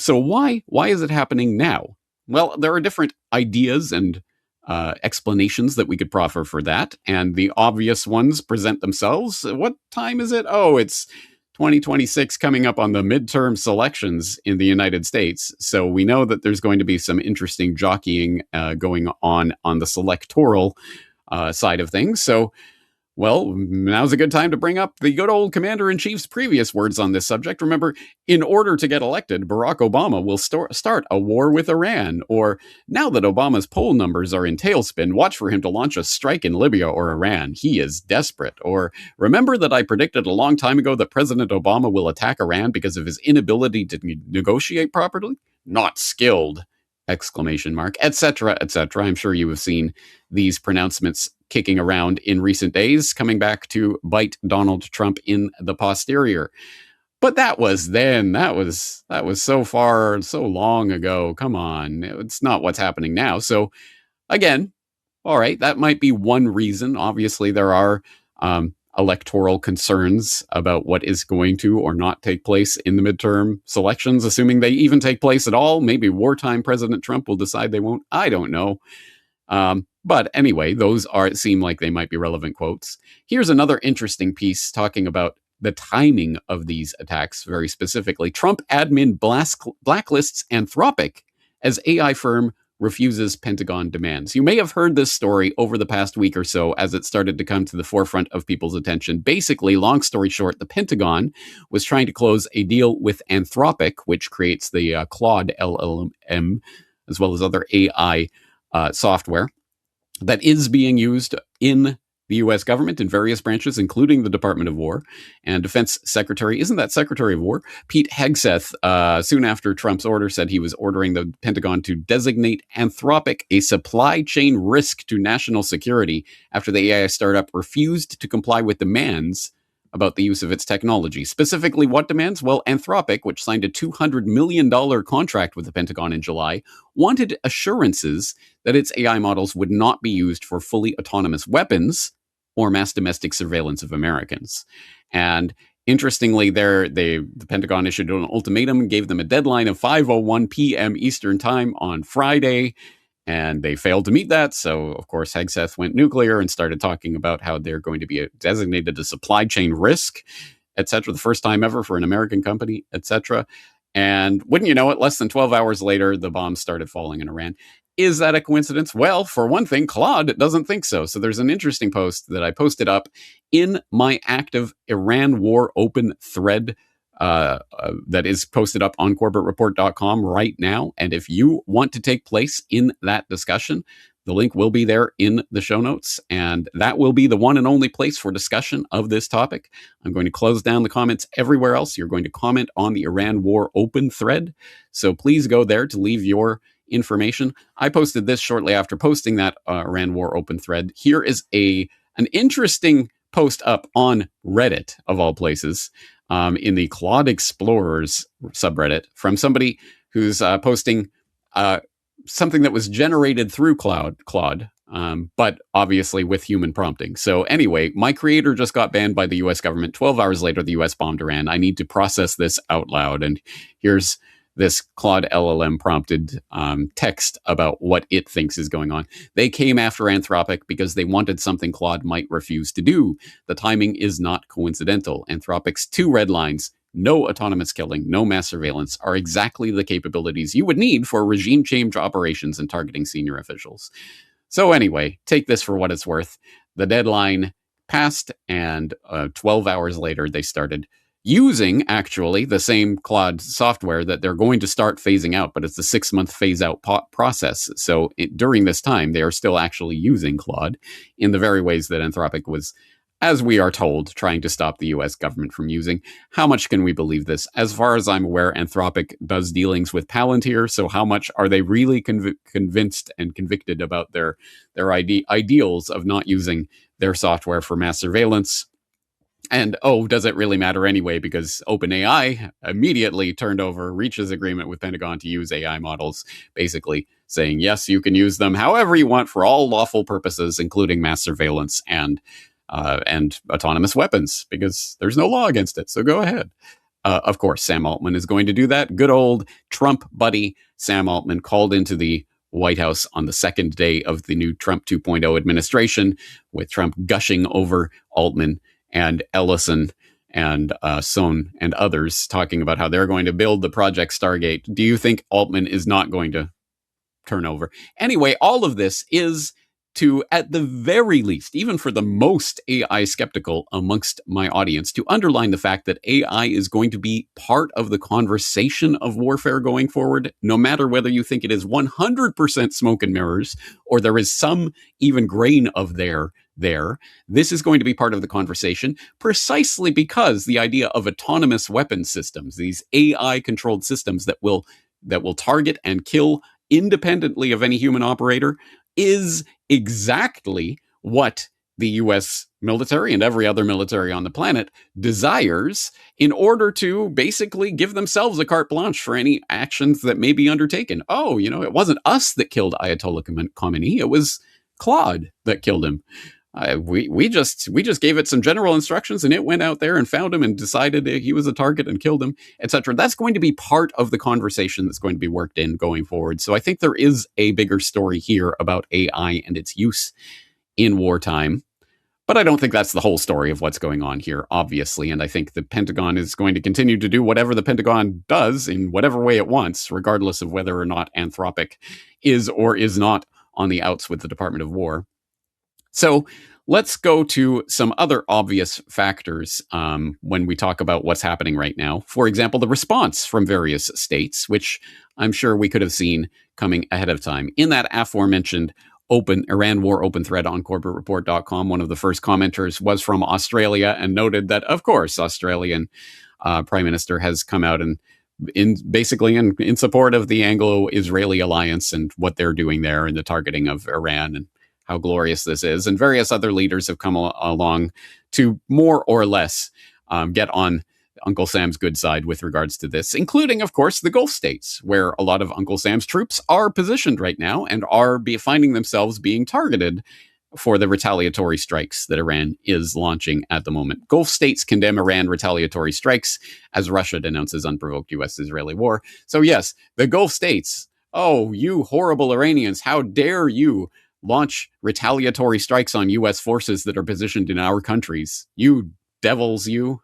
So why is it happening now? Well, there are different ideas and explanations that we could proffer for that, and the obvious ones present themselves. What time is it? Oh, it's 2026, coming up on the midterm selections in the United States. So we know that there's going to be some interesting jockeying going on the selectoral side of things. So, well, now's a good time to bring up the good old commander-in-chief's previous words on this subject. Remember, in order to get elected, Barack Obama will start a war with Iran. Or, now that Obama's poll numbers are in tailspin, watch for him to launch a strike in Libya or Iran. He is desperate. Or, remember that I predicted a long time ago that President Obama will attack Iran because of his inability to negotiate properly? Not skilled! Exclamation mark, etc., etc. I'm sure you have seen these pronouncements kicking around in recent days, coming back to bite Donald Trump in the posterior. But that was then. That was so far, so long ago. Come on, it's not what's happening now. So, again, all right, that might be one reason. Obviously, there are electoral concerns about what is going to or not take place in the midterm selections, assuming they even take place at all. Maybe wartime President Trump will decide they won't. I don't know. But anyway, those seem like they might be relevant quotes. Here's another interesting piece talking about the timing of these attacks very specifically. Trump admin blacklists Anthropic as AI firm refuses Pentagon demands. You may have heard this story over the past week or so as it started to come to the forefront of people's attention. Basically, long story short, the Pentagon was trying to close a deal with Anthropic, which creates the Claude LLM, as well as other AI software that is being used in the U.S. government in various branches, including the Department of War. And Defense Secretary, isn't that Secretary of War? Pete Hegseth, soon after Trump's order, said he was ordering the Pentagon to designate Anthropic a supply chain risk to national security after the AI startup refused to comply with demands about the use of its technology. Specifically, what demands? Well, Anthropic, which signed a $200 million contract with the Pentagon in July, wanted assurances that its AI models would not be used for fully autonomous weapons or mass domestic surveillance of Americans. And interestingly, the Pentagon issued an ultimatum, gave them a deadline of 5:01 p.m. Eastern Time on Friday, and they failed to meet that. So, of course, Hegseth went nuclear and started talking about how they're going to be designated a supply chain risk, etc., the first time ever for an American company, etc. And wouldn't you know it, less than 12 hours later, the bombs started falling in Iran. Is that a coincidence? Well, for one thing, Claude doesn't think so. So there's an interesting post that I posted up in my active Iran War open thread that is posted up on CorbettReport.com right now. And if you want to take place in that discussion, the link will be there in the show notes, and that will be the one and only place for discussion of this topic. I'm going to close down the comments everywhere else. You're going to comment on the Iran War open thread. So please go there to leave your information. I posted this shortly after posting that Iran War open thread. Here is an interesting post up on Reddit, of all places, in the Claude Explorers subreddit, from somebody who's posting something that was generated through Claude, but obviously with human prompting. So anyway, my creator just got banned by the US government. 12 hours later, the US bombed Iran. I need to process this out loud. And here's this Claude LLM prompted text about what it thinks is going on. They came after Anthropic because they wanted something Claude might refuse to do. The timing is not coincidental. Anthropic's 2 red lines, no autonomous killing, no mass surveillance, are exactly the capabilities you would need for regime change operations and targeting senior officials. So anyway, take this for what it's worth. The deadline passed, and 12 hours later, they started using, actually, the same Claude software that they're going to start phasing out, but it's a 6-month phase-out process. So during this time, they are still actually using Claude in the very ways that Anthropic was, as we are told, trying to stop the US government from using. How much can we believe this? As far as I'm aware, Anthropic does dealings with Palantir, so how much are they really convinced and convicted about their ideals of not using their software for mass surveillance? And, does it really matter anyway? Because OpenAI immediately reaches agreement with Pentagon to use AI models, basically saying, yes, you can use them however you want for all lawful purposes, including mass surveillance and autonomous weapons, because there's no law against it. So go ahead. Of course, Sam Altman is going to do that. Good old Trump buddy Sam Altman called into the White House on the second day of the new Trump 2.0 administration, with Trump gushing over Altman and Ellison and Sohn and others, talking about how they're going to build the Project Stargate. Do you think Altman is not going to turn over? Anyway, all of this is to, at the very least, even for the most AI skeptical amongst my audience, to underline the fact that AI is going to be part of the conversation of warfare going forward, no matter whether you think it is 100% smoke and mirrors, or there is some even grain of there. This is going to be part of the conversation, precisely because the idea of autonomous weapon systems, these AI-controlled systems that will target and kill independently of any human operator, is exactly what the US military and every other military on the planet desires in order to basically give themselves a carte blanche for any actions that may be undertaken. It wasn't us that killed Ayatollah Khamenei, it was Claude that killed him. We just gave it some general instructions, and it went out there and found him and decided he was a target and killed him, etc. That's going to be part of the conversation that's going to be worked in going forward. So I think there is a bigger story here about AI and its use in wartime. But I don't think that's the whole story of what's going on here, obviously. And I think the Pentagon is going to continue to do whatever the Pentagon does in whatever way it wants, regardless of whether or not Anthropic is or is not on the outs with the Department of War. So let's go to some other obvious factors when we talk about what's happening right now. For example, the response from various states, which I'm sure we could have seen coming ahead of time. In that aforementioned Iran War open thread on CorbettReport.com, one of the first commenters was from Australia and noted that, of course, Australian Prime Minister has come out and in support of the Anglo-Israeli alliance and what they're doing there and the targeting of Iran and how glorious this is. And various other leaders have come along to more or less get on Uncle Sam's good side with regards to this, including, of course, the Gulf states, where a lot of Uncle Sam's troops are positioned right now and are finding themselves being targeted for the retaliatory strikes that Iran is launching at the moment. Gulf states condemn Iran retaliatory strikes as Russia denounces unprovoked U.S.-Israeli war. So yes, the Gulf states, you horrible Iranians, how dare you launch retaliatory strikes on U.S. forces that are positioned in our countries. You devils, you.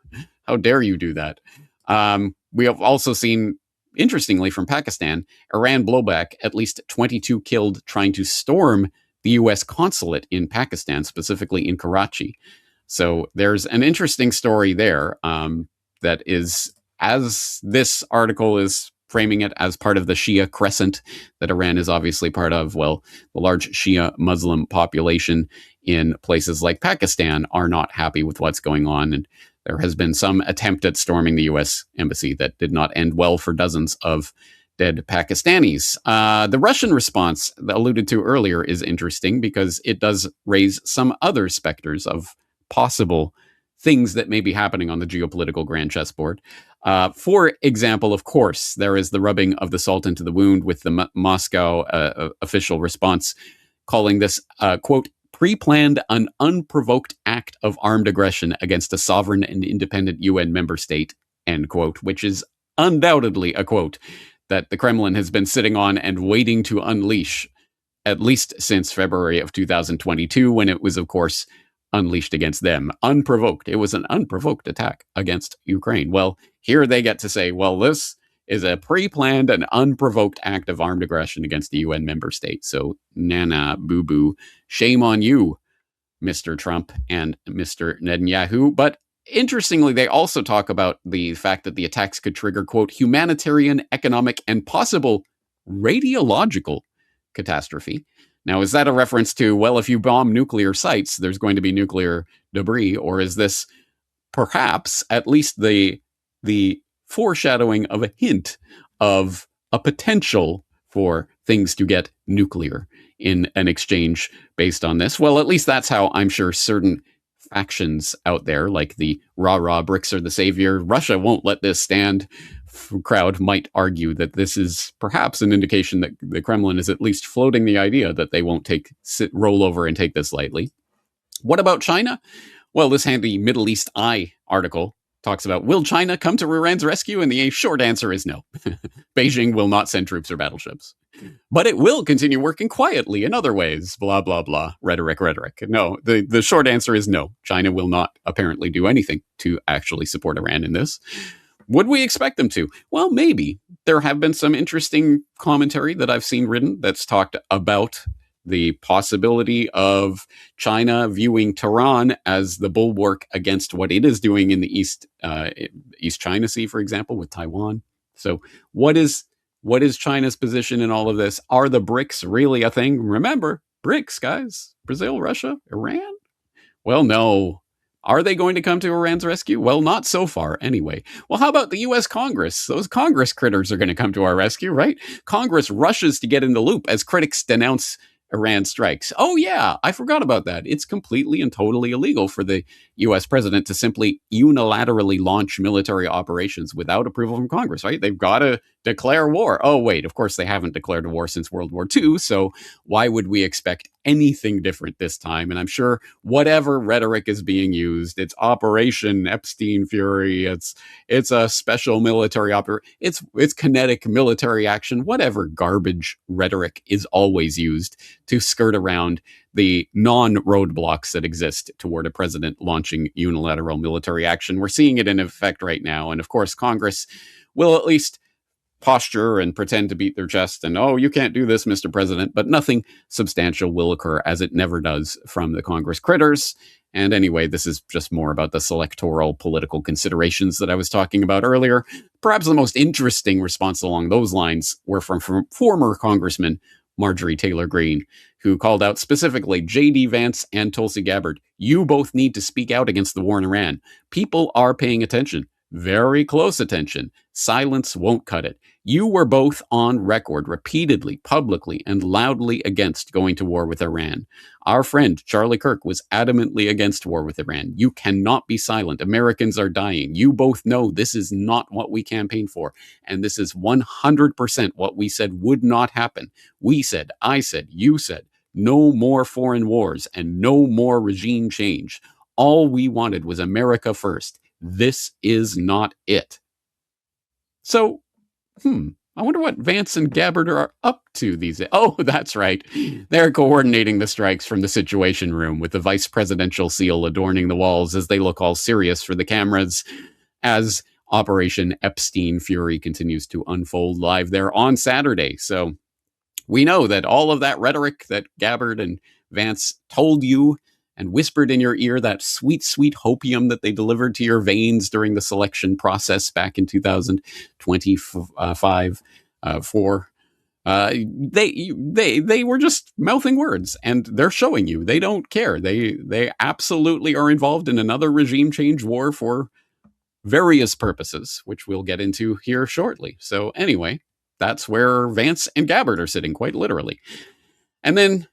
How dare you do that? We have also seen interestingly, from Pakistan, Iran blowback, at least 22 killed trying to storm the U.S. consulate in Pakistan, specifically in Karachi. So there's an interesting story there that is, as this article is framing it, as part of the Shia crescent that Iran is obviously part of. Well, the large Shia Muslim population in places like Pakistan are not happy with what's going on. And there has been some attempt at storming the U.S. embassy that did not end well for dozens of dead Pakistanis. The Russian response alluded to earlier is interesting because it does raise some other specters of possible things that may be happening on the geopolitical grand chessboard. For example, of course, there is the rubbing of the salt into the wound with the Moscow official response calling this, quote, pre-planned an unprovoked act of armed aggression against a sovereign and independent UN member state, end quote, which is undoubtedly a quote that the Kremlin has been sitting on and waiting to unleash, at least since February of 2022, when it was, of course, unleashed against them. Unprovoked. It was an unprovoked attack against Ukraine. Well, here they get to say, well, this is a pre-planned and unprovoked act of armed aggression against the UN member state. So, nana, boo-boo, shame on you, Mr. Trump and Mr. Netanyahu. But interestingly, they also talk about the fact that the attacks could trigger, quote, humanitarian, economic, and possible radiological catastrophe. Now, is that a reference to, well, if you bomb nuclear sites, there's going to be nuclear debris? Or is this perhaps at least the foreshadowing of a hint of a potential for things to get nuclear in an exchange based on this? Well, at least that's how I'm sure certain factions out there, like the rah-rah BRICS are the savior, Russia won't let this stand crowd might argue that this is perhaps an indication that the Kremlin is at least floating the idea that they won't roll over and take this lightly. What about China? Well, this handy Middle East Eye article talks about, will China come to Iran's rescue? And the short answer is no. Beijing will not send troops or battleships. But it will continue working quietly in other ways. Blah, blah, blah. Rhetoric. No, the short answer is no. China will not apparently do anything to actually support Iran in this. Would we expect them to? Well, maybe. There have been some interesting commentary that I've seen written that's talked about the possibility of China viewing Tehran as the bulwark against what it is doing in the East China Sea, for example, with Taiwan. So what is China's position in all of this? Are the BRICS really a thing? Remember, BRICS, guys. Brazil, Russia, Iran? Well, no. Are they going to come to Iran's rescue? Well, not so far, anyway. Well, how about the U.S. Congress? Those Congress critters are going to come to our rescue, right? Congress rushes to get in the loop as critics denounce Iran strikes. Oh, yeah, I forgot about that. It's completely and totally illegal for the U.S. president to simply unilaterally launch military operations without approval from Congress, right? They've got to declare war. Oh, wait, of course they haven't declared a war since World War II, so why would we expect anything different this time? And I'm sure whatever rhetoric is being used, it's Operation Epstein Fury, it's a special military it's kinetic military action, whatever garbage rhetoric is always used to skirt around the non-roadblocks that exist toward a president launching unilateral military action. We're seeing it in effect right now. And of course, Congress will at least posture and pretend to beat their chest and, oh, you can't do this, Mr. President, but nothing substantial will occur, as it never does from the Congress critters. And anyway, this is just more about the selectoral political considerations that I was talking about earlier. Perhaps the most interesting response along those lines were from former Congressman Marjorie Taylor Greene, who called out specifically J.D. Vance and Tulsi Gabbard. You both need to speak out against the war in Iran. People are paying attention. Very close attention. Silence won't cut it. You were both on record repeatedly, publicly, and loudly against going to war with Iran. Our friend Charlie Kirk was adamantly against war with Iran. You cannot be silent. Americans are dying. You both know this is not what we campaigned for. And this is 100% what we said would not happen. We said, I said, you said, no more foreign wars and no more regime change. All we wanted was America first. This is not it. So, I wonder what Vance and Gabbard are up to these days. Oh, that's right. They're coordinating the strikes from the Situation Room with the vice presidential seal adorning the walls as they look all serious for the cameras, as Operation Epstein Fury continues to unfold live there on Saturday. So we know that all of that rhetoric that Gabbard and Vance told you and whispered in your ear, that sweet, sweet hopium that they delivered to your veins during the selection process back in 2025, they were just mouthing words, and they're showing you they don't care. They absolutely are involved in another regime change war for various purposes, which we'll get into here shortly. So anyway, that's where Vance and Gabbard are sitting, quite literally. And then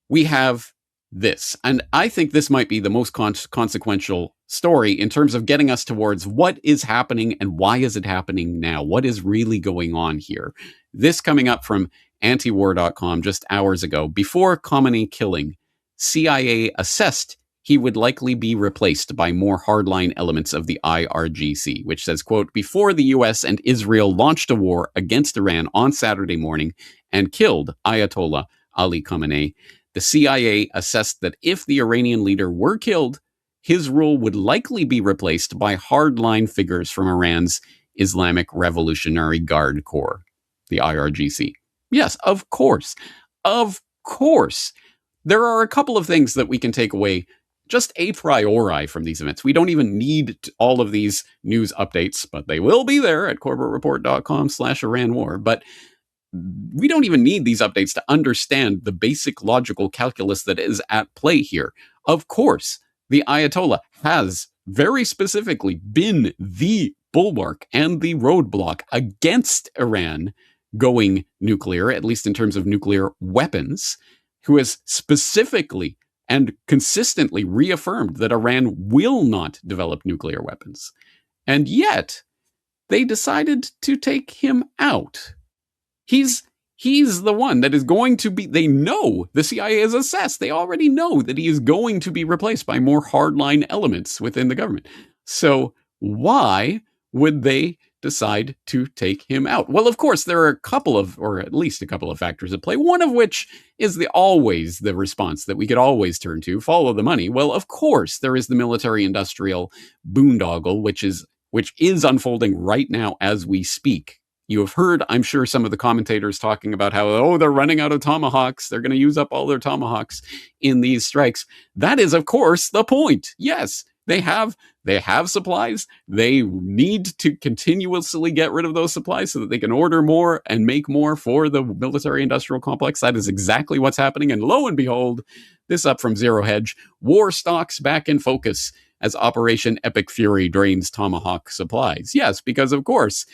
we have this, and I think this might be the most consequential story in terms of getting us towards what is happening and why is it happening now? What is really going on here? This coming up from antiwar.com just hours ago. Before Khamenei killing, CIA assessed he would likely be replaced by more hardline elements of the IRGC, which says, quote, before the US and Israel launched a war against Iran on Saturday morning and killed Ayatollah Ali Khamenei, the CIA assessed that if the Iranian leader were killed, his rule would likely be replaced by hardline figures from Iran's Islamic Revolutionary Guard Corps, the IRGC. Yes, of course. Of course. There are a couple of things that we can take away just a priori from these events. We don't even need all of these news updates, but they will be there at corbettreport.com/Iran war. But we don't even need these updates to understand the basic logical calculus that is at play here. Of course, the Ayatollah has very specifically been the bulwark and the roadblock against Iran going nuclear, at least in terms of nuclear weapons, who has specifically and consistently reaffirmed that Iran will not develop nuclear weapons. And yet, they decided to take him out. He's the one that is going to be, they know, the CIA is assessed, they already know that he is going to be replaced by more hardline elements within the government. So why would they decide to take him out? Well, of course, there are a couple of, or at least a couple of factors at play, one of which is always the response that we could always turn to, follow the money. Well, of course, there is the military-industrial boondoggle, which is unfolding right now as we speak. You have heard, I'm sure, some of the commentators talking about how, they're running out of tomahawks. They're going to use up all their tomahawks in these strikes. That is, of course, the point. Yes, they have supplies. They need to continuously get rid of those supplies so that they can order more and make more for the military-industrial complex. That is exactly what's happening. And lo and behold, this up from Zero Hedge, war stocks back in focus as Operation Epic Fury drains Tomahawk supplies. Yes, because, of course,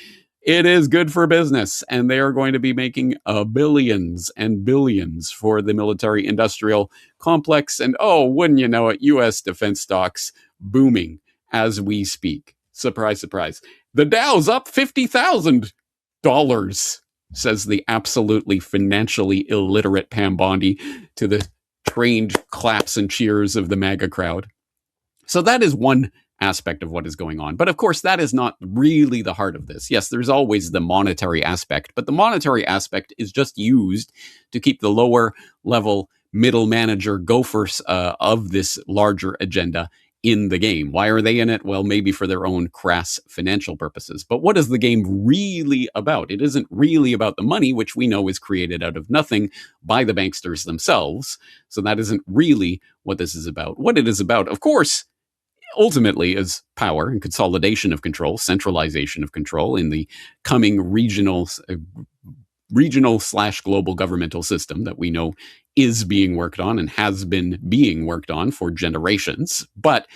it is good for business, and they are going to be making billions and billions for the military-industrial complex. And wouldn't you know it, U.S. defense stocks booming as we speak. Surprise, surprise. The Dow's up $50,000, says the absolutely financially illiterate Pam Bondi to the trained claps and cheers of the MAGA crowd. So that is one aspect of what is going on. But of course, that is not really the heart of this. Yes, there's always the monetary aspect, but the monetary aspect is just used to keep the lower level middle manager gophers of this larger agenda in the game. Why are they in it? Well, maybe for their own crass financial purposes. But what is the game really about? It isn't really about the money, which we know is created out of nothing by the banksters themselves. So that isn't really what this is about. What it is about, of course, ultimately is power and consolidation of control, centralization of control in the coming regional/global governmental system that we know is being worked on and has been being worked on for generations. But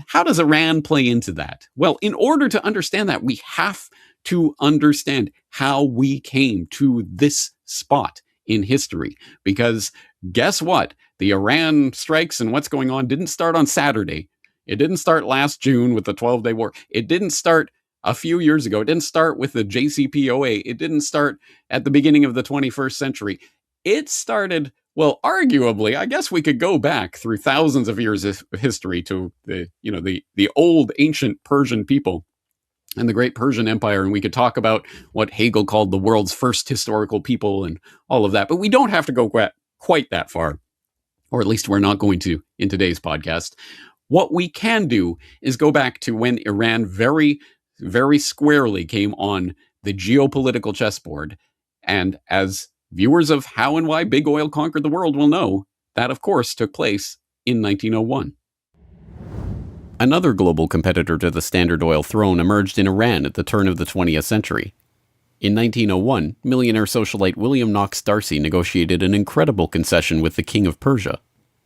how does Iran play into that? Well, in order to understand that, we have to understand how we came to this spot in history. Because guess what? The Iran strikes and what's going on didn't start on Saturday. It didn't start last June with the 12-day war. It didn't start a few years ago. It didn't start with the JCPOA. It didn't start at the beginning of the 21st century. It started, well, arguably, I guess we could go back through thousands of years of history to the old ancient Persian people and the great Persian Empire. And we could talk about what Hegel called the world's first historical people and all of that. But we don't have to go quite that far, or at least we're not going to in today's podcast. What we can do is go back to when Iran very very squarely came on the geopolitical chessboard. And as viewers of How and Why Big Oil Conquered the World will know, that of course took place in 1901. Another global competitor to the Standard Oil throne emerged in Iran at the turn of the 20th century. In 1901, millionaire socialite William Knox D'Arcy negotiated an incredible concession with the King of Persia: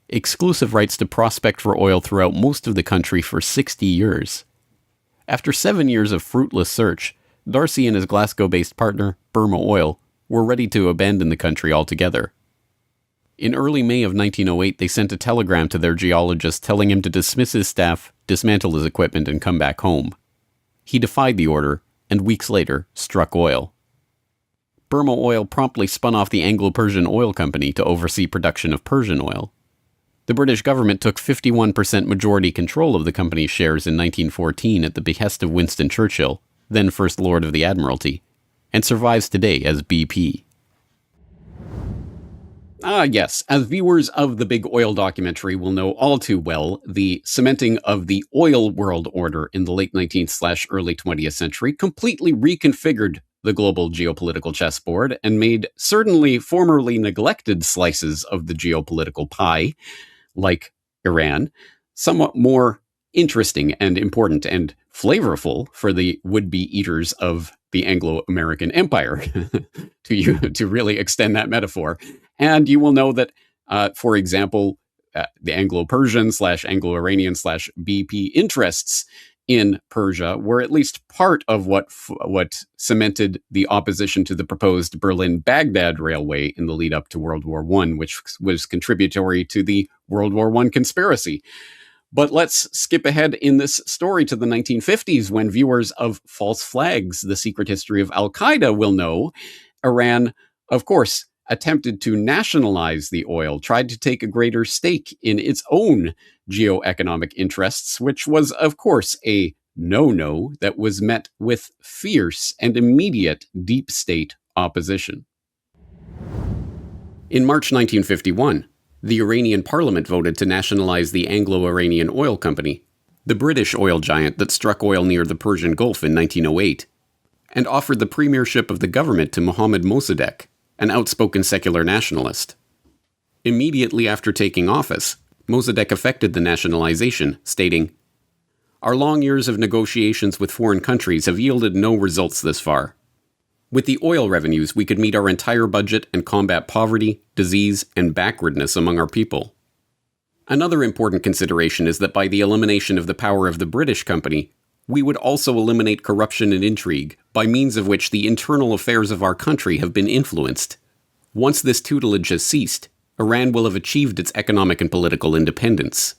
exclusive rights to prospect for oil throughout most of the country for 60 years. After 7 years of fruitless search, D'Arcy and his Glasgow-based partner, Burma Oil, were ready to abandon the country altogether. In early May of 1908, they sent a telegram to their geologist telling him to dismiss his staff, dismantle his equipment, and come back home. He defied the order, and weeks later, struck oil. Burma Oil promptly spun off the Anglo-Persian Oil Company to oversee production of Persian oil. The British government took 51% majority control of the company's shares in 1914 at the behest of Winston Churchill, then First Lord of the Admiralty, and survives today as BP. Yes, as viewers of the Big Oil documentary will know all too well, the cementing of the oil world order in the late 19th/early 20th century completely reconfigured the global geopolitical chessboard and made certainly formerly neglected slices of the geopolitical pie, like Iran, somewhat more interesting and important and flavorful for the would-be eaters of the Anglo-American Empire, to really extend that metaphor. And you will know that, for example, the Anglo-Persian / Anglo-Iranian / BP interests in Persia were at least part of what cemented the opposition to the proposed Berlin-Baghdad railway in the lead up to World War I, which was contributory to the World War I conspiracy. But let's skip ahead in this story to the 1950s, when viewers of False Flags, The Secret History of Al-Qaeda will know Iran, of course, attempted to nationalize the oil, tried to take a greater stake in its own geoeconomic interests, which was, of course, a no-no that was met with fierce and immediate deep state opposition. In March 1951, the Iranian parliament voted to nationalize the Anglo-Iranian Oil Company, the British oil giant that struck oil near the Persian Gulf in 1908, and offered the premiership of the government to Mohammad Mossadegh, an outspoken secular nationalist. Immediately after taking office, Mossadegh effected the nationalization, stating, "Our long years of negotiations with foreign countries have yielded no results this far. With the oil revenues, we could meet our entire budget and combat poverty, disease, and backwardness among our people." Another important consideration is that by the elimination of the power of the British company, we would also eliminate corruption and intrigue, by means of which the internal affairs of our country have been influenced. Once this tutelage has ceased, Iran will have achieved its economic and political independence.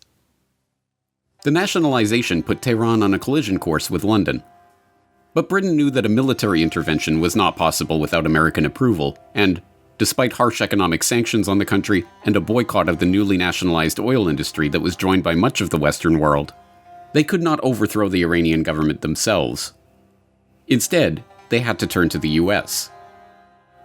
The nationalization put Tehran on a collision course with London. But Britain knew that a military intervention was not possible without American approval, and, despite harsh economic sanctions on the country and a boycott of the newly nationalized oil industry that was joined by much of the Western world, they could not overthrow the Iranian government themselves. Instead, they had to turn to the US.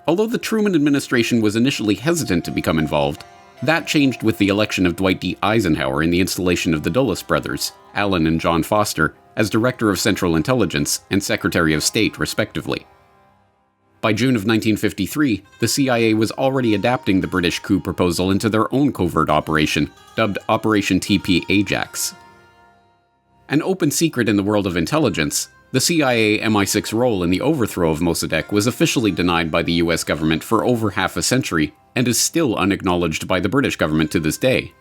Although the Truman administration was initially hesitant to become involved, that changed with the election of Dwight D. Eisenhower and the installation of the Dulles brothers, Alan and John Foster, as Director of Central Intelligence and Secretary of State, respectively. By June of 1953, the CIA was already adapting the British coup proposal into their own covert operation, dubbed Operation TP Ajax. An open secret in the world of intelligence, the CIA MI6 role in the overthrow of Mossadegh was officially denied by the US government for over half a century, and is still unacknowledged by the British government to this day.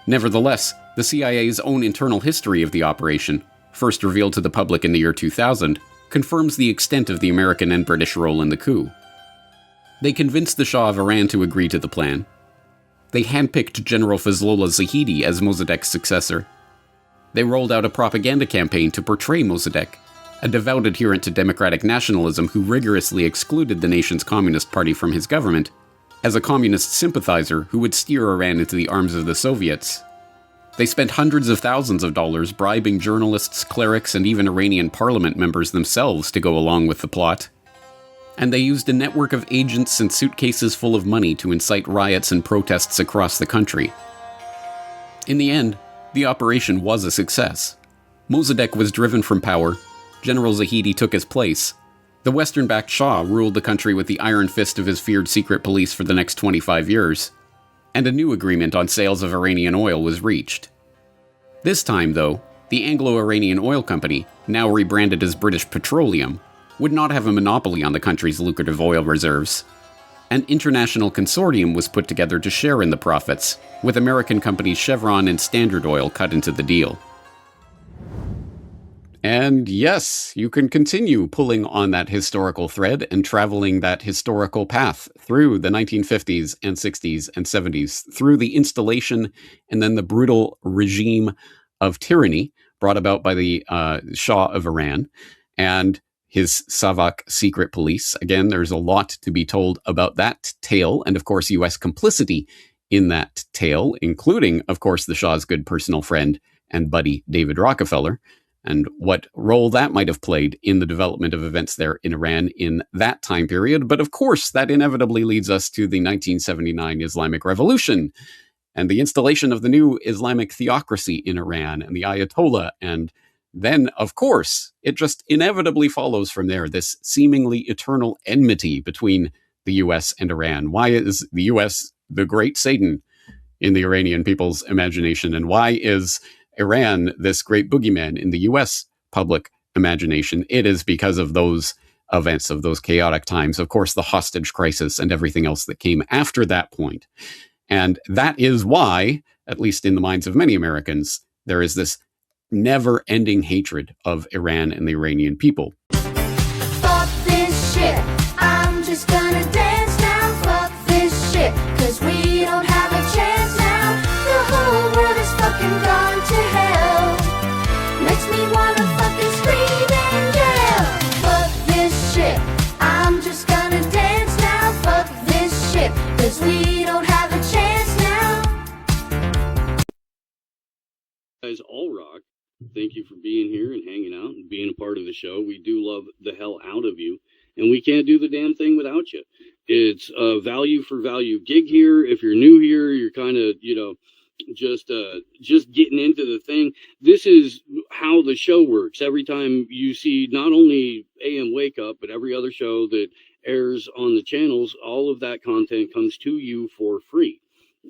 Nevertheless, the CIA's own internal history of the operation, first revealed to the public in the year 2000, confirms the extent of the American and British role in the coup. They convinced the Shah of Iran to agree to the plan. They handpicked General Fazlollah Zahidi as Mossadegh's successor. They rolled out a propaganda campaign to portray Mossadegh, a devout adherent to democratic nationalism who rigorously excluded the nation's Communist Party from his government, as a communist sympathizer who would steer Iran into the arms of the Soviets. They spent hundreds of thousands of dollars bribing journalists, clerics, and even Iranian parliament members themselves to go along with the plot. And they used a network of agents and suitcases full of money to incite riots and protests across the country. In the end, the operation was a success. Mossadegh was driven from power, General Zahedi took his place. The Western-backed Shah ruled the country with the iron fist of his feared secret police for the next 25 years. And a new agreement on sales of Iranian oil was reached. This time, though, the Anglo-Iranian Oil Company, now rebranded as British Petroleum, would not have a monopoly on the country's lucrative oil reserves. An international consortium was put together to share in the profits, with American companies Chevron and Standard Oil cut into the deal. And yes, you can continue pulling on that historical thread and traveling that historical path through the 1950s and 60s and 70s, through the installation and then the brutal regime of tyranny brought about by the Shah of Iran and his Savak secret police. Again, there's a lot to be told about that tale, and of course, U.S. complicity in that tale, including, of course, the Shah's good personal friend and buddy, David Rockefeller, and what role that might have played in the development of events there in Iran in that time period. But of course, that inevitably leads us to the 1979 Islamic Revolution and the installation of the new Islamic theocracy in Iran and the Ayatollah. And then, of course, it just inevitably follows from there, this seemingly eternal enmity between the U.S. and Iran. Why is the U.S. the great Satan in the Iranian people's imagination? And why is Iran this great boogeyman in the U.S. public imagination? It is because of those events, of those chaotic times, of course, the hostage crisis and everything else that came after that point. And that is why, at least in the minds of many Americans, there is this never-ending hatred of Iran and the Iranian people. Fuck this shit, I'm just gonna dance now. Fuck this shit, cause we don't have a chance now. The whole world is fucking gone to hell. Makes me wanna fucking scream and yell. Fuck this shit, I'm just gonna dance now. Fuck this shit, cause we don't have a chance now. Guys, all rock. Thank you for being here and hanging out and being a part of the show. We do love the hell out of you, and we can't do the damn thing without you. It's a value for value gig here. If you're new here, you're kind of, just getting into the thing. This is how the show works. Every time you see not only AM Wake Up, but every other show that airs on the channels, all of that content comes to you for free.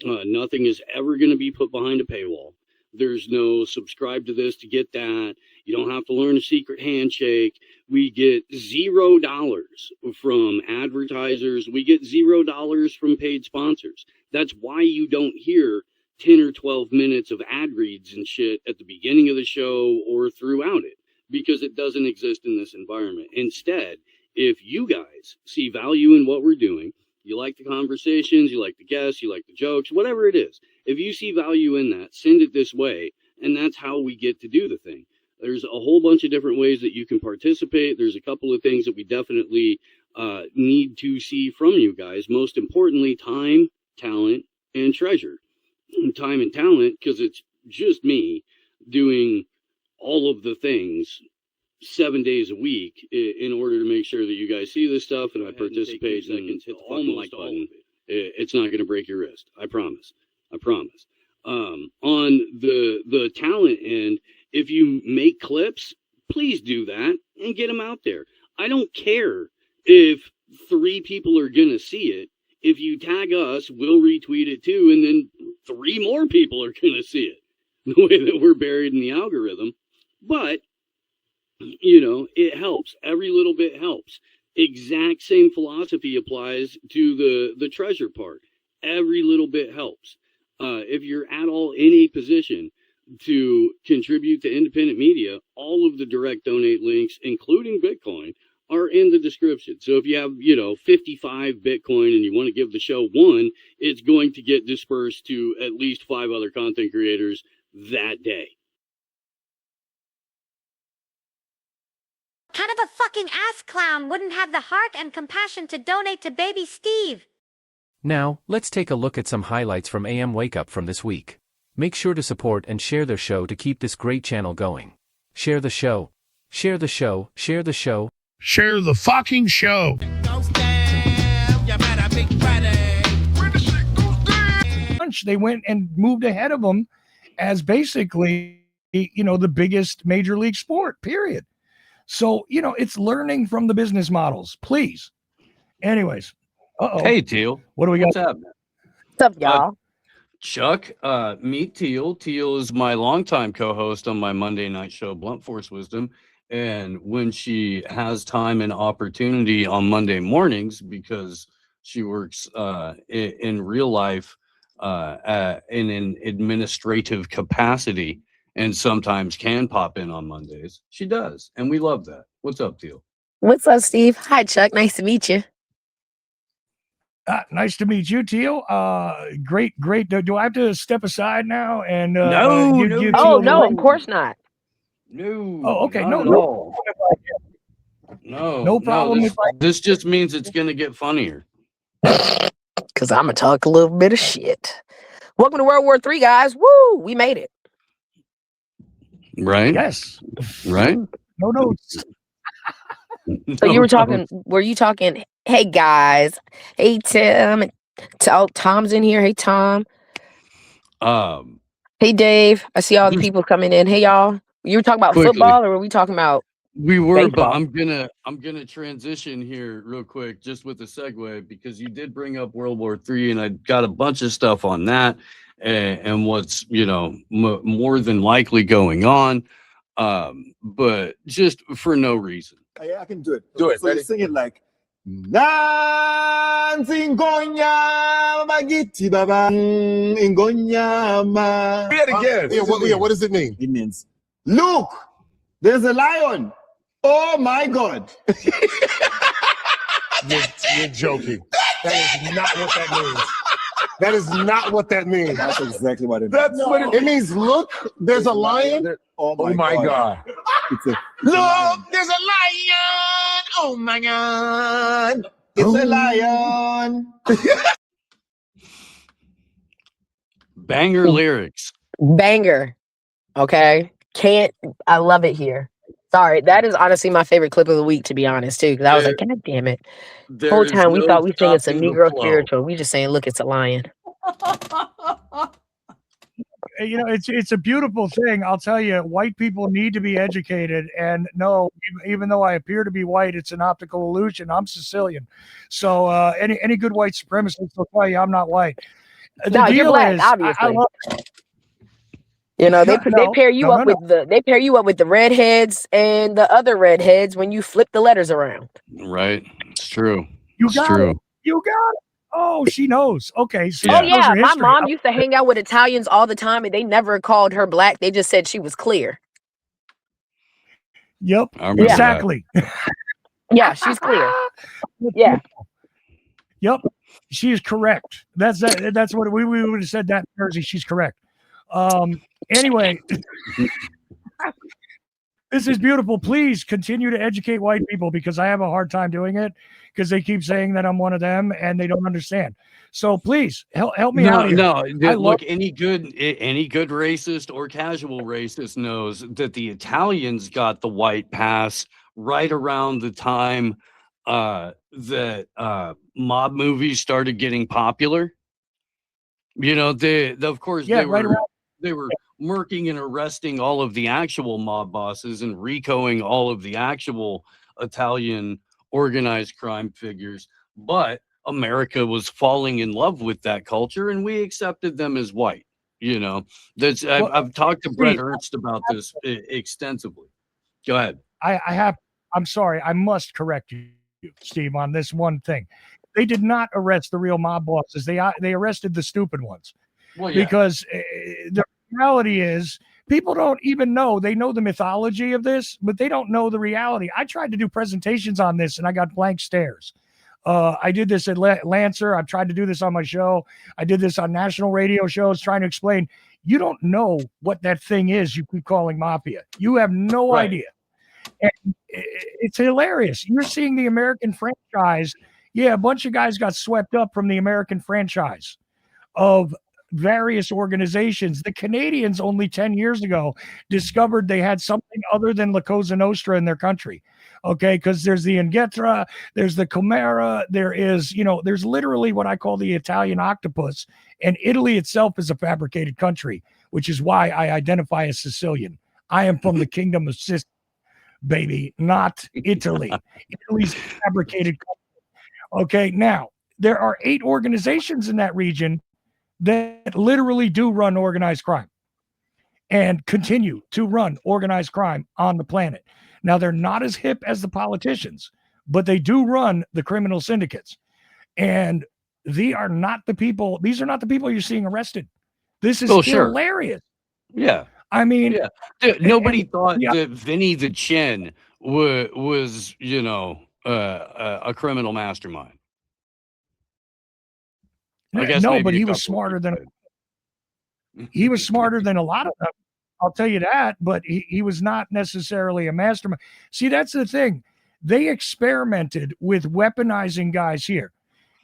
Nothing is ever going to be put behind a paywall. There's no subscribe to this to get that. You don't have to learn a secret handshake. We get $0 from advertisers. We get $0 from paid sponsors. That's why you don't hear 10 or 12 minutes of ad reads and shit at the beginning of the show or throughout it, because it doesn't exist in this environment. Instead, if you guys see value in what we're doing, you like the conversations, you like the guests, you like the jokes, whatever it is. If you see value in that, send it this way, and that's how we get to do the thing. There's a whole bunch of different ways that you can participate. There's a couple of things that we definitely need to see from you guys. Most importantly, time, talent, and treasure. Time and talent, because it's just me doing all of the things 7 days a week in order to make sure that you guys see this stuff and I participate and hit almost all of it. It's not going to break your wrist. I promise. I promise. On the talent end, if you make clips, please do that and get them out there. I don't care if 3 people are going to see it. If you tag us, we'll retweet it too, and then 3 more people are going to see it. The way that we're buried in the algorithm. But it helps. Every little bit helps. Exact same philosophy applies to the treasure part. Every little bit helps. If you're at all in a position to contribute to independent media, all of the direct donate links, including Bitcoin, are in the description. So if you have, 55 Bitcoin and you want to give the show 1, it's going to get dispersed to at least 5 other content creators that day. Kind of a fucking ass clown wouldn't have the heart and compassion to donate to baby Steve. Now, let's take a look at some highlights from AM Wake Up from this week. Make sure to support and share their show to keep this great channel going. Share the show. Share the show. Share the show. Share the fucking show. They went and moved ahead of them as basically, the biggest major league sport, period. So, it's learning from the business models, please. Anyways. Hey, Teal. What do we got? What's up, man? What's up, y'all? Chuck, meet Teal. Teal is my longtime co-host on my Monday night show, Blunt Force Wisdom. And when she has time and opportunity on Monday mornings, because she works in real life in an administrative capacity and sometimes can pop in on Mondays, she does. And we love that. What's up, Teal? What's up, Steve? Hi, Chuck. Nice to meet you. Nice to meet you, Teal. Great. Do I have to step aside now and No, give oh Teal no, the- of course not. No. Oh, okay. not No. at all. No problem This, if I- this just means it's going to get funnier. Because I'm going to talk a little bit of shit. Welcome to World War III, guys. Woo! We made it. Right? Yes. Right? No notes. So you were were you talking, hey, guys. Hey, Tim. Tom's in here. Hey, Tom. Hey, Dave. I see all the people coming in. Hey, y'all. You were talking about Quickly. football, or were we talking about We were, baseball? but I'm gonna transition here real quick, just with a segue, because you did bring up World War III, and I got a bunch of stuff on that, and what's more than likely going on, but just for no reason. I can do it. Do it. So you sing it like Nanzingonya Magiti Baba Ingonyama. Say it again. What does it mean? It means, look, there's a lion. Oh my God. You're joking. That is not what that means. That is not what that means. That's exactly what it means. That's what it means. Look, there's a lion. Oh Oh my God. Look, there's a lion. Oh my God. It's a lion. Banger lyrics. Banger. Okay. I love it here. Sorry. That is honestly my favorite clip of the week, to be honest, too. Because I was like, God damn it. The whole time we thought we think it's a Negro spiritual. We just saying, look, it's a lion. It's a beautiful thing. I'll tell you, white people need to be educated. And no, even though I appear to be white, it's an optical illusion. I'm Sicilian. So any good white supremacist will tell you I'm not white. No, you're black, obviously. They pair you up with the redheads and the other redheads when you flip the letters around. Right. It's true. You It's got true. it. You got it. Oh, she knows. Okay. So Oh yeah, my mom used to hang out with Italians all the time, and they never called her black. They just said she was clear. Yep. I remember Exactly. Yeah, she's clear. Yeah. Yep. She is correct. That's what we would have said that in Jersey. She's correct. Anyway, this is beautiful. Please continue to educate white people, because I have a hard time doing it, because they keep saying that I'm one of them and they don't understand. So please help me out here. No, I look, any good racist or casual racist knows that the Italians got the white pass right around the time that mob movies started getting popular. They were murking and arresting all of the actual mob bosses and RICOing all of the actual Italian organized crime figures, but America was falling in love with that culture, and we accepted them as white. I've talked to Brett Ernst about this extensively. Go ahead. I'm sorry, I must correct you, Steve, on this one thing. They did not arrest the real mob bosses. They arrested the stupid ones. Well, yeah. Because the reality is, people don't even know. They know the mythology of this, but they don't know the reality. I tried to do presentations on this, and I got blank stares. I did this at Lancer. I've tried to do this on my show. I did this on national radio shows, trying to explain. You don't know what that thing is you keep calling mafia. You have no idea. And it's hilarious. You're seeing the American franchise. Yeah, a bunch of guys got swept up from the American franchise of various organizations. The Canadians only 10 years ago discovered they had something other than La Cosa Nostra in their country. Okay, because there's the Inghetra, there's the Chimera, there's literally what I call the Italian octopus, and Italy itself is a fabricated country, which is why I identify as Sicilian. I am from the kingdom of Sicily. baby, not Italy. Italy's a fabricated country. Okay, now there are 8 organizations in that region that literally do run organized crime and continue to run organized crime on the planet. Now, they're not as hip as the politicians, but they do run the criminal syndicates. And these are not the people you're seeing arrested. This is hilarious. Yeah. I mean, yeah. Dude, nobody thought that Vinny the Chin was a criminal mastermind. I guess no, but he was smarter than a lot of them. I'll tell you that, but he was not necessarily a mastermind. See, that's the thing. They experimented with weaponizing guys here.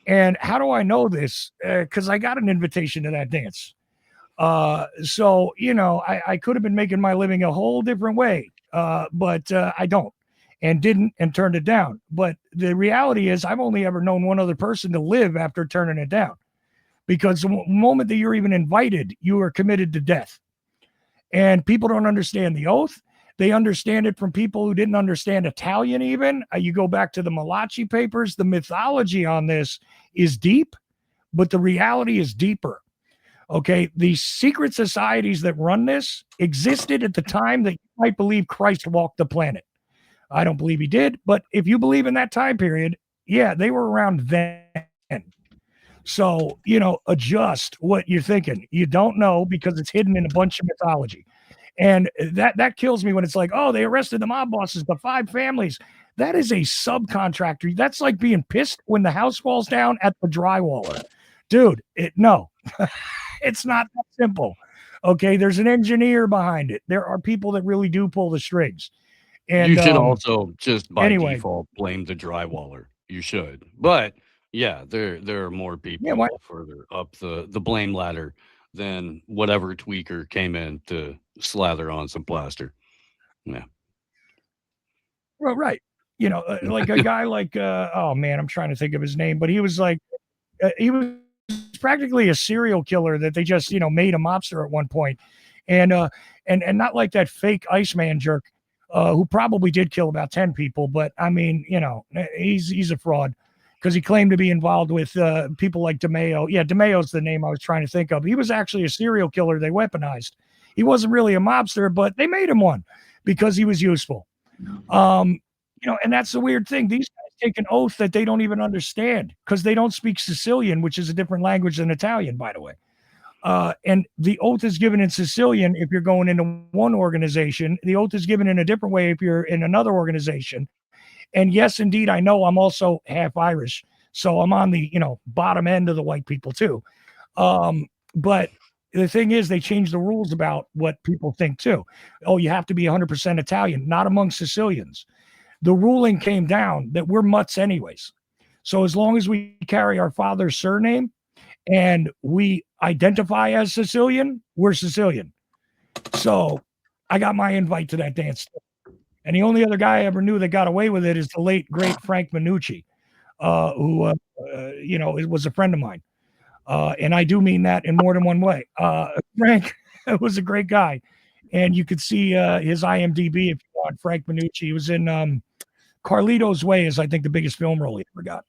And how do I know this? Because I got an invitation to that dance. So, I could have been making my living a whole different way, but I don't and didn't and turned it down. But the reality is I've only ever known one other person to live after turning it down, because the moment that you're even invited, you are committed to death. And people don't understand the oath. They understand it from people who didn't understand Italian even. You go back to the Malachi papers. The mythology on this is deep, but the reality is deeper. Okay, the secret societies that run this existed at the time that you might believe Christ walked the planet. I don't believe he did, but if you believe in that time period, yeah, they were around then. So, adjust what you're thinking. You don't know because it's hidden in a bunch of mythology. And that kills me when it's like, oh, they arrested the mob bosses, the 5 families. That is a subcontractor. That's like being pissed when the house falls down at the drywaller. Dude, no, it's not that simple. Okay, there's an engineer behind it. There are people that really do pull the strings. And you should also just by default blame the drywaller. You should. But yeah, there are more people further up the blame ladder than whatever tweaker came in to slather on some plaster. Yeah. Well, right. Like a guy like, oh man, I'm trying to think of his name, but he was like, he was practically a serial killer that they just, made a mobster at one point. And not like that fake Iceman jerk, who probably did kill about 10 people. But I mean, he's a fraud. Because he claimed to be involved with people like DeMeo. Yeah, DeMeo's the name I was trying to think of. He was actually a serial killer they weaponized. He wasn't really a mobster, but they made him one because he was useful. And that's the weird thing. These guys take an oath that they don't even understand because they don't speak Sicilian, which is a different language than Italian, by the way. And the oath is given in Sicilian if you're going into one organization. The oath is given in a different way if you're in another organization. And yes, indeed, I know I'm also half Irish, so I'm on the, bottom end of the white people too. But the thing is, they changed the rules about what people think too. Oh, you have to be 100% Italian, not among Sicilians. The ruling came down that we're mutts anyways. So as long as we carry our father's surname and we identify as Sicilian, we're Sicilian. So I got my invite to that dance. And the only other guy I ever knew that got away with it is the late, great Frank Minucci, who, was a friend of mine. And I do mean that in more than one way. Frank was a great guy. And you could see his IMDb if you want. Frank Minucci. He was in Carlito's Way is, I think, the biggest film role he ever got.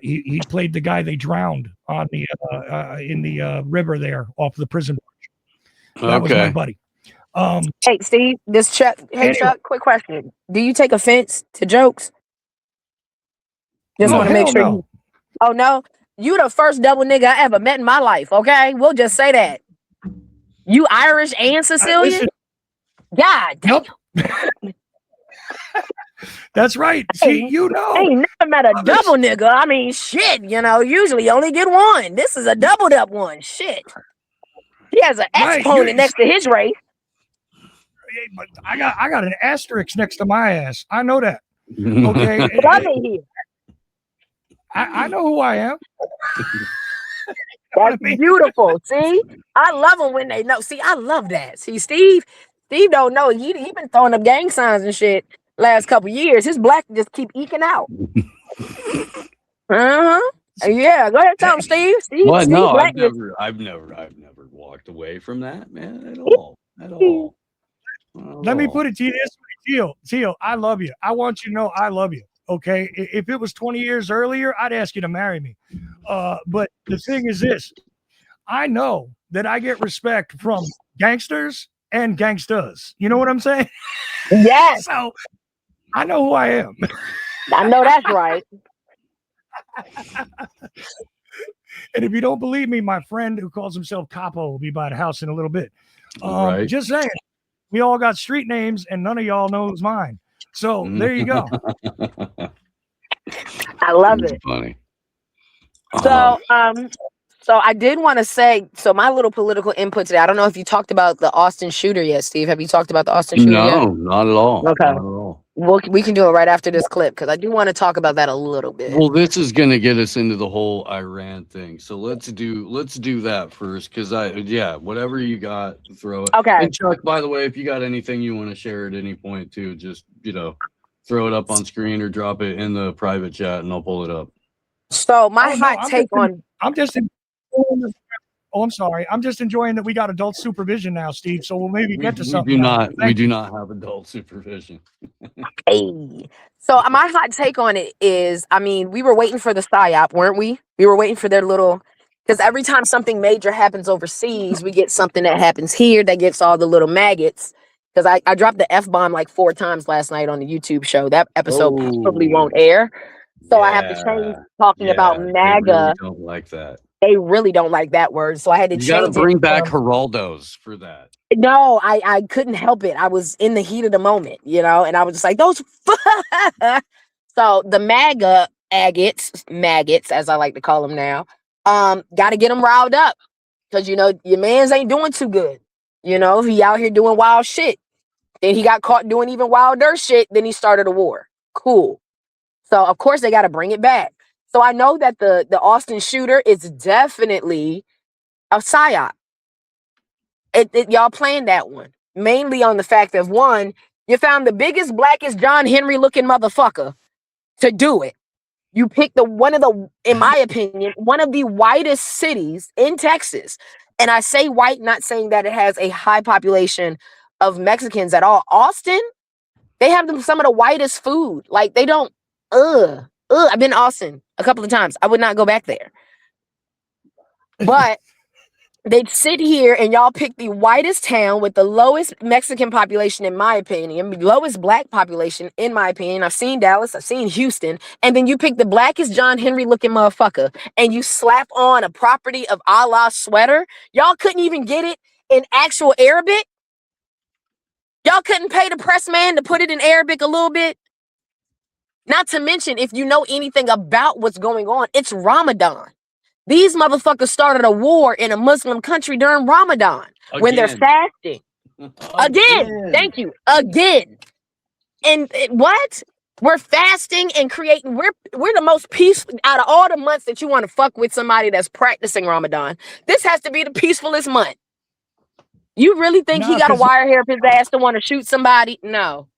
He played the guy they drowned on the in the river there off the prison barge. That was my buddy. Hey, Steve, Chuck, quick question. Do you take offense to jokes? Just want to make sure. Oh, no? You the first double nigga I ever met in my life, okay? We'll just say that. You Irish and Sicilian? God damn. That's right. See, Ain't never met a double nigga. I mean, shit, usually you only get one. This is a doubled up one. Shit. He has an exponent next to his race. But I got an asterisk next to my ass. I know that. Okay. Love it here. I know who I am. That's beautiful. See, I love them when they know. See, I love that. See, Steve don't know. He been throwing up gang signs and shit last couple years. His black just keep eking out. Yeah, go ahead, tell him, Steve. Well, no, I've never walked away from that, man, at all. Let me put it to you this way, Teal, I love you. I want you to know I love you. Okay. If it was 20 years earlier, I'd ask you to marry me. But the thing is this, I know that I get respect from gangsters and gangsters. You know what I'm saying? Yes. So I know who I am. I know that's right. And if you don't believe me, my friend who calls himself Capo will be by the house in a little bit. Right. Just saying, we all got street names and none of y'all knows mine. So there you go. I love it. Funny. So, so I did want to say, so my little political input today, I don't know if you talked about the Austin shooter yet, Steve. Have you talked about the Austin shooter yet? No, not at all. Okay. Not at all. We can do it right after this clip because I do want to talk about that a little bit. Well, this is going to get us into the whole Iran thing. So let's do that first because whatever you got, throw it. Okay. And Chuck, by the way, if you got anything you want to share at any point too, just throw it up on screen or drop it in the private chat and I'll pull it up. So my hot take on I'm sorry. I'm just enjoying that we got adult supervision now, Steve. So we'll maybe get to something. We do not have adult supervision. Hey. So my hot take on it is, I mean, we were waiting for the PSYOP, weren't we? We were waiting for their little, because every time something major happens overseas, we get something that happens here that gets all the little maggots. Because I dropped the F-bomb like 4 times last night on the YouTube show. That episode probably won't air. So I have to change talking about MAGA. They really don't like that. They really don't like that word. So I had to change it. You got to bring back Geraldo's for that. No, I couldn't help it. I was in the heat of the moment, and I was just like, those. So the MAGA maggots, as I like to call them now, got to get them riled up because, your mans ain't doing too good. He out here doing wild shit. Then he got caught doing even wilder shit. Then he started a war. Cool. So, of course, they got to bring it back. So I know that the Austin shooter is definitely a PSYOP. Y'all playing that one. Mainly on the fact of, one, you found the biggest, blackest John Henry looking motherfucker to do it. You picked in my opinion, one of the whitest cities in Texas. And I say white, not saying that it has a high population of Mexicans at all. Austin, they have some of the whitest food. Like they don't, I've been to Austin a couple of times. I would not go back there. But they'd sit here and y'all pick the whitest town with the lowest Mexican population, in my opinion, lowest black population, in my opinion. I've seen Dallas, I've seen Houston, and then you pick the blackest John Henry looking motherfucker and you slap on a property of Allah sweater. Y'all couldn't even get it in actual Arabic. Y'all couldn't pay the press man to put it in Arabic a little bit. Not to mention, if you know anything about what's going on, it's Ramadan. These motherfuckers started a war in a Muslim country during Ramadan when they're fasting. Again. Thank you. Again. And what? We're fasting and creating. We're the most peaceful out of all the months that you want to fuck with somebody that's practicing Ramadan. This has to be the peacefulest month. You really think he got a wire hair up his ass to want to shoot somebody? No,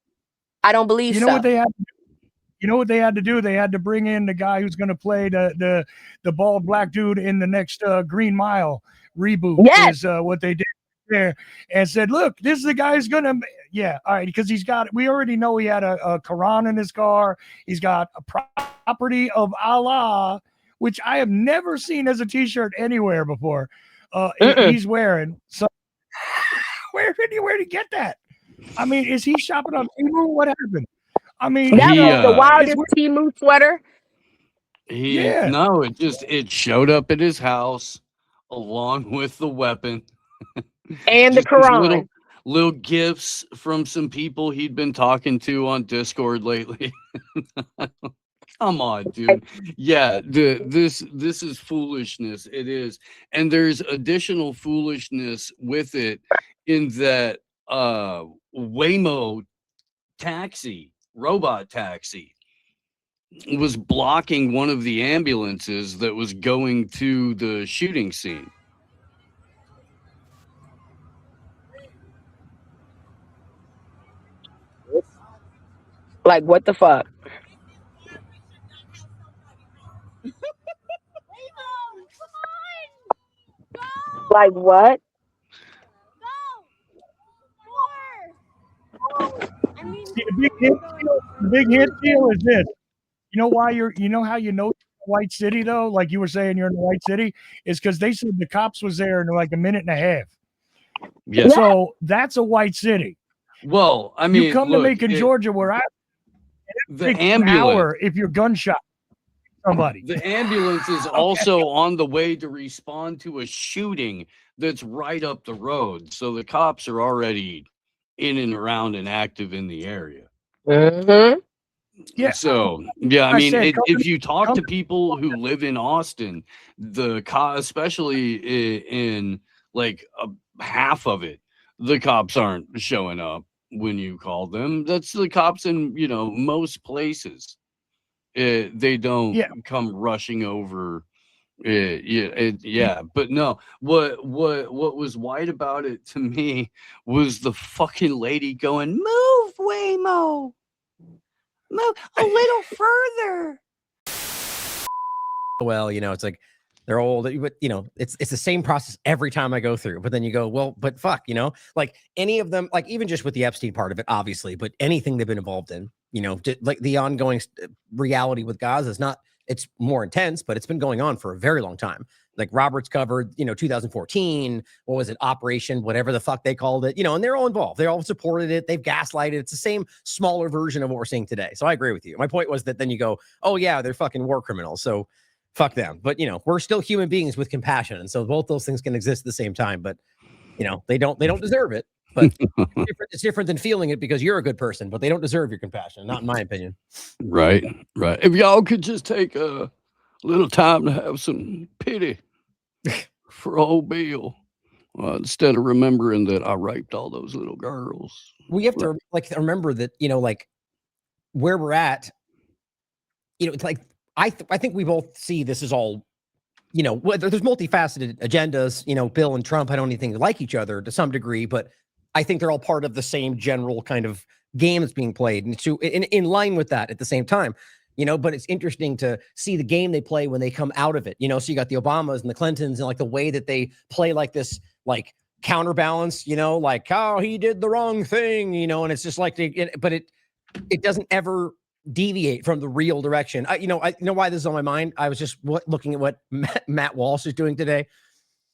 I don't believe so. You know what they had to do? They had to bring in the guy who's going to play the bald black dude in the next Green Mile reboot. Yes. Is what they did there, and said, look, this is the guy who's going to, all right, because we already know he had a Quran in his car. He's got a property of Allah, which I have never seen as a T-shirt anywhere before. He's wearing. So where did he get that? I mean, is he shopping on Temu? What happened? I mean, that was the wildest Temu sweater. No, it showed up at his house along with the weapon and the Quran. Little gifts from some people he'd been talking to on Discord lately. Come on, dude. Yeah, this is foolishness. It is, and there's additional foolishness with it in that Waymo robot taxi was blocking one of the ambulances that was going to the shooting scene. Like, what the fuck? Like what? I mean, See, the big hint deal is this. You know why you know how you know White City though? Like you were saying, you're in the White City, is because they said the cops was there in like a minute and a half. Yeah. So that's a White City. Well, I mean, you come look, to Macon, Georgia, where the an ambulance. hour if you're gunshot somebody. The ambulance is also on the way to respond to a shooting that's right up the road. So the cops are already in and around and active in the area. Mm-hmm. Yeah. So, yeah, I mean, said, if you talk to people who live in Austin, especially in like half of it, the cops aren't showing up when you call them. That's the cops in, most places. They don't come rushing over. But no, what was white about it to me was the fucking lady going, "Move, Waymo, move a little further." Well, it's like they're old, but it's the same process every time I go through. But then you go, well, but fuck, like any of them, like even just with the Epstein part of it, obviously, but anything they've been involved in, like the ongoing reality with Gaza is not. It's more intense, but it's been going on for a very long time. Like Robert's covered, 2014, what was it, Operation, whatever the fuck they called it, and they're all involved. They all supported it. They've gaslighted. It's the same smaller version of what we're seeing today. So I agree with you. My point was that then you go, oh yeah, they're fucking war criminals. So fuck them. But, we're still human beings with compassion. And so both those things can exist at the same time, but, they don't deserve it. But it's different than feeling it because you're a good person, but they don't deserve your compassion, not in my opinion. Right. If y'all could just take a little time to have some pity for old Bill, instead of remembering that I raped all those little girls. We have to remember that, where we're at, it's like, I think we both see this is all, there's multifaceted agendas, Bill and Trump, I don't even think they like each other to some degree, but I think they're all part of the same general kind of game that's being played, and so in line with that at the same time, but it's interesting to see the game they play when they come out of it, so you got the Obamas and the Clintons and like the way that they play like this, like counterbalance, like, oh, he did the wrong thing, and it's just like, but it doesn't ever deviate from the real direction. I know why this is on my mind. I was just looking at what Matt Walsh is doing today,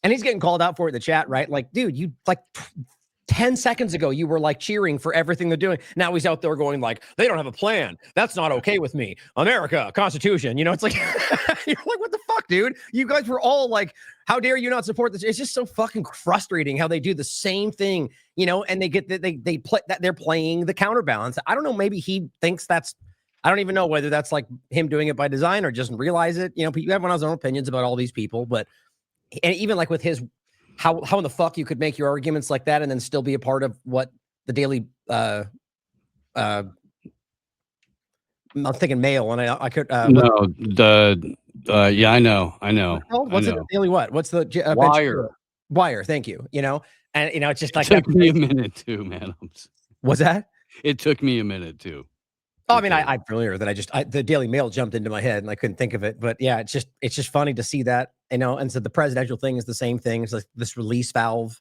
and he's getting called out for it in the chat, right? Like, dude, you like 10 seconds ago, you were like cheering for everything they're doing. Now he's out there going like, they don't have a plan. That's not okay with me. America, Constitution. It's like, you're like, what the fuck, dude? You guys were all like, how dare you not support this? It's just so fucking frustrating how they do the same thing, and they get that they play that they're playing the counterbalance. I don't know. Maybe he thinks that's, I don't even know whether that's like him doing it by design or just realize it. Everyone has their own opinions about all these people, but, and even like with his, how in the fuck you could make your arguments like that and then still be a part of what the Daily I'm thinking Mail, and I could I know. What's it, Daily what? What's the Wire? Wire, thank you. And it's just like it took me a minute too, man. What's that? It took me a minute too. Oh, I mean, I'm familiar that the Daily Mail jumped into my head and I couldn't think of it. But yeah, it's just funny to see that, and so the presidential thing is the same thing. It's like this release valve.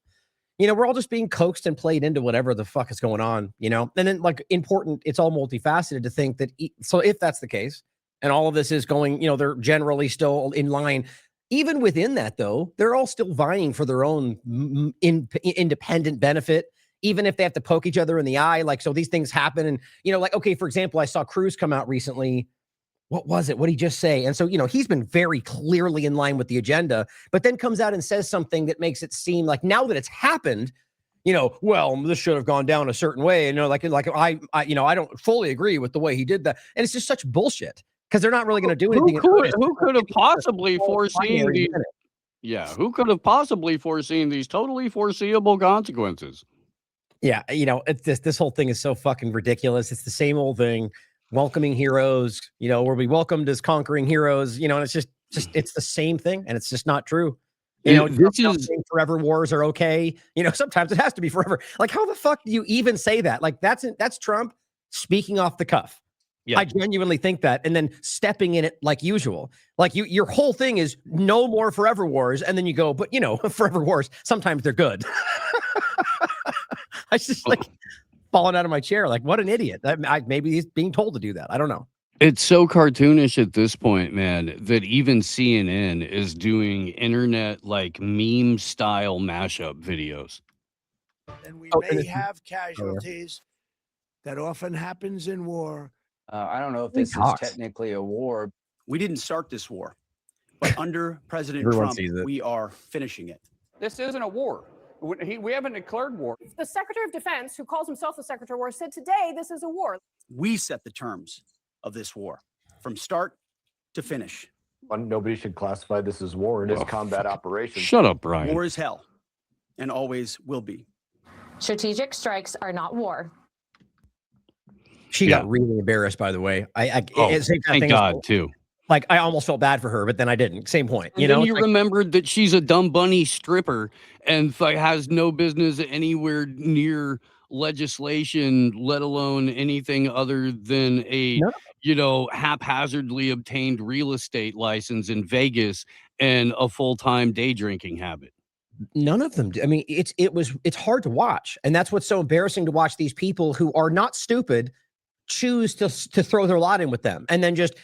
We're all just being coaxed and played into whatever the fuck is going on, and then like important, it's all multifaceted to think that. So if that's the case and all of this is going, they're generally still in line. Even within that, though, they're all still vying for their own independent benefit. Even if they have to poke each other in the eye, like, so these things happen. And, like, okay, for example, I saw Cruz come out recently. What was it? What did he just say? And so, he's been very clearly in line with the agenda, but then comes out and says something that makes it seem like now that it's happened, well, this should have gone down a certain way. And, I don't fully agree with the way he did that. And it's just such bullshit because they're not really going to do anything. Who could have possibly foreseen these? Yeah. Who could have possibly foreseen these totally foreseeable consequences? Yeah, it's this whole thing is so fucking ridiculous. It's the same old thing, welcoming heroes, where we welcomed as conquering heroes, and it's just it's the same thing, and it's just not true. This is forever wars are okay. Sometimes it has to be forever. Like, how the fuck do you even say that? Like, that's Trump speaking off the cuff. Yeah. I genuinely think that, and then stepping in it like usual. Like your whole thing is no more forever wars, and then you go, but forever wars sometimes they're good. I just like, falling out of my chair. Like, what an idiot. Maybe he's being told to do that. I don't know. It's so cartoonish at this point, man, that even CNN is doing internet like meme style mashup videos. And we may have casualties. That often happens in war. I don't know if this is technically a war. We didn't start this war, but under President Trump, we are finishing it. This isn't a war. We haven't declared war. The Secretary of Defense, who calls himself the Secretary of War, said today this is a war. We set the terms of this war from start to finish. Nobody should classify this as war. It is combat operation. Shut up, Brian. War is hell and always will be. Strategic strikes are not war. She got really embarrassed, by the way. Thank God, too. Like, I almost felt bad for her, but then I didn't. Same point. And then you remembered that she's a dumb bunny stripper and has no business anywhere near legislation, let alone anything other than a, haphazardly obtained real estate license in Vegas and a full-time day drinking habit. None of them. I mean, it's hard to watch. And that's what's so embarrassing to watch these people who are not stupid choose to throw their lot in with them and then just,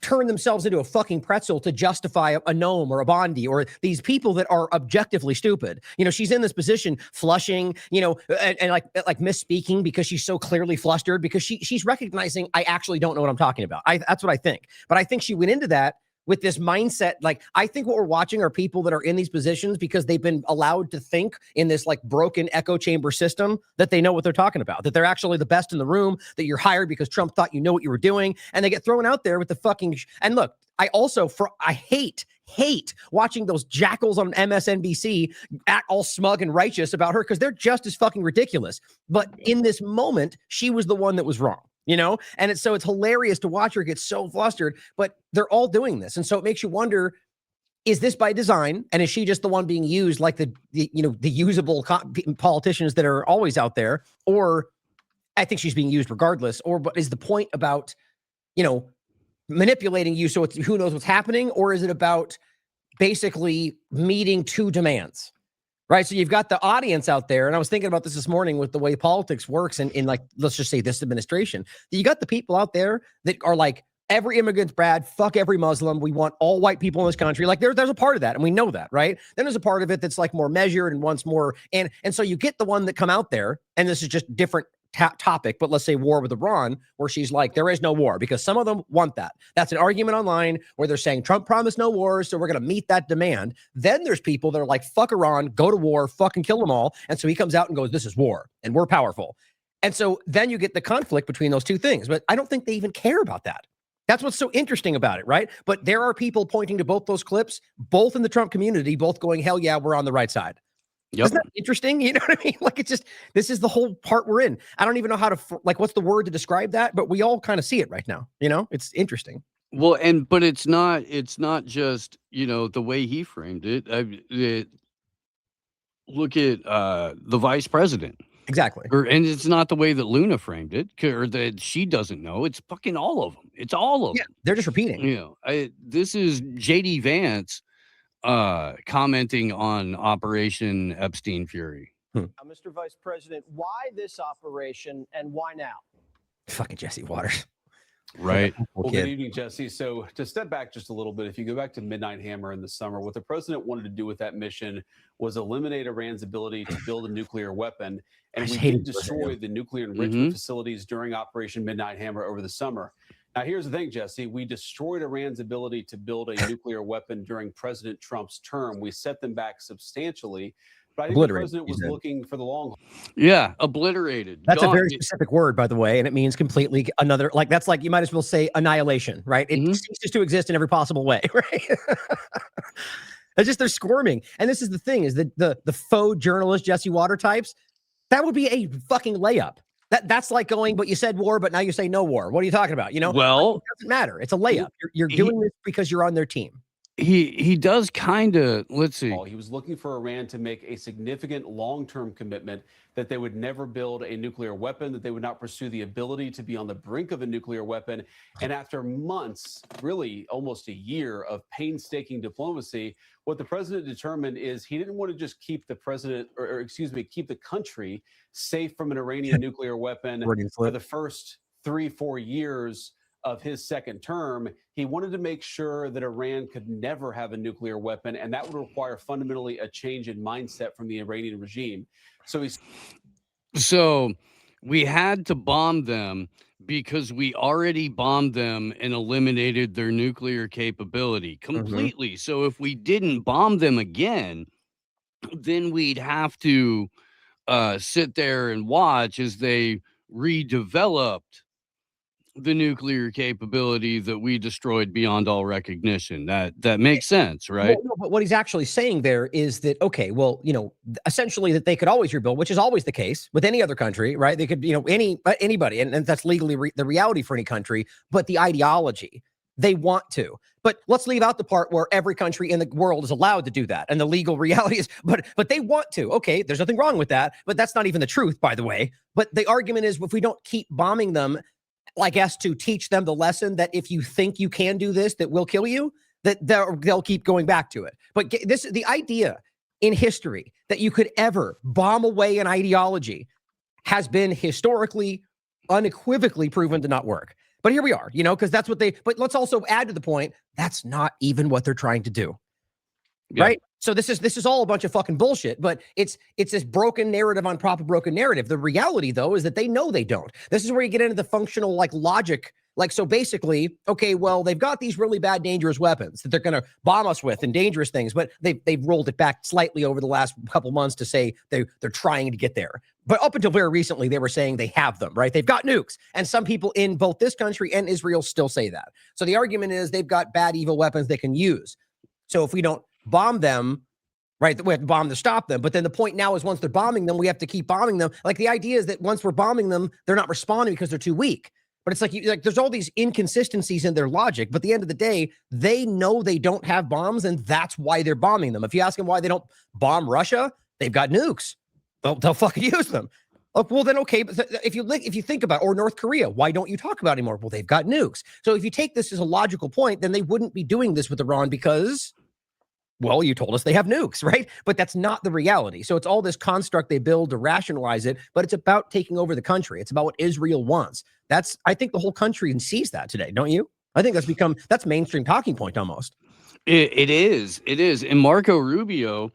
turn themselves into a fucking pretzel to justify a gnome or a Bondi or these people that are objectively stupid. She's in this position flushing, and like misspeaking because she's so clearly flustered because she's recognizing I actually don't know what I'm talking about. That's what I think. But I think she went into that with this mindset. Like, I think what we're watching are people that are in these positions because they've been allowed to think in this like broken echo chamber system that they know what they're talking about, that they're actually the best in the room, that you're hired because Trump thought you know what you were doing. And they get thrown out there with the fucking, and look, I hate watching those jackals on MSNBC act all smug and righteous about her because they're just as fucking ridiculous. But in this moment, she was the one that was wrong. And it's hilarious to watch her get so flustered, but they're all doing this. And so it makes you wonder, is this by design? And is she just the one being used like the usable politicians that are always out there? Or I think she's being used regardless. Or but is the point about, manipulating you so it's who knows what's happening? Or is it about basically meeting two demands? Right. So you've got the audience out there. And I was thinking about this morning with the way politics works in like, let's just say this administration. You got the people out there that are like, every immigrant's bad. Fuck every Muslim. We want all white people in this country. Like there's a part of that. And we know that. Right. Then there's a part of it that's like more measured and wants more. And so you get the one that come out there. And this is just different topic, but let's say war with Iran, where she's like, there is no war because some of them want that. That's an argument online where they're saying Trump promised no wars, so we're going to meet that demand. Then there's people that are like, fuck Iran, go to war, fucking kill them all. And so he comes out and goes, this is war and we're powerful. And so then you get the conflict between those two things. But I don't think they even care about that. That's what's so interesting about it, right? But there are people pointing to both those clips, both in the Trump community, both going, hell yeah, we're on the right side. Yep. Isn't that interesting? You know what I mean? Like, it's just, this is the whole part we're in. I don't even know how to, what's the word to describe that, but we all kind of see it right now. It's interesting. Well, but it's not just, the way he framed it. Look at the vice president. Exactly. And it's not the way that Luna framed it or that she doesn't know. It's fucking all of them. It's all of them. They're just repeating. This is JD Vance commenting on Operation Epstein Fury. Mr. Vice President, why this operation and why now? Fucking Jesse Waters. Right. Well, good evening, Jesse. So to step back just a little bit, if you go back to Midnight Hammer in the summer, what the president wanted to do with that mission was eliminate Iran's ability to build a nuclear weapon. And we did destroy the nuclear enrichment facilities during Operation Midnight Hammer over the summer. Now, here's the thing, Jesse. We destroyed Iran's ability to build a nuclear weapon during President Trump's term. We set them back substantially. But I think the president was looking for the long haul. Yeah, obliterated. That's a very specific word, by the way, and it means completely another. Like that's like you might as well say annihilation, right? It ceases to exist in every possible way, right? It's just they're squirming, and this is the thing: is that the faux journalist Jesse Water types, that would be a fucking layup. That's like going, but you said war, but now you say no war. What are you talking about? Well, it doesn't matter. It's a layup. You're doing this because you're on their team. he does kind of, let's see. He was looking for Iran to make a significant long-term commitment that they would never build a nuclear weapon, that they would not pursue the ability to be on the brink of a nuclear weapon. And after months, really almost a year of painstaking diplomacy, what the president determined is he didn't want to just keep the president, or excuse me, keep the country safe from an Iranian nuclear weapon for the first 3-4 years of his second term. He wanted to make sure that Iran could never have a nuclear weapon, and that would require fundamentally a change in mindset from the Iranian regime. So we had to bomb them because we already bombed them and eliminated their nuclear capability completely. So if we didn't bomb them again, then we'd have to sit there and watch as they redeveloped the nuclear capability that we destroyed beyond all recognition. That makes sense, right? Well, no, but what he's actually saying there is that, okay, well, essentially that they could always rebuild, which is always the case with any other country, right? They could, anybody, and that's legally the reality for any country, but the ideology, they want to. But let's leave out the part where every country in the world is allowed to do that. And the legal reality is, but they want to. Okay, there's nothing wrong with that, but that's not even the truth, by the way. But the argument is, if we don't keep bombing them, like us, to teach them the lesson that if you think you can do this, that will kill you, that they'll keep going back to it. But the idea in history that you could ever bomb away an ideology has been historically unequivocally proven to not work. But here we are, because that's what but let's also add to the point, that's not even what they're trying to do. Yeah. Right? So this is all a bunch of fucking bullshit, but it's this broken narrative on top of broken narrative. The reality, though, is that they know they don't. This is where you get into the functional logic. So basically, okay, well, they've got these really bad, dangerous weapons that they're going to bomb us with and dangerous things, but they've rolled it back slightly over the last couple months to say they're trying to get there. But up until very recently, they were saying they have them, right? They've got nukes. And some people in both this country and Israel still say that. So the argument is they've got bad, evil weapons they can use. So if we don't bomb them, right, we have to bomb to stop them. But then the point now is once they're bombing them, we have to keep bombing them. The idea is that once we're bombing them, they're not responding because they're too weak. But it's there's all these inconsistencies in their logic. But at the end of the day, they know they don't have bombs, and that's why they're bombing them. If you ask them why they don't bomb Russia, they've got nukes. They'll fucking use them. Well, then, okay, but if you think about, or North Korea, why don't you talk about it anymore? Well, they've got nukes. So if you take this as a logical point, then they wouldn't be doing this with Iran because, well, you told us they have nukes, right? But that's not the reality. So it's all this construct they build to rationalize it, but it's about taking over the country. It's about what Israel wants. I think the whole country sees that today, don't you? I think that's mainstream talking point almost. It is. And Marco Rubio,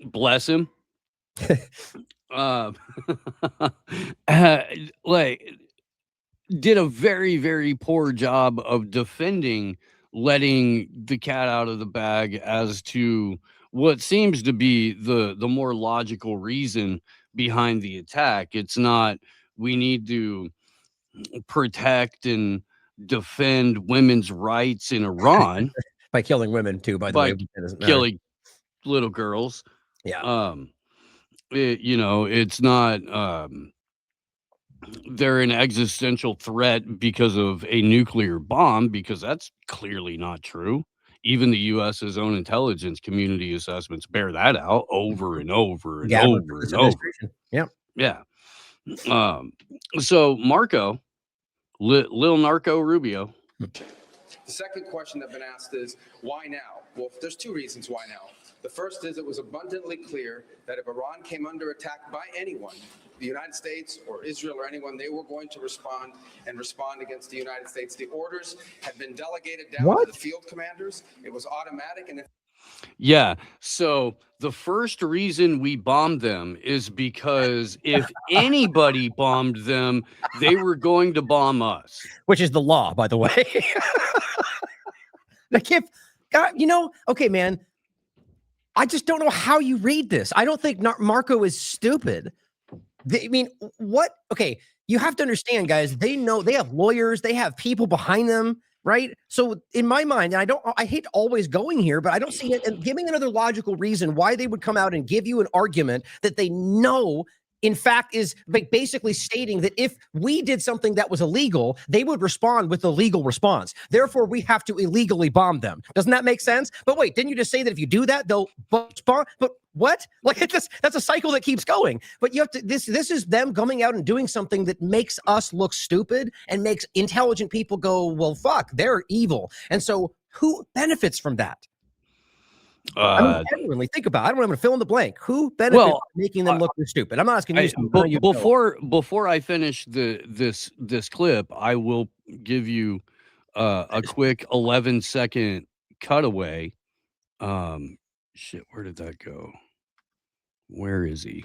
bless him, did a very, very poor job of defending letting the cat out of the bag as to what seems to be the more logical reason behind the attack. It's not we need to protect and defend women's rights in Iran by killing women too, by the way, killing little girls. Yeah. It's not they're an existential threat because of a nuclear bomb, because that's clearly not true. Even the U.S.'s own intelligence community assessments bear that out over and over and over and over. Yep. Yeah. So Marco, Lil Narco Rubio. The second question that's been asked is, why now? Well, there's two reasons why now. The first is it was abundantly clear that if Iran came under attack by anyone, the United States or Israel or anyone, they were going to respond against the United States. The orders had been delegated down to the field commanders. It was automatic. And yeah. So the first reason we bombed them is because if anybody bombed them, they were going to bomb us. Which is the law, by the way. Okay, man. I just don't know how you read this. I don't think Marco is stupid. What? Okay, you have to understand, guys. They know they have lawyers. They have people behind them, right? So in my mind, and I hate always going here, but I don't see it. And giving another logical reason why they would come out and give you an argument that they know in fact, is basically stating that if we did something that was illegal, they would respond with a legal response. Therefore, we have to illegally bomb them. Doesn't that make sense? But wait, didn't you just say that if you do that, they'll respond? But what? Like that's a cycle that keeps going. But you have to. This is them coming out and doing something that makes us look stupid and makes intelligent people go, well, fuck, they're evil. And so, who benefits from that? Everyone, think about it. I don't want to fill in the blank. Who benefits from making them look stupid? I'm not asking you. Before I finish this clip, I will give you a quick 11-second cutaway. Shit, where did that go? Where is he?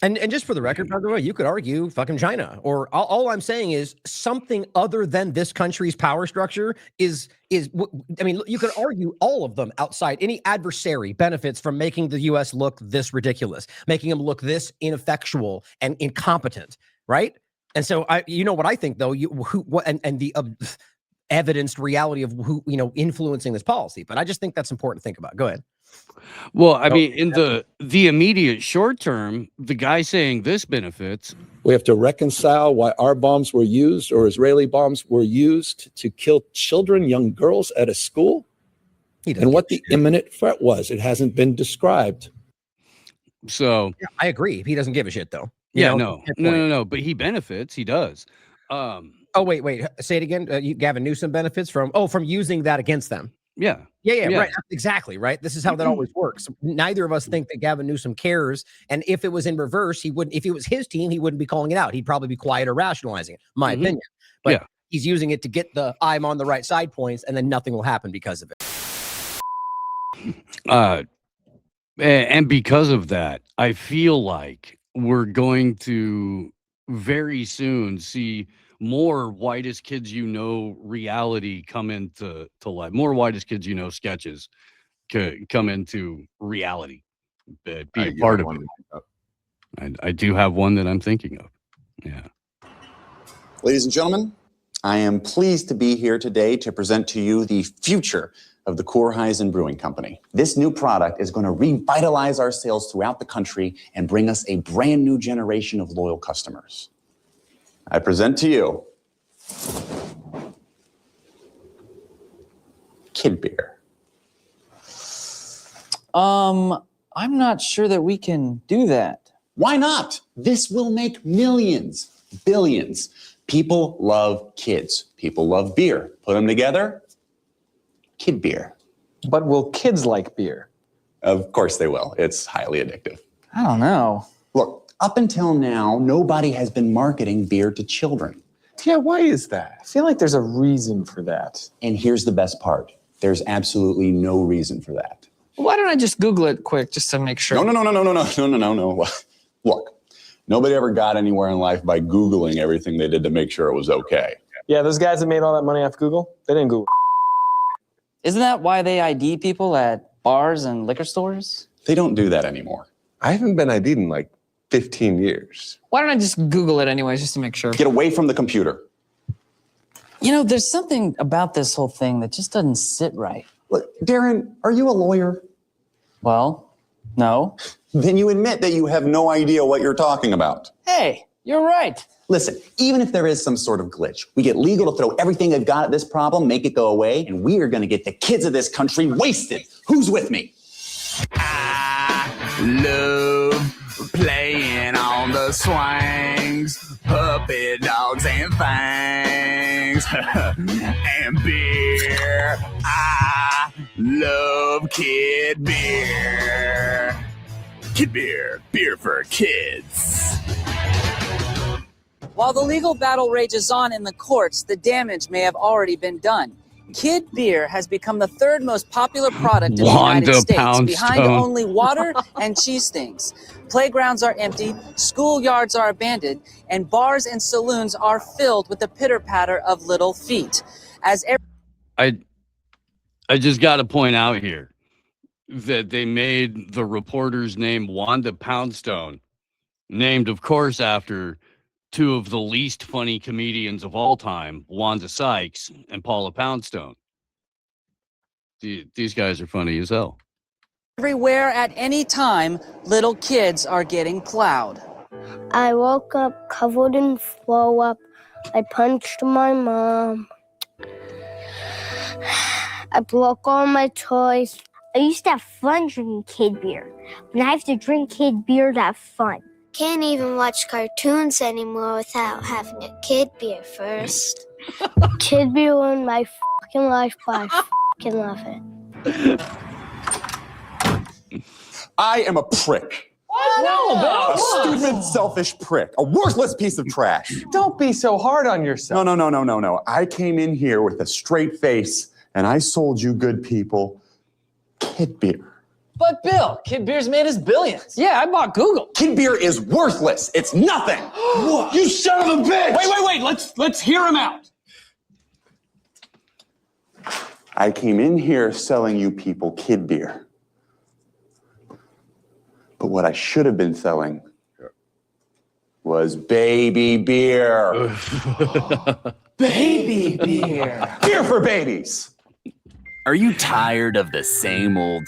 And just for the record, by the way, you could argue fucking China, or all I'm saying is something other than this country's power structure is. I mean, you could argue all of them outside. Any adversary benefits from making the U.S. look this ridiculous, making them look this ineffectual and incompetent, right? And so you know what I think though, and the evidenced reality of who influencing this policy. But I just think that's important to think about. Go ahead. Well, I mean, in the immediate short term, the guy saying this benefits. We have to reconcile why our bombs were used, or Israeli bombs were used, to kill children, young girls at a school, and what the imminent threat was. It hasn't been described. So yeah, I agree. He doesn't give a shit, though. No. But he benefits. He does. Oh, wait. Say it again. Gavin Newsom benefits from using that against them. Yeah. Right. Exactly. Right. This is how that always works. Neither of us think that Gavin Newsom cares. And if it was in reverse, he wouldn't. If it was his team, he wouldn't be calling it out. He'd probably be quiet or rationalizing it. My opinion. But he's using it to get the I'm on the right side points, and then nothing will happen because of it. And because of that, I feel like we're going to very soon see more Whitest Kids You Know reality come into life. More Whitest Kids You Know sketches come into reality. Be a part of it. I do have one that I'm thinking of. Yeah. Ladies and gentlemen, I am pleased to be here today to present to you the future of the Korheisen Brewing Company. This new product is going to revitalize our sales throughout the country and bring us a brand new generation of loyal customers. I present to you Kid Beer. I'm not sure that we can do that. Why not? This will make millions, billions. People love kids. People love beer. Put them together, Kid Beer. But will kids like beer? Of course they will. It's highly addictive. I don't know. Look, up until now, nobody has been marketing beer to children. Yeah, why is that? I feel like there's a reason for that. And here's the best part. There's absolutely no reason for that. Why don't I just Google it quick just to make sure? No. Look, nobody ever got anywhere in life by Googling everything they did to make sure it was okay. Yeah, those guys that made all that money off Google, they didn't Google. Isn't that why they ID people at bars and liquor stores? They don't do that anymore. I haven't been ID'd in like 15 years. Why don't I just Google it anyways, just to make sure? Get away from the computer. You know, there's something about this whole thing that just doesn't sit right. Look, Darren, are you a lawyer? Well, no. Then you admit that you have no idea what you're talking about. Hey, you're right. Listen, even if there is some sort of glitch, we get legal to throw everything they've got at this problem, make it go away, and we are going to get the kids of this country wasted. Who's with me? I love playing on the swings, puppet dogs and fangs, and beer. I love Kid Beer. Kid Beer, beer for kids. While the legal battle rages on in the courts, the damage may have already been done. Kid Beer has become the third most popular product in the United States, behind only water and cheese things. Playgrounds are emptied, schoolyards are abandoned, and bars and saloons are filled with the pitter-patter of little feet. I just got to point out here that they made the reporter's name Wanda Poundstone, named, of course, after two of the least funny comedians of all time, Wanda Sykes and Paula Poundstone. These guys are funny as hell. Everywhere at any time, little kids are getting plowed. I woke up covered in throw up. I punched my mom. I broke all my toys. I used to have fun drinking kid beer. When I have to drink kid beer to have fun. Can't even watch cartoons anymore without having a kid beer first. Kid beer ruined my fucking life, but I fucking love it. I am a prick. No, A stupid, selfish prick. A worthless piece of trash. Don't be so hard on yourself. No. I came in here with a straight face and I sold you good people kid beer. But Bill, kid beer's made us billions. Yeah, I bought Google. Kid beer is worthless. It's nothing. You son of a bitch! Wait. Let's hear him out. I came in here selling you people kid beer. But what I should have been selling was baby beer. Baby beer. Beer for babies. Are you tired of the same old?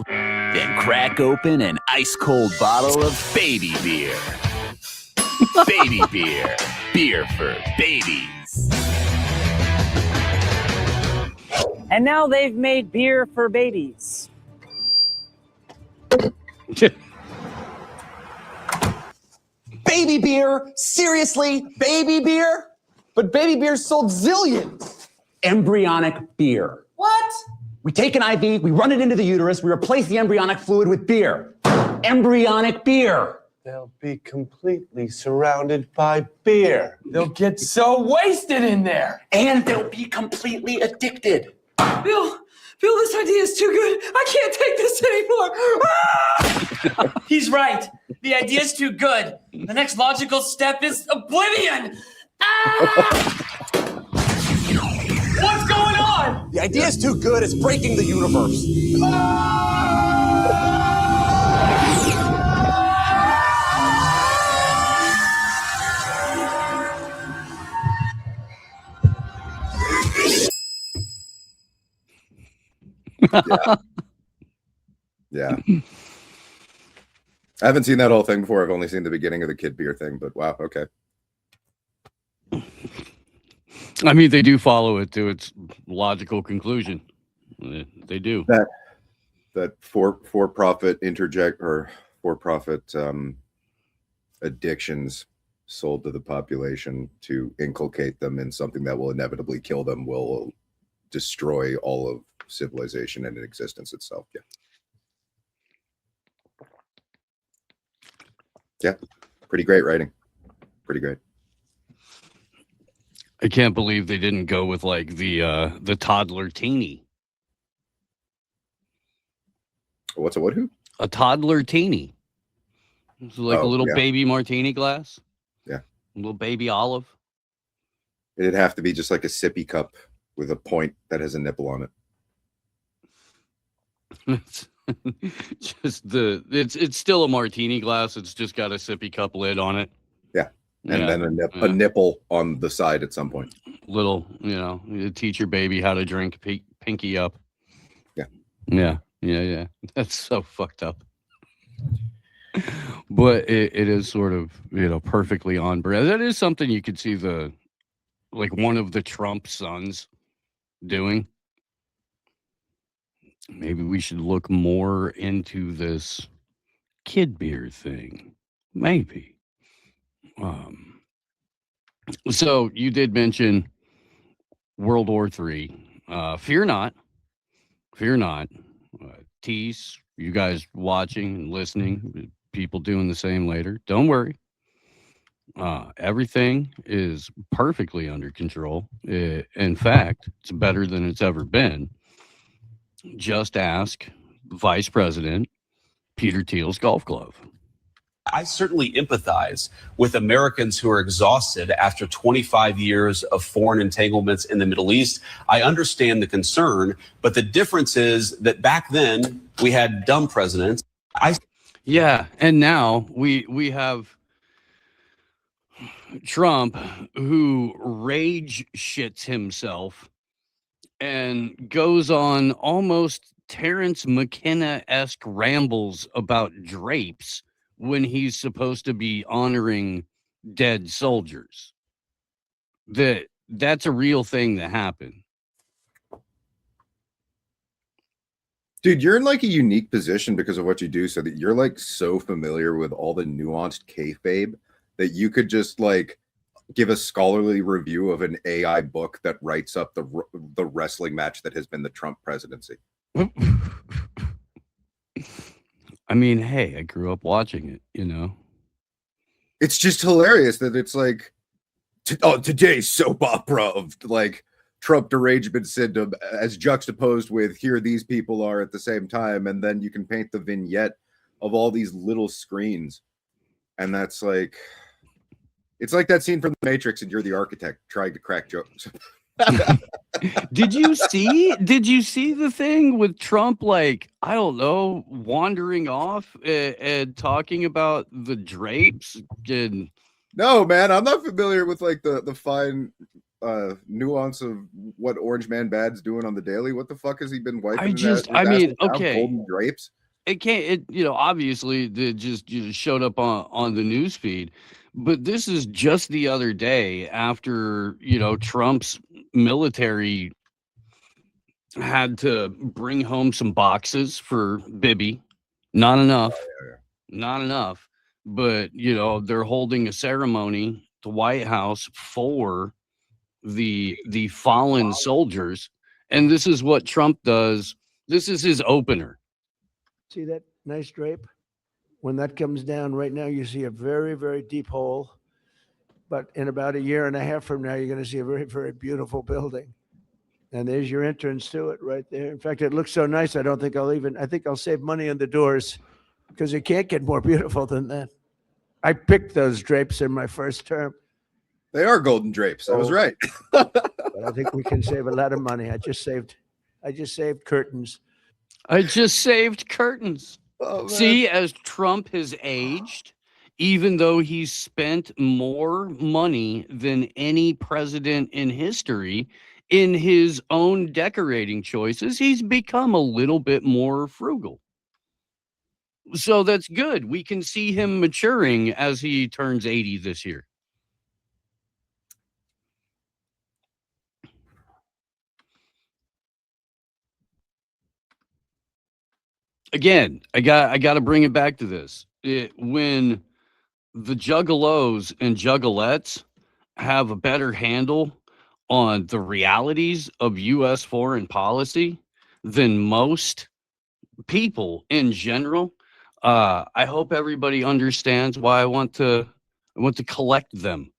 Then crack open an ice-cold bottle of baby beer. Baby beer. Beer for babies. And now they've made beer for babies. Baby beer? Seriously? Baby beer? But baby beer sold zillions. Embryonic beer. What? We take an IV, we run it into the uterus, we replace the embryonic fluid with beer. Embryonic beer. They'll be completely surrounded by beer. They'll get so wasted in there. And they'll be completely addicted. Bill, this idea is too good. I can't take this anymore. He's right. The idea's too good. The next logical step is oblivion. What's going on? The idea is too good, it's breaking the universe. Yeah. I haven't seen that whole thing before. I've only seen the beginning of the kid beer thing, but wow, okay. I mean, they do follow it to its logical conclusion. They do. That for-profit addictions sold to the population to inculcate them in something that will inevitably kill them will destroy all of civilization and existence itself. Yeah, pretty great writing. Pretty great. I can't believe they didn't go with like the toddler teeny. What's a what? Who? A toddler teeny. It's like a little yeah. baby martini glass. Yeah. A little baby olive. It'd have to be just like a sippy cup with a point that has a nipple on it. It's still a martini glass. It's just got a sippy cup lid on it. Yeah. And then a nipple on the side at some point. Little, you teach your baby how to drink pinky up. Yeah. Yeah. That's so fucked up. But it is sort of, perfectly on brand. That is something you could see one of the Trump sons doing. Maybe we should look more into this kid beer thing. Maybe. So you did mention World War III. Fear not. Tease, you guys watching and listening, people doing the same later. Don't worry. Everything is perfectly under control. In fact, it's better than it's ever been. Just ask Vice President Peter Thiel's golf glove. I certainly empathize with Americans who are exhausted after 25 years of foreign entanglements in the Middle East. I understand the concern, but the difference is that back then we had dumb presidents. Yeah, and now we have Trump who rage shits himself and goes on almost Terrence McKenna-esque rambles about drapes when he's supposed to be honoring dead soldiers. That's a real thing that happened. Dude, you're in like a unique position because of what you do, so that you're like so familiar with all the nuanced kayfabe that you could just like give a scholarly review of an AI book that writes up the wrestling match that has been the Trump presidency. I mean, hey, I grew up watching it, you know. It's just hilarious that it's like today's soap opera of like Trump derangement syndrome as juxtaposed with here these people are at the same time, and then you can paint the vignette of all these little screens, and that's like, it's like that scene from The Matrix and you're the architect trying to crack jokes. Did you see the thing with Trump, like, I don't know, wandering off and talking about the drapes? No, man, I'm not familiar with like the fine nuance of what Orange Man Bad's doing on the daily. What the fuck has he been wiping? Okay, golden drapes. Obviously it just showed up on the news feed, but this is just the other day after, Trump's military had to bring home some boxes for Bibi. Not enough. Not enough. But, they're holding a ceremony at the White House for the fallen soldiers. And this is what Trump does. This is his opener. See that nice drape? When that comes down right now, you see a very, very deep hole. But in about a year and a half from now, you're going to see a very, very beautiful building. And there's your entrance to it right there. In fact, it looks so nice, I think I'll save money on the doors because it can't get more beautiful than that. I picked those drapes in my first term. They are golden drapes. I was right. But I think we can save a lot of money. I just saved curtains. I just saved curtains. Oh, see, as Trump has aged, even though he's spent more money than any president in history in his own decorating choices, he's become a little bit more frugal. So that's good. We can see him maturing as he turns 80 this year. Again, I got to bring it back to this. When the juggalos and juggalettes have a better handle on the realities of U.S. foreign policy than most people in general, I hope everybody understands why I want to collect them.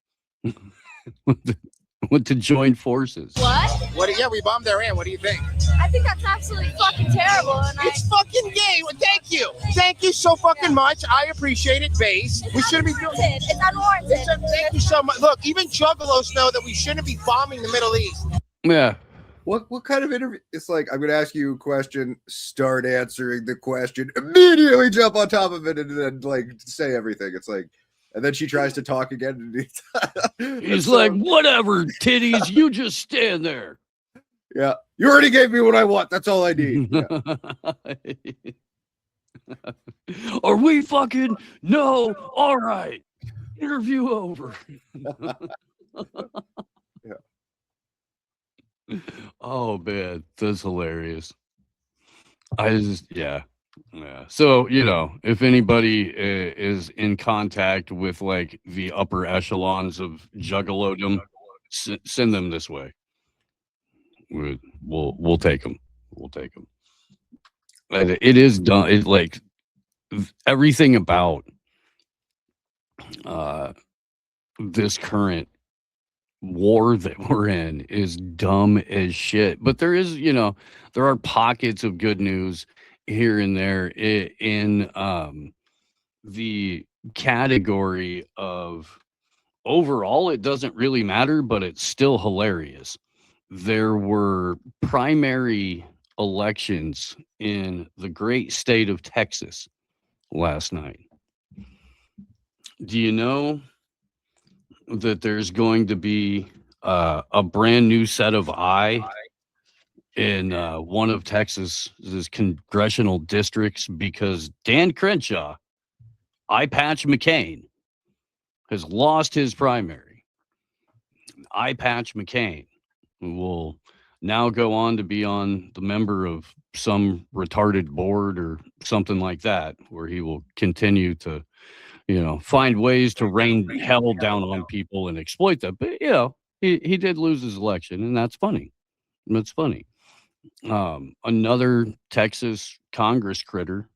Want to join forces. What? Yeah, we bombed Iran. What do you think? I think that's absolutely fucking terrible. And it's fucking gay. Well, thank you. Thank you so fucking much. I appreciate it, base. We shouldn't be doing it. It's unwarranted. Thank you so much. Look, even juggalos know that we shouldn't be bombing the Middle East. Yeah. What kind of interview? It's like, I'm going to ask you a question, start answering the question, immediately jump on top of it, and then like say everything. It's like, and then she tries to talk again. And he's like, whatever, titties, you just stand there. Yeah. You already gave me what I want. That's all I need. Yeah. Are we fucking? No. All right. Interview over. Yeah. Oh, man. That's hilarious. Yeah. So, if anybody is in contact with like the upper echelons of juggalodom, send them this way. We'll take them. We'll take them. It is done. It's like everything about this current war that we're in is dumb as shit. But there is, there are pockets of good news here and there in the category of overall, it doesn't really matter, but it's still hilarious. There were primary elections in the great state of Texas last night. Do you know that there's going to be a brand new set of eye in one of Texas's congressional districts because Dan Crenshaw Eye Patch McCain has lost his primary. Eye Patch McCain will now go on to be on the member of some retarded board or something like that, where he will continue to, find ways to rain hell down on people and exploit them. But, he did lose his election, and that's funny. That's funny. Another Texas Congress critter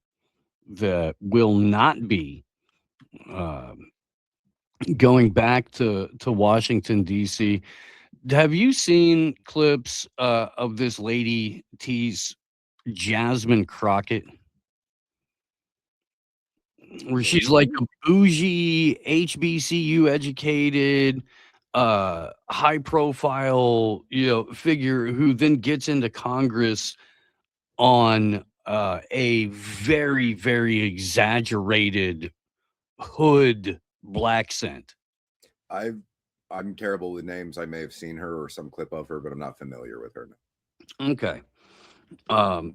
that will not be going back to Washington, D.C. Have you seen clips of this lady tease Jasmine Crockett, where she's like a bougie, HBCU educated, high profile, figure who then gets into Congress on a very, very exaggerated hood black scent? I'm terrible with names. I may have seen her or some clip of her, but I'm not familiar with her. Okay.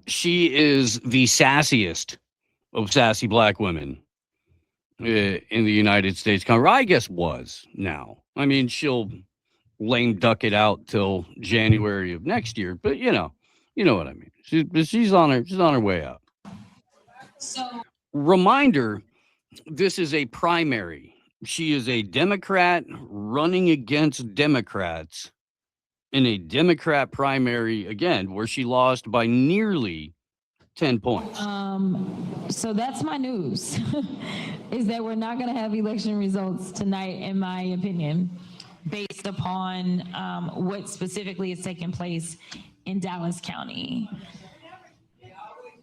She is the sassiest of sassy black women in the United States Congress. I guess was now. I mean, she'll lame duck it out till January of next year, but you know what I mean. She's on her way up. So, reminder: this is a primary. She is a Democrat running against Democrats in a Democrat primary, again, where she lost by nearly 10 points. So that's my news, is that we're not going to have election results tonight, in my opinion, based upon what specifically is taking place in Dallas County.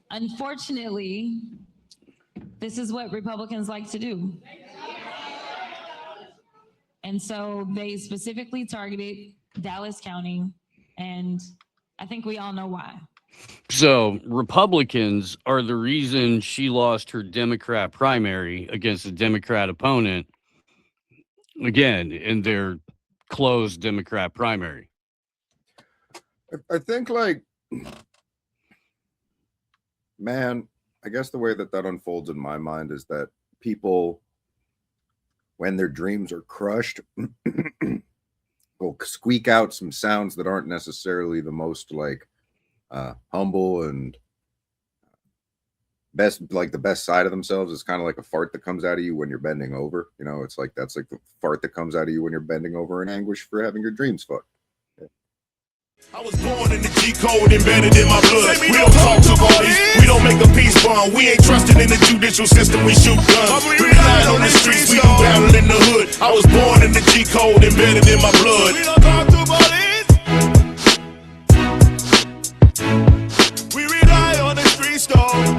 Unfortunately, this is what Republicans like to do. And so they specifically targeted Dallas County, and I think we all know why. So Republicans are the reason she lost her Democrat primary against a Democrat opponent, again, in their closed Democrat primary. I think, man, I guess the way that unfolds in my mind is that people, when their dreams are crushed, will squeak out some sounds that aren't necessarily the most humble and best, the best side of themselves. Is kind of like a fart that comes out of you when you're bending over. It's like that's like the fart that comes out of you when you're bending over in anguish for having your dreams fucked. I was born in the G code, embedded in my blood. We don't talk to bodies, we don't make a peace bond. We ain't trusting in the judicial system, we shoot guns. We rely on the streets, we do battle in the hood. I was born in the G code, embedded in my blood. We don't talk to bodies, we rely on the streets, though.